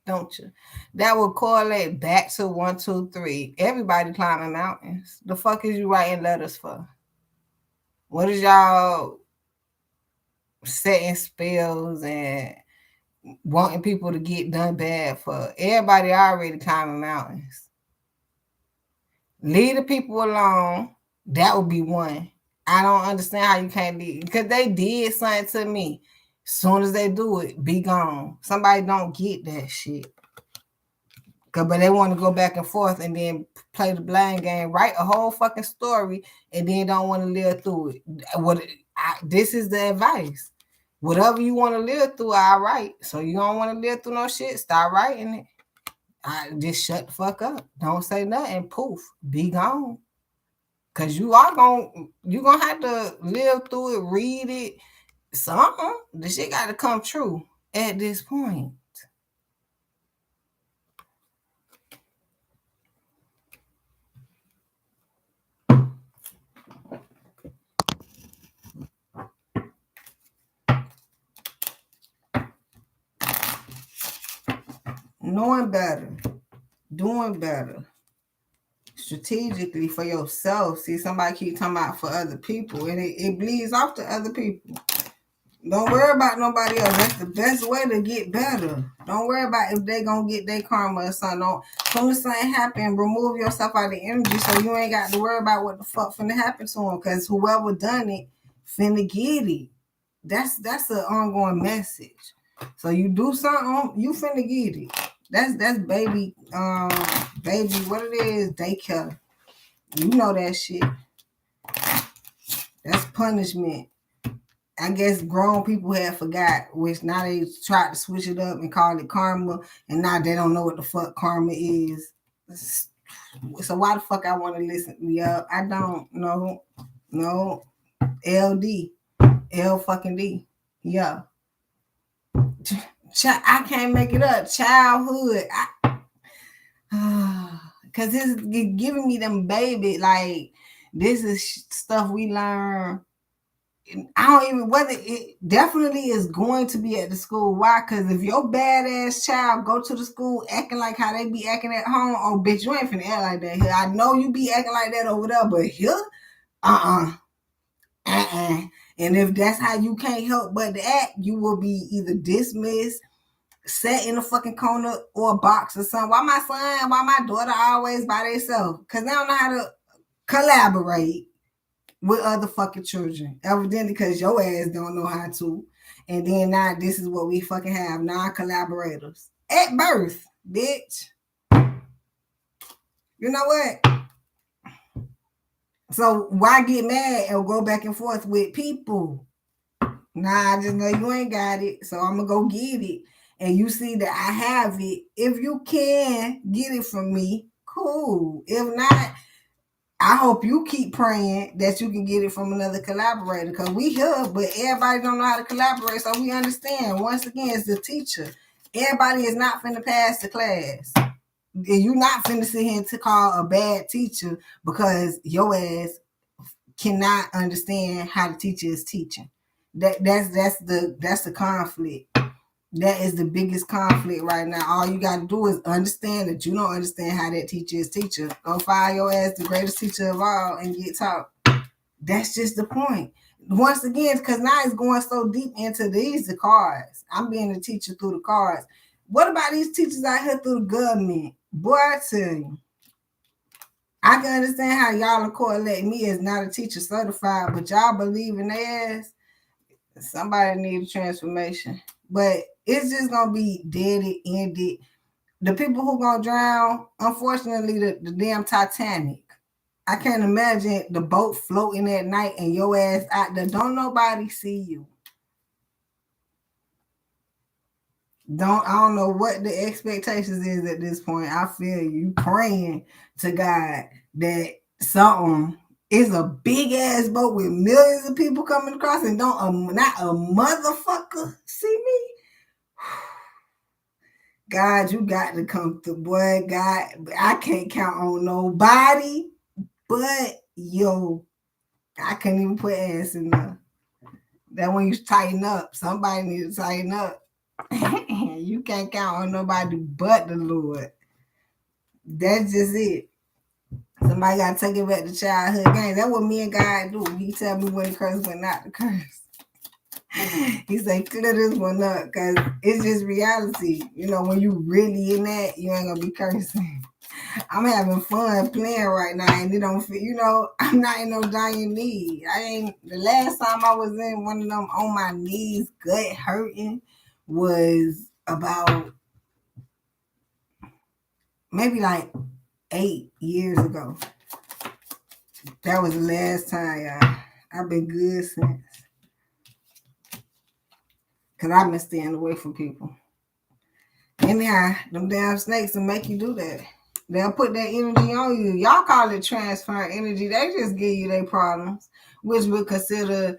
don't you? That will correlate back to 1, 2, 3. Everybody climbing mountains. The fuck is you writing letters for? What is y'all setting spells and wanting people to get done bad for? Everybody already climbing mountains. Leave the people alone. That would be one. I don't understand how you can't leave, because they did something to me. As soon as they do it, be gone. Somebody don't get that shit. But they want to go back and forth and then play the blind game, write a whole fucking story, and then don't want to live through it. This is the advice. Whatever you want to live through, I write. So you don't want to live through no shit, start writing it. Just shut the fuck up. Don't say nothing. Poof. Be gone. Cause you gonna have to live through it, read it, something. The shit got to come true at this point. Knowing better, doing better, strategically for yourself. See, somebody keep talking about for other people, and it bleeds off to other people. Don't worry about nobody else. That's the best way to get better. Don't worry about if they gonna get their karma or something. Don't, soon as something happen, remove yourself out of the energy so you ain't got to worry about what the fuck finna happen to them. Cause whoever done it finna get it. That's an ongoing message. So you do something, you finna get it. That's baby, what it is, daycare. You know that shit. That's punishment. I guess grown people had forgot, which now they tried to switch it up and call it karma, and now they don't know what the fuck karma is. So why the fuck I want to listen? Yeah, I don't know. No, LD, L fucking D. Yeah, I can't make it up. Childhood, cause it's giving me them baby, like this is stuff we learn. I don't even, whether it definitely is going to be at the school. Why? Because if your badass child go to the school acting like how they be acting at home, oh bitch, you ain't finna act like that here. I know you be acting like that over there, but here, and if that's how you can't help but to act, you will be either dismissed, set in a fucking corner, or a box or something. Why my son, why my daughter always by themselves? Because they don't know how to collaborate with other fucking children. Evidently, because your ass don't know how to. And then now this is what we fucking have, non-collaborators. At birth, bitch. You know what? So why get mad and go back and forth with people? Nah, I just know you ain't got it, so I'm gonna go get it. And you see that I have it. If you can get it from me, cool. If not, I hope you keep praying that you can get it from another collaborator, because we here, but everybody don't know how to collaborate, so we understand. Once again, it's the teacher. Everybody is not finna pass the class. You're not finna sit here to call a bad teacher because your ass cannot understand how the teacher is teaching. That's the conflict. That is the biggest conflict right now. All you got to do is understand that you don't understand how that teacher is teaching. Go find your ass the greatest teacher of all and get taught. That's just the point. Once again, because now it's going so deep into the cards. I'm being a teacher through the cards. What about these teachers out here through the government? Boy, I tell you, I can understand how y'all are correlating me as not a teacher certified, but y'all believe in their ass. Somebody need a transformation. But it's just gonna be dead, ended. The people who gonna drown, unfortunately, the damn Titanic. I can't imagine the boat floating at night and your ass out there. Don't nobody see you. I don't know what the expectations is at this point. I feel you praying to God that something is a big ass boat with millions of people coming across and not a motherfucker see me. God, you got to come through, boy. God, I can't count on nobody but yo. I couldn't even put ass in there. That when you tighten up, somebody need to tighten up. You can't count on nobody but the Lord. That's just it. Somebody gotta take it back to childhood games. That's what me and God do. He tell me when to curse, when not to curse. He say clear this one up, cause it's just reality. You know, when you really in that, you ain't gonna be cursing. I'm having fun playing right now, and it don't feel. You know, I'm not in no dying need. I ain't. The last time I was in one of them on my knees, gut hurting, was about maybe like 8 years ago. That was the last time, y'all. I've been good since. Because I've been staying away from people. Anyhow, them damn snakes will make you do that. They'll put that energy on you. Y'all call it transfer energy. They just give you their problems, which would consider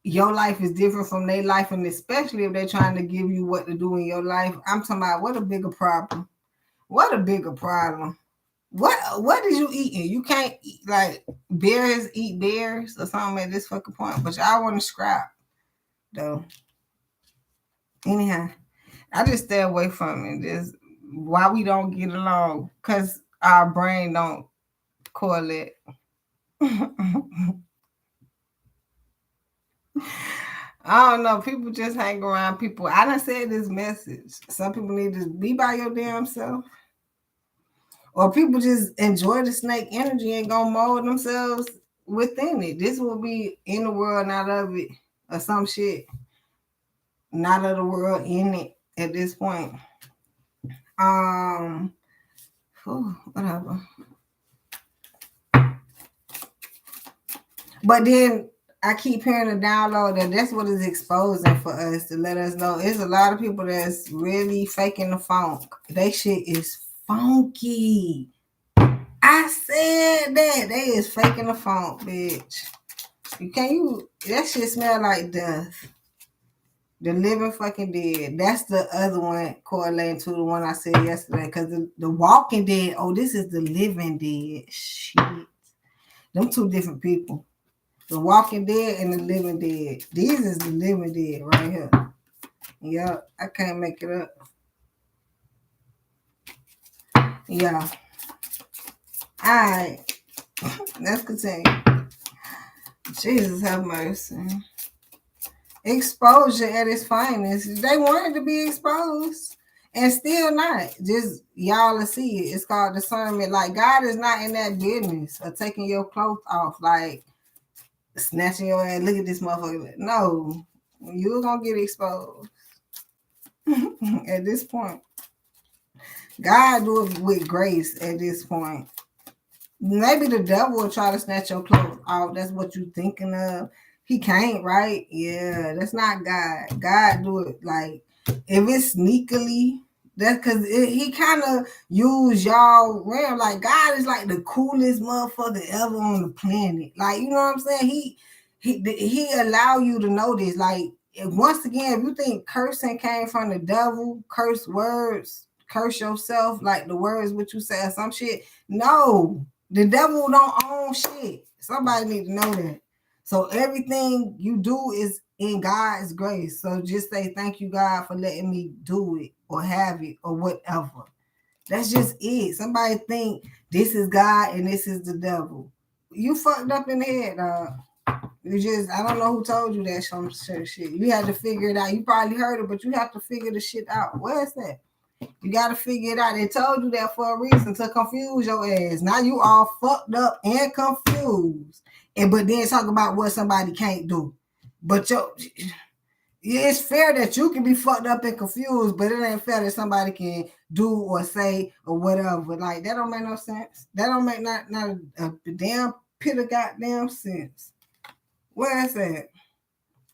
your life is different from their life, and especially if they're trying to give you what to do in your life. I'm talking about what a bigger problem. What a bigger problem. What is you eating? You can't eat like bears eat bears or something at this fucking point. But y'all want to scrap though. Anyhow, I just stay away from it. Just why we don't get along, cause our brain don't correlate. I don't know. People just hang around people. I done said this message. Some people need to be by your damn self. Or people just enjoy the snake energy and gonna mold themselves within it. This will be in the world, not of it, or some shit. Not of the world, in it at this point. Whatever. But then I keep hearing the download that that's what is exposing for us to let us know. There's a lot of people that's really faking the funk. They shit is funky. I said that. They is faking the funk, bitch. That shit smell like death. The living fucking dead. That's the other one correlating to the one I said yesterday. Because the walking dead, this is the living dead. Shit. Them two different people. The walking dead and the living dead. These is the living dead right here. Yup. I can't make it up. Yeah. Alright. Let's continue. Jesus have mercy. Exposure at its finest. They wanted to be exposed and still not. Just y'all will see it. It's called discernment. Like God is not in that business of taking your clothes off, like snatching your ass. Look at this motherfucker. No, you're gonna get exposed at this point. God do it with grace at this point. Maybe the devil will try to snatch your clothes off. That's what you're thinking of. He can't, right? Yeah, that's not God. God do it like if it's sneakily. That's because he kind of use y'all realm. Like God is like the coolest motherfucker ever on the planet. Like you know what I'm saying? He allow you to know this. Like once again, if you think cursing came from the devil, curse words, curse yourself, like the words what you say or some shit. No. The devil don't own shit. Somebody need to know that. So everything you do is in God's grace. So just say thank you, God, for letting me do it or have it or whatever. That's just it. Somebody think this is God and this is the devil. You fucked up in the head, dog. I don't know who told you that some shit. You had to figure it out. You probably heard it, but you have to figure the shit out. Where is that? You got to figure it out. They told you that for a reason, to confuse your ass. Now you all fucked up and confused. But then talk about what somebody can't do. But it's fair that you can be fucked up and confused, but it ain't fair that somebody can do or say or whatever. Like, that don't make no sense. That don't make not a damn pit of goddamn sense. Where is that?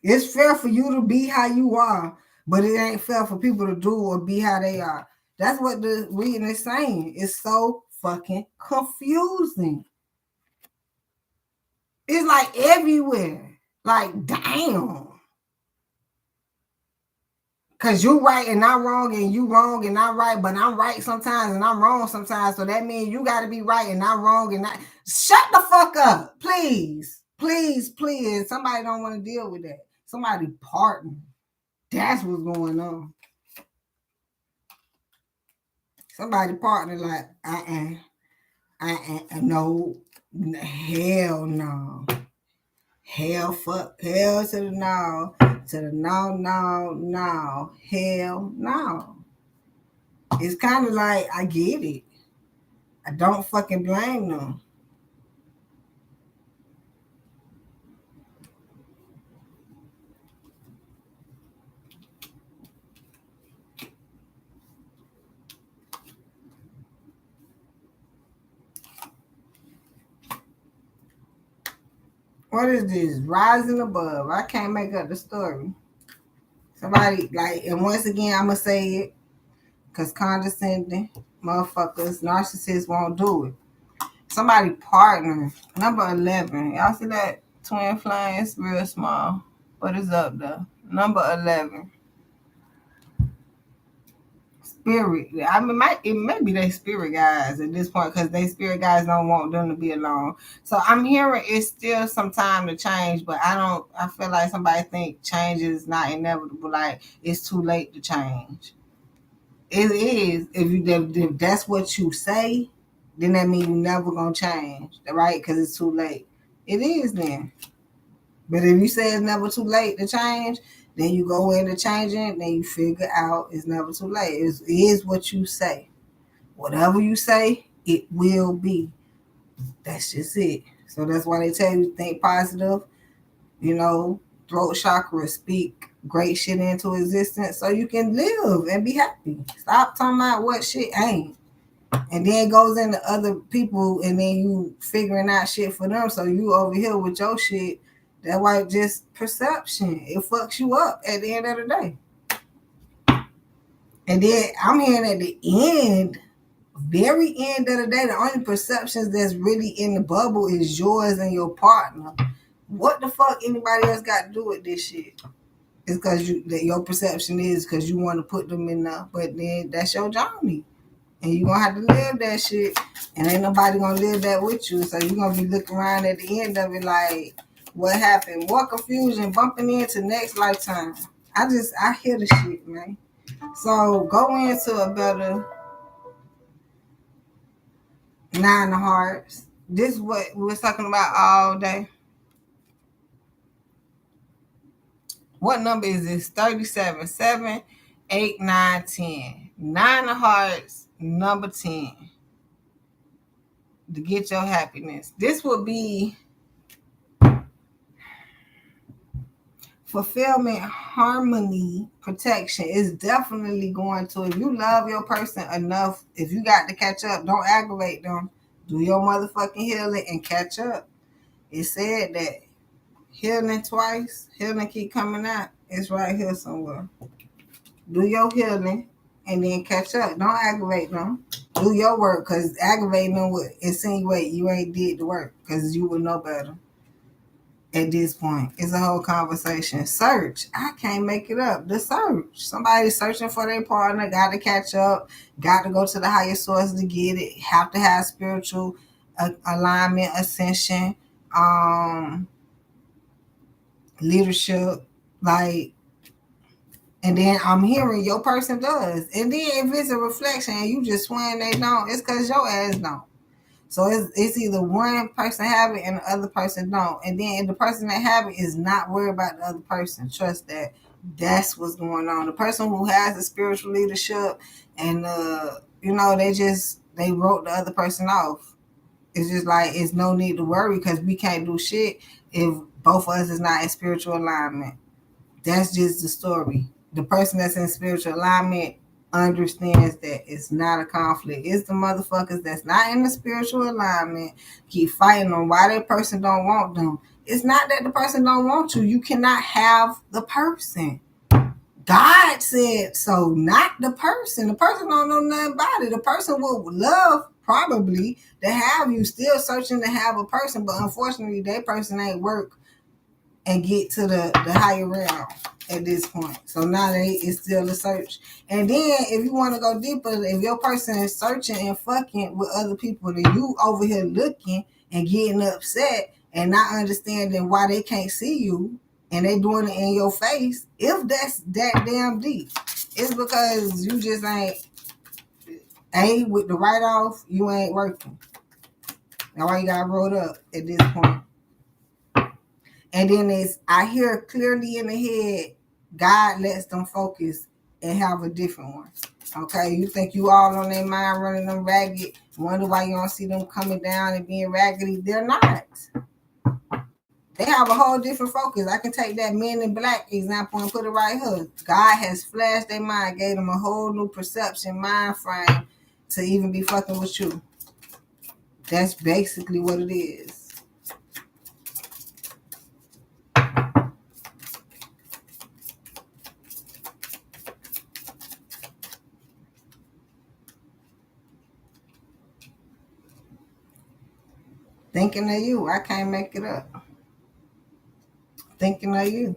It's fair for you to be how you are, but it ain't fair for people to do or be how they are. That's what the reading is saying. It's so fucking confusing. It's like everywhere. Like, damn. Because you right and I'm wrong, and you wrong and I'm right, but I'm right sometimes and I'm wrong sometimes. So that means you got to be right and I'm wrong. And shut the fuck up. Please. Please, please. Somebody don't want to deal with that. Somebody partner. That's what's going on. Somebody partner like, no, hell no. Hell fuck, hell to the no, to the no, hell no. It's kind of like, I get it. I don't fucking blame them. What is this? Rising above. I can't make up the story. Somebody, like, and once again, I'm going to say it because condescending motherfuckers, narcissists won't do it. Somebody partner, number 11. Y'all see that twin flame? It's real small, but it's up there. Number 11. Spirit. I mean, it may be they spirit guys at this point because they spirit guys don't want them to be alone. So I'm hearing it's still some time to change, but I feel like somebody think change is not inevitable. Like it's too late to change. It is. If that's what you say, then that means you're never gonna change, right? Because it's too late. It is then. But if you say it's never too late to change, then you go into changing, then you figure out it's never too late. It is what you say. Whatever you say, it will be. That's just it. So that's why they tell you think positive, throat chakra, speak great shit into existence so you can live and be happy. Stop talking about what shit ain't. And then it goes into other people and then you figuring out shit for them. So you over here with your shit. That's why just perception. It fucks you up at the end of the day. And then I'm hearing at the end, very end of the day, the only perceptions that's really in the bubble is yours and your partner. What the fuck anybody else got to do with this shit? It's because your perception is because you want to put them in there. But then that's your journey. And you're going to have to live that shit. And ain't nobody going to live that with you. So you're going to be looking around at the end of it like, what happened? More confusion, bumping into next lifetime. I hear the shit, man. So go into a better Nine of Hearts. This is what we were talking about all day. What number is this? 37, 7, 8, 9, 10. Nine of Hearts, number 10. To get your happiness. This would be fulfillment, harmony, protection. Is definitely going to, if you love your person enough, if you got to catch up, don't aggravate them. Do your motherfucking healing and catch up. It said that healing twice, healing keep coming out. It's right here somewhere. Do your healing and then catch up. Don't aggravate them. Do your work, because aggravating them would insinuate you ain't did the work because you would know better. At this point, it's a whole conversation. Search. I can't make it up. The search. Somebody's searching for their partner, got to catch up, got to go to the higher source to get it, have to have spiritual alignment, ascension, leadership, like, and then I'm hearing your person does. And then if it's a reflection and you just swearing they don't, it's because your ass don't. So it's either one person have it and the other person don't. And then if the person that have it is not worried about the other person, trust that. That's what's going on. The person who has the spiritual leadership and they wrote the other person off. It's just like it's no need to worry because we can't do shit if both of us is not in spiritual alignment. That's just the story. The person that's in spiritual alignment understands that it's not a conflict. It's the motherfuckers that's not in the spiritual alignment keep fighting on why that person don't want them. It's not that the person don't want you. You cannot have the person. God said so, not the person. The person don't know nothing about it. The person would love probably to have you, still searching to have a person, but unfortunately that person ain't work and get to the higher realm at this point. So now it's still a search. And then if you want to go deeper, if your person is searching and fucking with other people, then you over here looking and getting upset and not understanding why they can't see you and they doing it in your face. If that's that damn deep, it's because you just ain't A, with the write-off, you ain't working. That's why you got rolled up at this point. And then I hear clearly in the head, God lets them focus and have a different one. Okay, you think you all on their mind running them ragged, wonder why you don't see them coming down and being raggedy. They're not. They have a whole different focus. I can take that Men in Black example and put it right here. God has flashed their mind, gave them a whole new perception, mind frame to even be fucking with you. That's basically what it is. Thinking of you. I can't make it up. Thinking of you.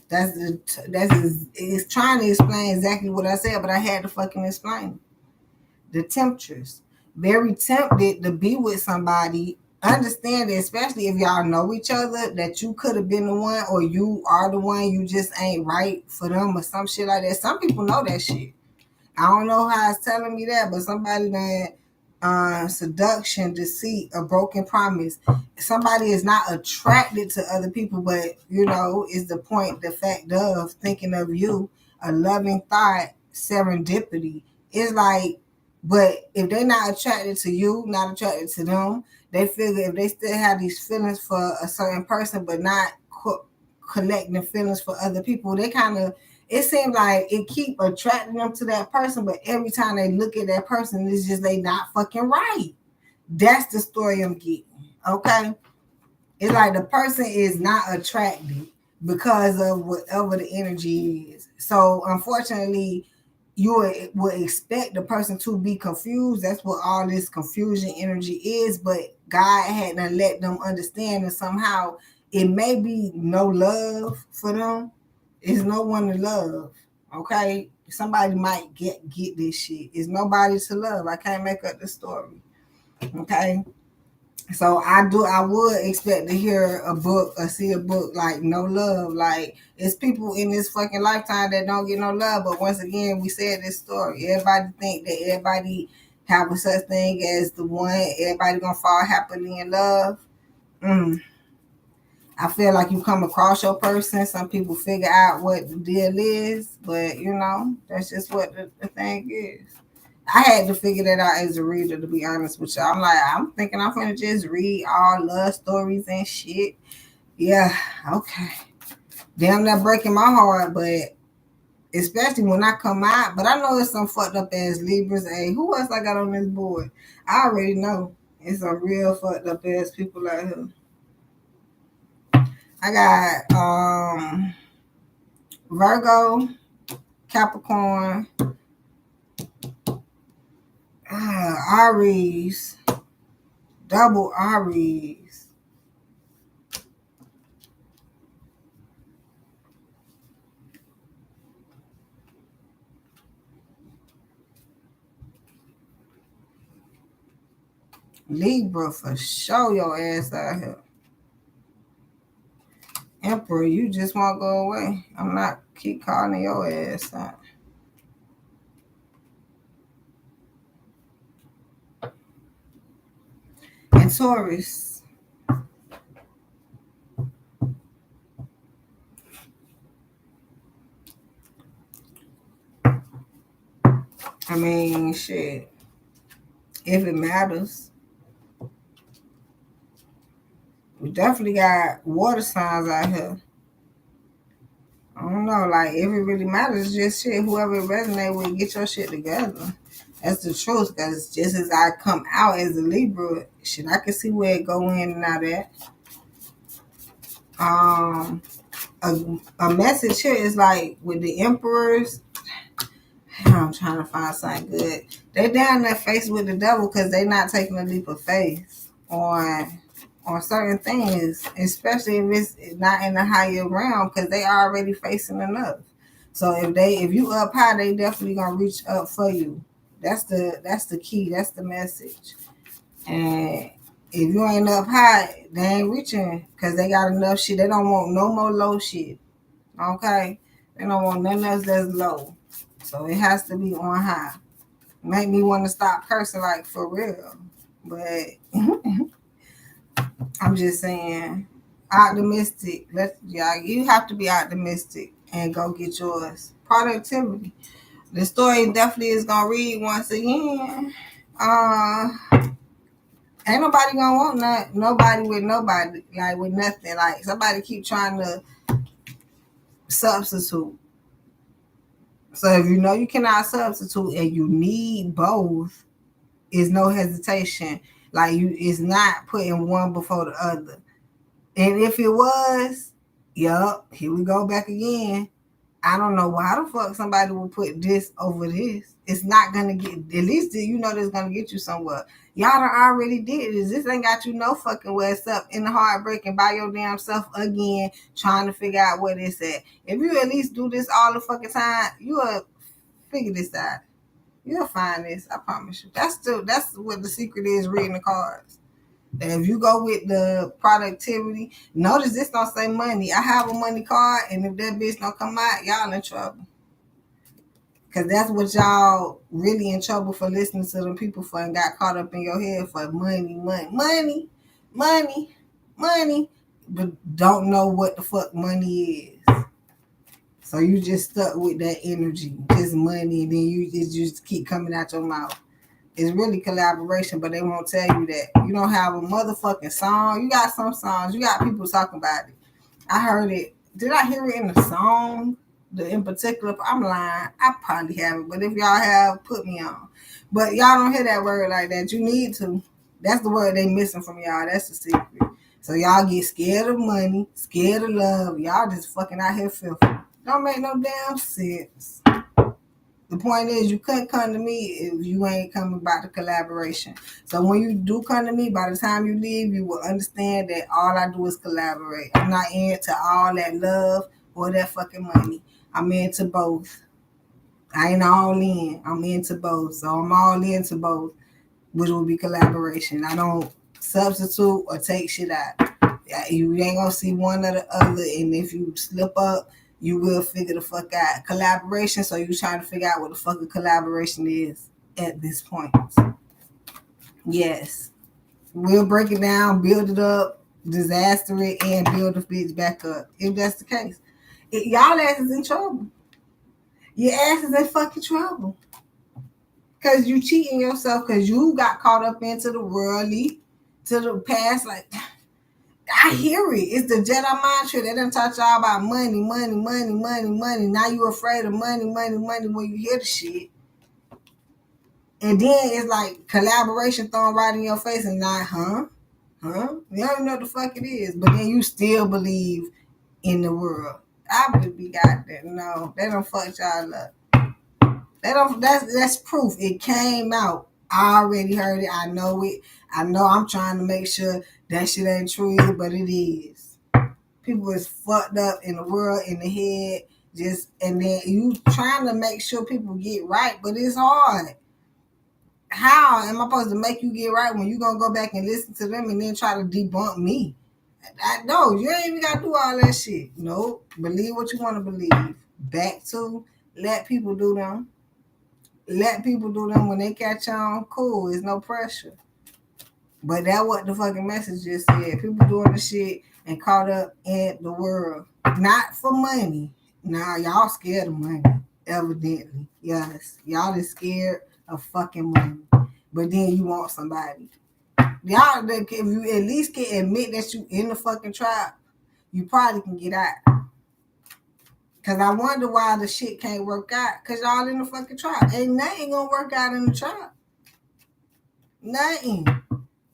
It's trying to explain exactly what I said, but I had to fucking explain it. The temptress. Very tempted to be with somebody. Understand it, especially if y'all know each other, that you could have been the one or you are the one, you just ain't right for them or some shit like that. Some people know that shit. I don't know how it's telling me that, but somebody that seduction, deceit, a broken promise. Somebody is not attracted to other people, but is the point, the fact of thinking of you, a loving thought, serendipity. It's like, but if they're not attracted to you, not attracted to them, they figure if they still have these feelings for a certain person, but not collecting feelings for other people, they kind of, it seems like it keep attracting them to that person, but every time they look at that person, it's just they not fucking right. That's the story I'm getting. Okay? It's like the person is not attracted because of whatever the energy is. So unfortunately, you would expect the person to be confused. That's what all this confusion energy is. But God hadn't let them understand that somehow it may be no love for them. It's no one to love. Okay? Somebody might get this shit. It's nobody to love. I can't make up the story. Okay? So I would expect to hear a book or see a book like No Love. Like, it's people in this fucking lifetime that don't get no love. But once again, we said this story. Everybody think that everybody have a such thing as the one. Everybody gonna fall happily in love. I feel like you come across your person. Some people figure out what the deal is. But, that's just what the thing is. I had to figure that out as a reader, to be honest with you. I'm thinking I'm gonna just read all love stories and shit. Yeah, okay. Damn, that breaking my heart, but especially when I come out. But I know it's some fucked up ass Libras. Hey, who else I got on this board? I already know. It's some real fucked up ass people out here. I got Virgo, Capricorn, Aries, double Aries. Libra for sure, your ass out here. Emperor, you just won't go away. I'm not keep calling your ass out. And Taurus. I mean, shit. If it matters. We definitely got water signs out here. I don't know, like, if it really matters, just shit, whoever it resonate with, get your shit together. That's the truth, because just as I come out as a Libra, shit, I can see where it go in and out at. A message here is like, with the emperors, I'm trying to find something good. They down there faced with the devil because they not taking a leap of faith on certain things, especially if it's not in the higher realm, because they already facing enough. So if you up high, they definitely gonna reach up for you. That's the key. That's the message. And if you ain't up high, they ain't reaching because they got enough shit. They don't want no more low shit. Okay, they don't want nothing else that's low. So it has to be on high. Make me want to stop cursing, like, for real. But I'm just saying, optimistic. You have to be optimistic and go get yours. Productivity. The story definitely is gonna read once again. Ain't nobody gonna want nobody with nobody, like with nothing. Like somebody keep trying to substitute. So if you know you cannot substitute and you need both, is no hesitation. Like it's not putting one before the other. And if it was, yup, here we go back again. I don't know why the fuck somebody will put this over this. It's not gonna get, at least you know that's gonna get you somewhere. Y'all done already did this. This ain't got you no fucking where it's up in the heartbreaking by your damn self again, trying to figure out where this at. If you at least do this all the fucking time, you'll figure this out. You'll find this, I promise you. That's what the secret is, reading the cards. And if you go with the productivity, notice this don't say money. I have a money card, and if that bitch don't come out, y'all in trouble. Because that's what y'all really in trouble for, listening to them people for, and got caught up in your head for money, but don't know what the fuck money is. So you just stuck with that energy, just money, and then you just keep coming out your mouth. It's really collaboration, but they won't tell you that. You don't have a motherfucking song. You got some songs. You got people talking about it. I heard it. Did I hear it in the song? In particular, I'm lying. I probably haven't. But if y'all have, put me on. But y'all don't hear that word like that. You need to. That's the word they missing from y'all. That's the secret. So y'all get scared of money, scared of love. Y'all just fucking out here filthy. Don't make no damn sense. The point is, you couldn't come to me if you ain't coming about the collaboration. So when you do come to me, by the time you leave, you will understand that all I do is collaborate. I'm not into all that love or that fucking money. I'm into both. I ain't all in. I'm into both. So I'm all into both, which will be collaboration. I don't substitute or take shit out. You ain't gonna see one or the other, and if you slip up, you will figure the fuck out. Collaboration, so you trying to figure out what the fuck a collaboration is at this point. Yes. We'll break it down, build it up, disaster it, and build the bitch back up. If that's the case. Y'all ass is in trouble. Your ass is in fucking trouble. Because you cheating yourself, because you got caught up into the worldly, to the past, like... I hear it. It's the Jedi mind trick. They done taught y'all about money. Now you afraid of money when you hear the shit. And then it's like collaboration thrown right in your face and not, huh? You don't even know what the fuck it is. But then you still believe in the world. I would be goddamn. No, they don't fuck y'all up. They don't. That's proof. It came out. I already heard it. I know it. I know I'm trying to make sure that shit ain't true either, but it is. People is fucked up in the world, in the head, and then you trying to make sure people get right, but it's hard. How am I supposed to make you get right when you gonna go back and listen to them and then try to debunk me? No, you ain't even gotta do all that shit. No, believe what you want to believe. Back to let people do them. Let people do them when they catch on. Cool, it's no pressure. But that what the fucking message just said. People doing the shit and caught up in the world. Not for money. Nah, y'all scared of money. Evidently. Yes. Y'all is scared of fucking money. But then you want somebody. Y'all, if you at least can admit that you in the fucking trap, you probably can get out. Because I wonder why the shit can't work out. Because y'all in the fucking trap. Ain't nothing gonna work out in the trap. Nothing.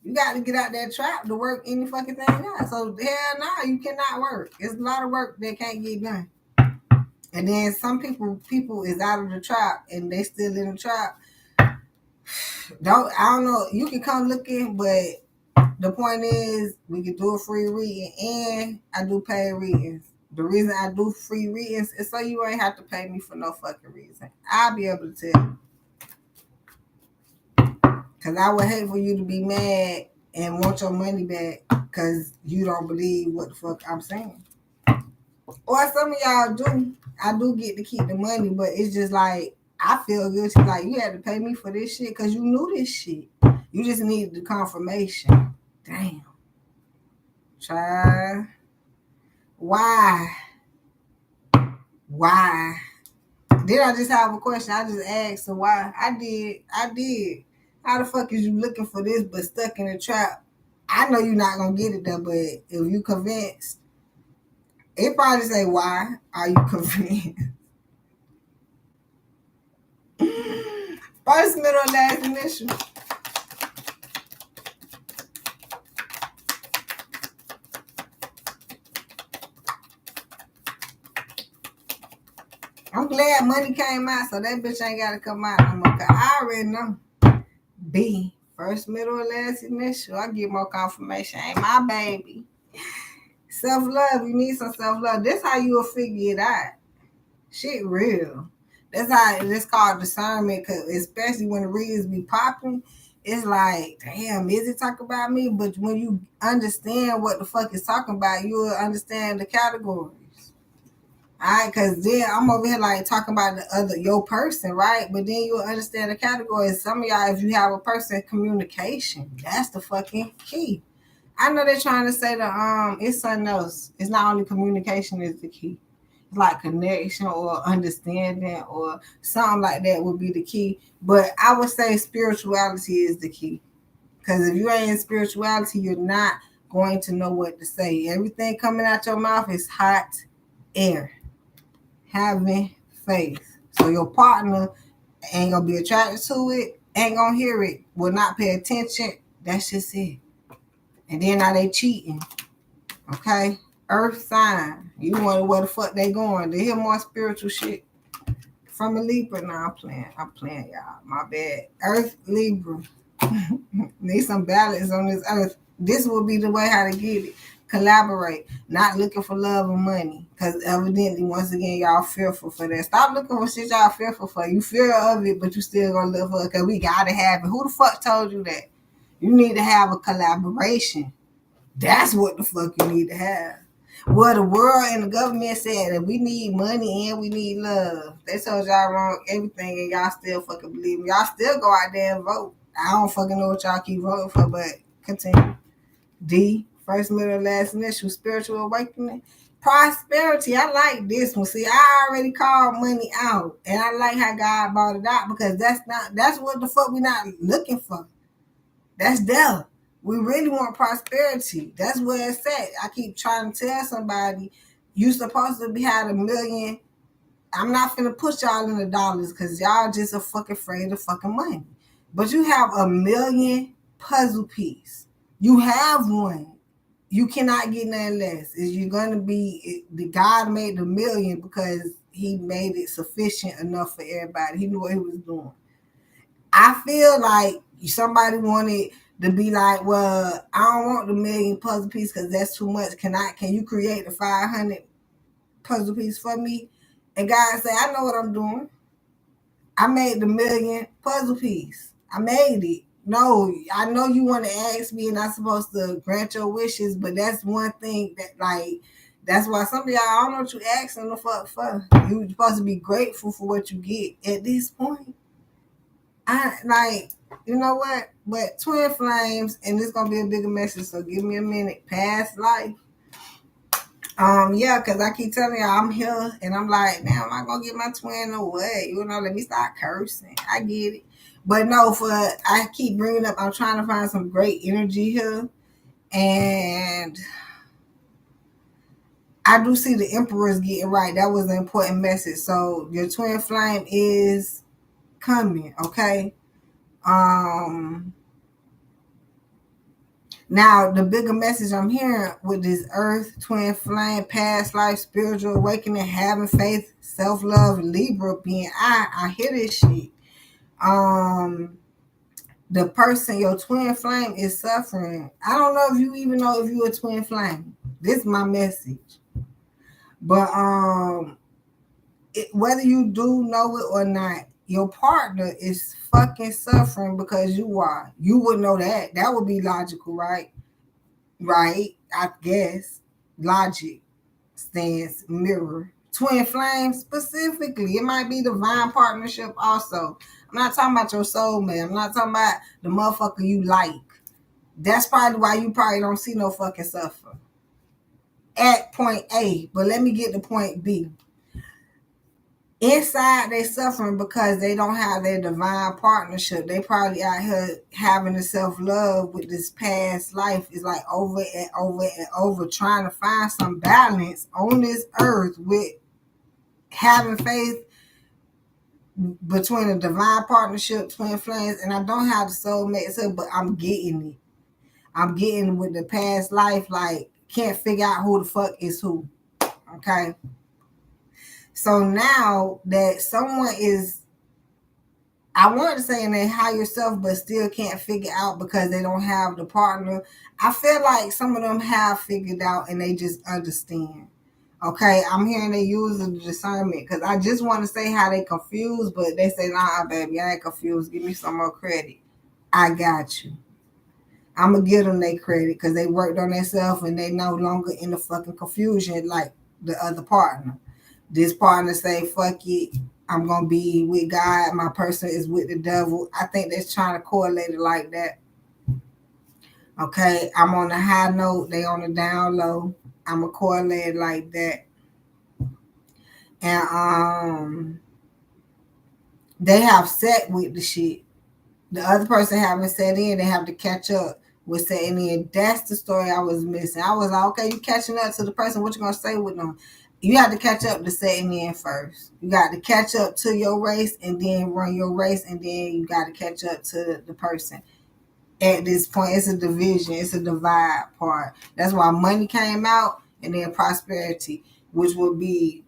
You got to get out that trap to work any fucking thing out. So hell no, you cannot work. It's a lot of work that can't get done. And then some people is out of the trap and they still in the trap. I don't know. You can come looking, but the point is we can do a free reading, and I do paid readings. The reason I do free readings is so you ain't have to pay me for no fucking reason. I'll be able to tell you. Because I would hate for you to be mad and want your money back because you don't believe what the fuck I'm saying. Or some of y'all do. I do get to keep the money, but it's just like I feel guilty. Like, you had to pay me for this shit because you knew this shit. You just needed the confirmation. Damn. Child. Why? Why? Then I just have a question. I just asked, so why? I did. How the fuck is you looking for this but stuck in a trap? I know you're not gonna get it though, but if you convinced, it probably say, why are you convinced? First, middle, and last initial. I'm glad money came out, so that bitch ain't gotta come out no more. Cause I already know. B, first, middle, and last initial. I get more confirmation. Ain't my baby. Self-love. You need some self-love. This how you will figure it out. Shit real. That's how it's called discernment, cause especially when the reels be popping, it's like, damn, is it talking about me? But when you understand what the fuck it's talking about, you'll understand the categories. Alright, cause then I'm over here like talking about the other your person, right? But then you'll understand the categories. Some of y'all, if you have a person, communication, that's the fucking key. I know they're trying to say that it's something else. It's not only communication is the key. It's like connection or understanding or something like that would be the key. But I would say spirituality is the key. Because if you ain't in spirituality, you're not going to know what to say. Everything coming out your mouth is hot air. Having faith. So your partner ain't gonna be attracted to it, ain't gonna hear it, will not pay attention. That's just it. And then now they cheating. Okay? Earth sign. You wonder where the fuck they going. They hear more spiritual shit from a Libra. Now I'm playing, y'all. My bad. Earth Libra. Need some balance on this earth. This will be the way how to get it. Collaborate. Not looking for love or money. Because evidently, once again, y'all fearful for that. Stop looking for shit y'all fearful for. You fear of it, but you still gonna live for it because we gotta have it. Who the fuck told you that? You need to have a collaboration. That's what the fuck you need to have. Well, the world and the government said that we need money and we need love. They told y'all wrong everything and y'all still fucking believe me. Y'all still go out there and vote. I don't fucking know what y'all keep voting for, but continue. D, first, middle, last initial, spiritual awakening. Prosperity. I like this one. See, I already called money out. And I like how God brought it out because that's what the fuck we not looking for. That's there. We really want prosperity. That's where it's at. I keep trying to tell somebody, you supposed to be had $1 million. I'm not finna put y'all in the dollars because y'all just are fucking afraid of fucking money. But you have $1 million puzzle piece. You have one. You cannot get nothing less. Is you're gonna be the God made the $1 million because he made it sufficient enough for everybody. He knew what he was doing. I feel like somebody wanted to be like, well, I don't want the $1 million puzzle piece because that's too much. Can you create the 500 puzzle piece for me? And God said, I know what I'm doing. I made the $1 million puzzle piece. I made it. No, I know you want to ask me and I'm supposed to grant your wishes, but that's one thing that like that's why some of y'all, I don't know what you asking the fuck for. You supposed to be grateful for what you get at this point. I like, you know what? But twin flames, and this gonna be a bigger message, so give me a minute. Past life. Yeah, because I keep telling y'all I'm here and I'm like, now am I gonna get my twin or what? You know, let me start cursing. I get it. But no, I keep bringing up, I'm trying to find some great energy here. And I do see the Emperor's getting right. That was an important message. So your twin flame is coming, okay? Now, the bigger message I'm hearing with this earth, twin flame, past life, spiritual awakening, having faith, self-love, Libra being I hear this shit. The person, your twin flame is suffering. I don't know if you even know if you're a twin flame. This is my message. But whether you do know it or not, your partner is fucking suffering because you are. You would know that. That would be logical, right? Right, I guess. Logic stands mirror Twin flame specifically. It might be divine partnership also. I'm not talking about your soulmate. I'm not talking about the motherfucker you like. That's probably why you probably don't see no fucking suffer at point A. But let me get to point B. Inside they suffering because they don't have their divine partnership. They probably out here having the self-love with this past life. Is like over and over and over trying to find some balance on this earth with having faith between a divine partnership, twin flames, and I don't have the soulmate, but I'm getting it. I'm getting with the past life, like can't figure out who the fuck is who. Okay. So now that someone is, I want to say in their higher self, but still can't figure out because they don't have the partner. I feel like some of them have figured out and they just understand. Okay, I'm hearing they use the discernment because I just want to say how they confused, but they say, nah, baby, I ain't confused. Give me some more credit. I got you. I'm going to give them their credit because they worked on themselves and they no longer in the fucking confusion like the other partner. This partner say, fuck it, I'm going to be with God. My person is with the devil. I think they're trying to correlate it like that. Okay, I'm on the high note. They on the down low. I'm going to correlate it like that. And they have set with the shit. The other person haven't set in. They have to catch up with setting in. That's the story I was missing. I was like, okay, you catching up to the person. What you going to say with them? You have to catch up to setting in first. You got to catch up to your race and then run your race. And then you got to catch up to the person. At this point, it's a division. It's a divide part. That's why money came out and then prosperity, which would be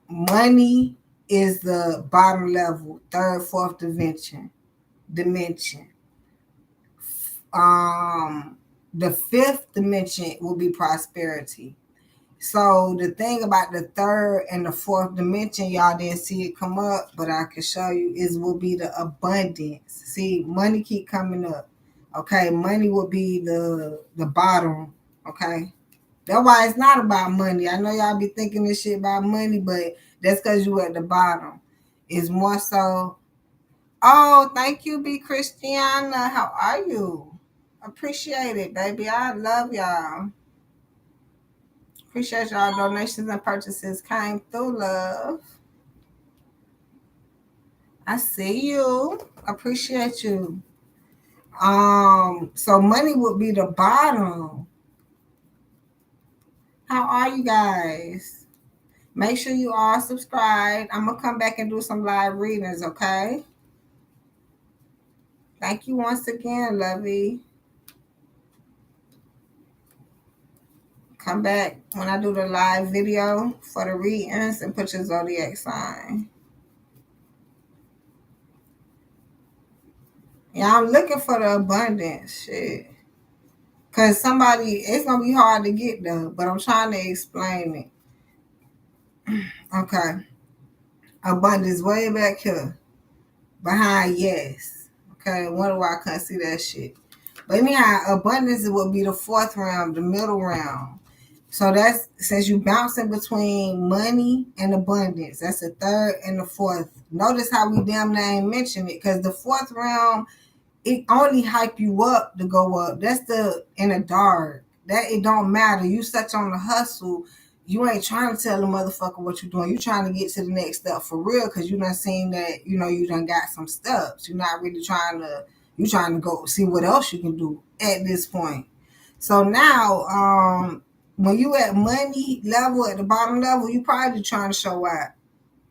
money is the bottom level, third, fourth dimension. The fifth dimension will be prosperity. So the thing about the third and the fourth dimension, y'all didn't see it come up, but I can show you, is will be the abundance. See, money keep coming up. Okay, money will be the bottom. Okay, that's why it's not about money. I know y'all be thinking this shit about money, but that's because you at the bottom. It's more so. Oh, thank you, B. Christiana. How are you? Appreciate it, baby. I love y'all. Appreciate y'all donations and purchases came through, love. I see you. Appreciate you. So money would be the bottom. How are you guys? Make sure you all subscribe. I'm gonna come back and do some live readings, okay? Thank you once again, lovey. Come back when I do the live video for the readings and put your zodiac sign. Yeah, I'm looking for the abundance shit. Because it's going to be hard to get there, but I'm trying to explain it. Okay. Abundance way back here. Behind yes. Okay, wonder why I couldn't see that shit. But anyhow, abundance will be the fourth round, the middle round. So that's, since you bouncing between money and abundance, that's the third and the fourth. Notice how we damn near ain't mention it, because the fourth round, it only hype you up to go up. That's the in the dark. That it don't matter. You such on the hustle. You ain't trying to tell the motherfucker what you're doing. You trying to get to the next step for real, because you done seen that, you done got some steps. You're not really you trying to go see what else you can do at this point. So now, when you at money level, at the bottom level, you probably trying to show out.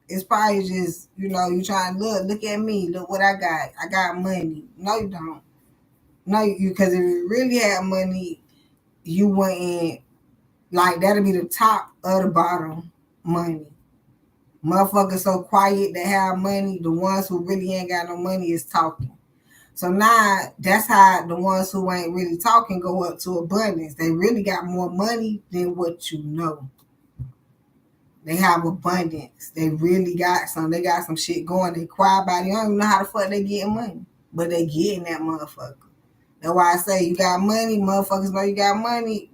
It's probably just, you trying to look at me, look what I got. I got money. No, you don't. No, because if you really had money, you wouldn't, like, that'll be the top of the bottom money. Motherfuckers so quiet that have money, the ones who really ain't got no money is talking. So now that's how the ones who ain't really talking go up to abundance. They really got more money than what you know. They have abundance. They really got some. They got some shit going. They quiet about it. You don't even know how the fuck they getting money. But they getting that motherfucker. That's why I say you got money. Motherfuckers know you got money.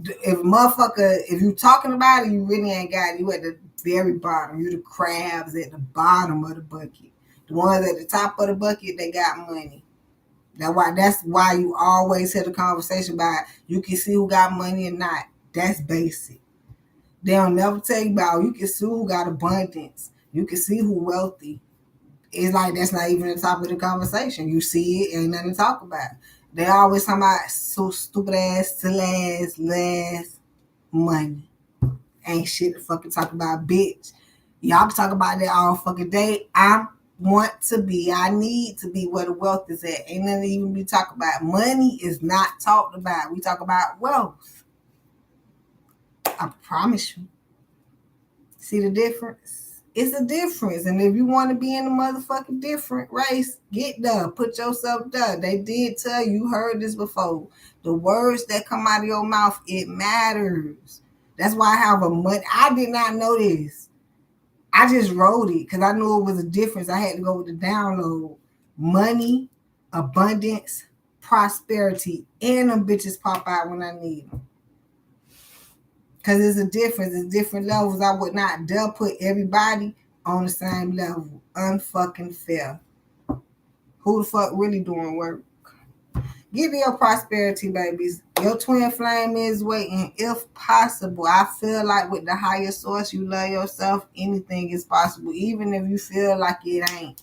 If you talking about it, you really ain't got it. You at the very bottom. You the crabs at the bottom of the bucket. The ones at the top of the bucket, they got money. That's why you always hear the conversation about you can see who got money or not. That's basic. They don't never tell you about you can see who got abundance. You can see who wealthy. It's like that's not even the top of the conversation. You see it, ain't nothing to talk about. They always talking about so stupid ass, silly ass, less money. Ain't shit to fucking talk about, bitch. Y'all can talk about that all fucking day. I need to be where the wealth is at. Ain't nothing to even be talking about. Money is not talked about. We talk about wealth. I promise you. See the difference? It's a difference. And if you want to be in a motherfucking different race, get there. Put yourself there. They did tell you, heard this before. The words that come out of your mouth, it matters. That's why I have a money. I did not know this. I just wrote it because I knew it was a difference. I had to go with the download. Money, abundance, prosperity, and them bitches pop out when I need them. Because it's a difference. It's different levels. I would not dare put everybody on the same level. Unfucking fair. Who the fuck really doing work? Give me your prosperity, babies. Your twin flame is waiting, if possible. I feel like with the higher source, you love yourself, anything is possible. Even if you feel like it ain't.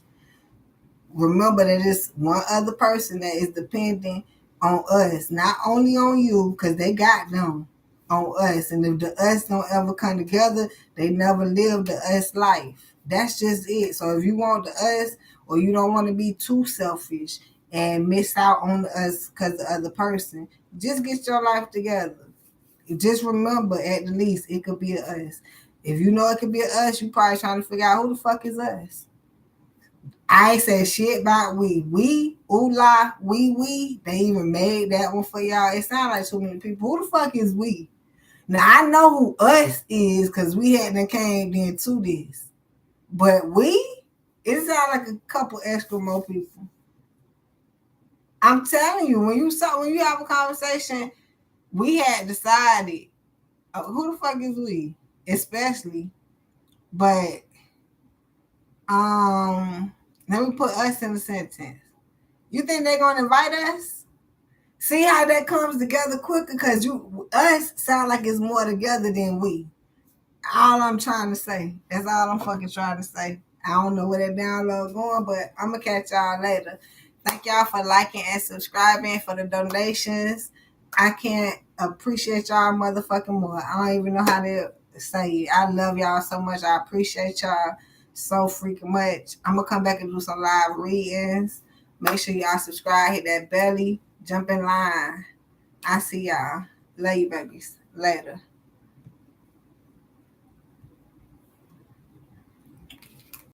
Remember that it's one other person that is depending on us. Not only on you, because they got them. On us. And if the us don't ever come together, they never live the us life. That's just it. So if you want the us, or you don't want to be too selfish and miss out on the us because the other person, just get your life together. Just remember, at the least, it could be a us. If you know it could be a us, you probably trying to figure out who the fuck is us. I ain't said shit about we. We, ooh la, we. They even made that one for y'all. It sounds like too many people. Who the fuck is we? Now, I know who us is because we hadn't came into this. But we, it sounds like a couple extra more people. I'm telling you, when you have a conversation, we had decided who the fuck is we, especially. But let me put us in the sentence. You think they're gonna invite us? See how that comes together quicker? Because us sound like it's more together than we. All I'm trying to say. That's all I'm fucking trying to say. I don't know where that download going, but I'm gonna catch y'all later. Thank y'all for liking and subscribing, for the donations. I can't appreciate y'all motherfucking more. I don't even know how to say it. I love y'all so much. I appreciate y'all so freaking much. I'm gonna come back and do some live readings. Make sure y'all subscribe, hit that belly, jump in line. I see y'all. Love you, babies. Later.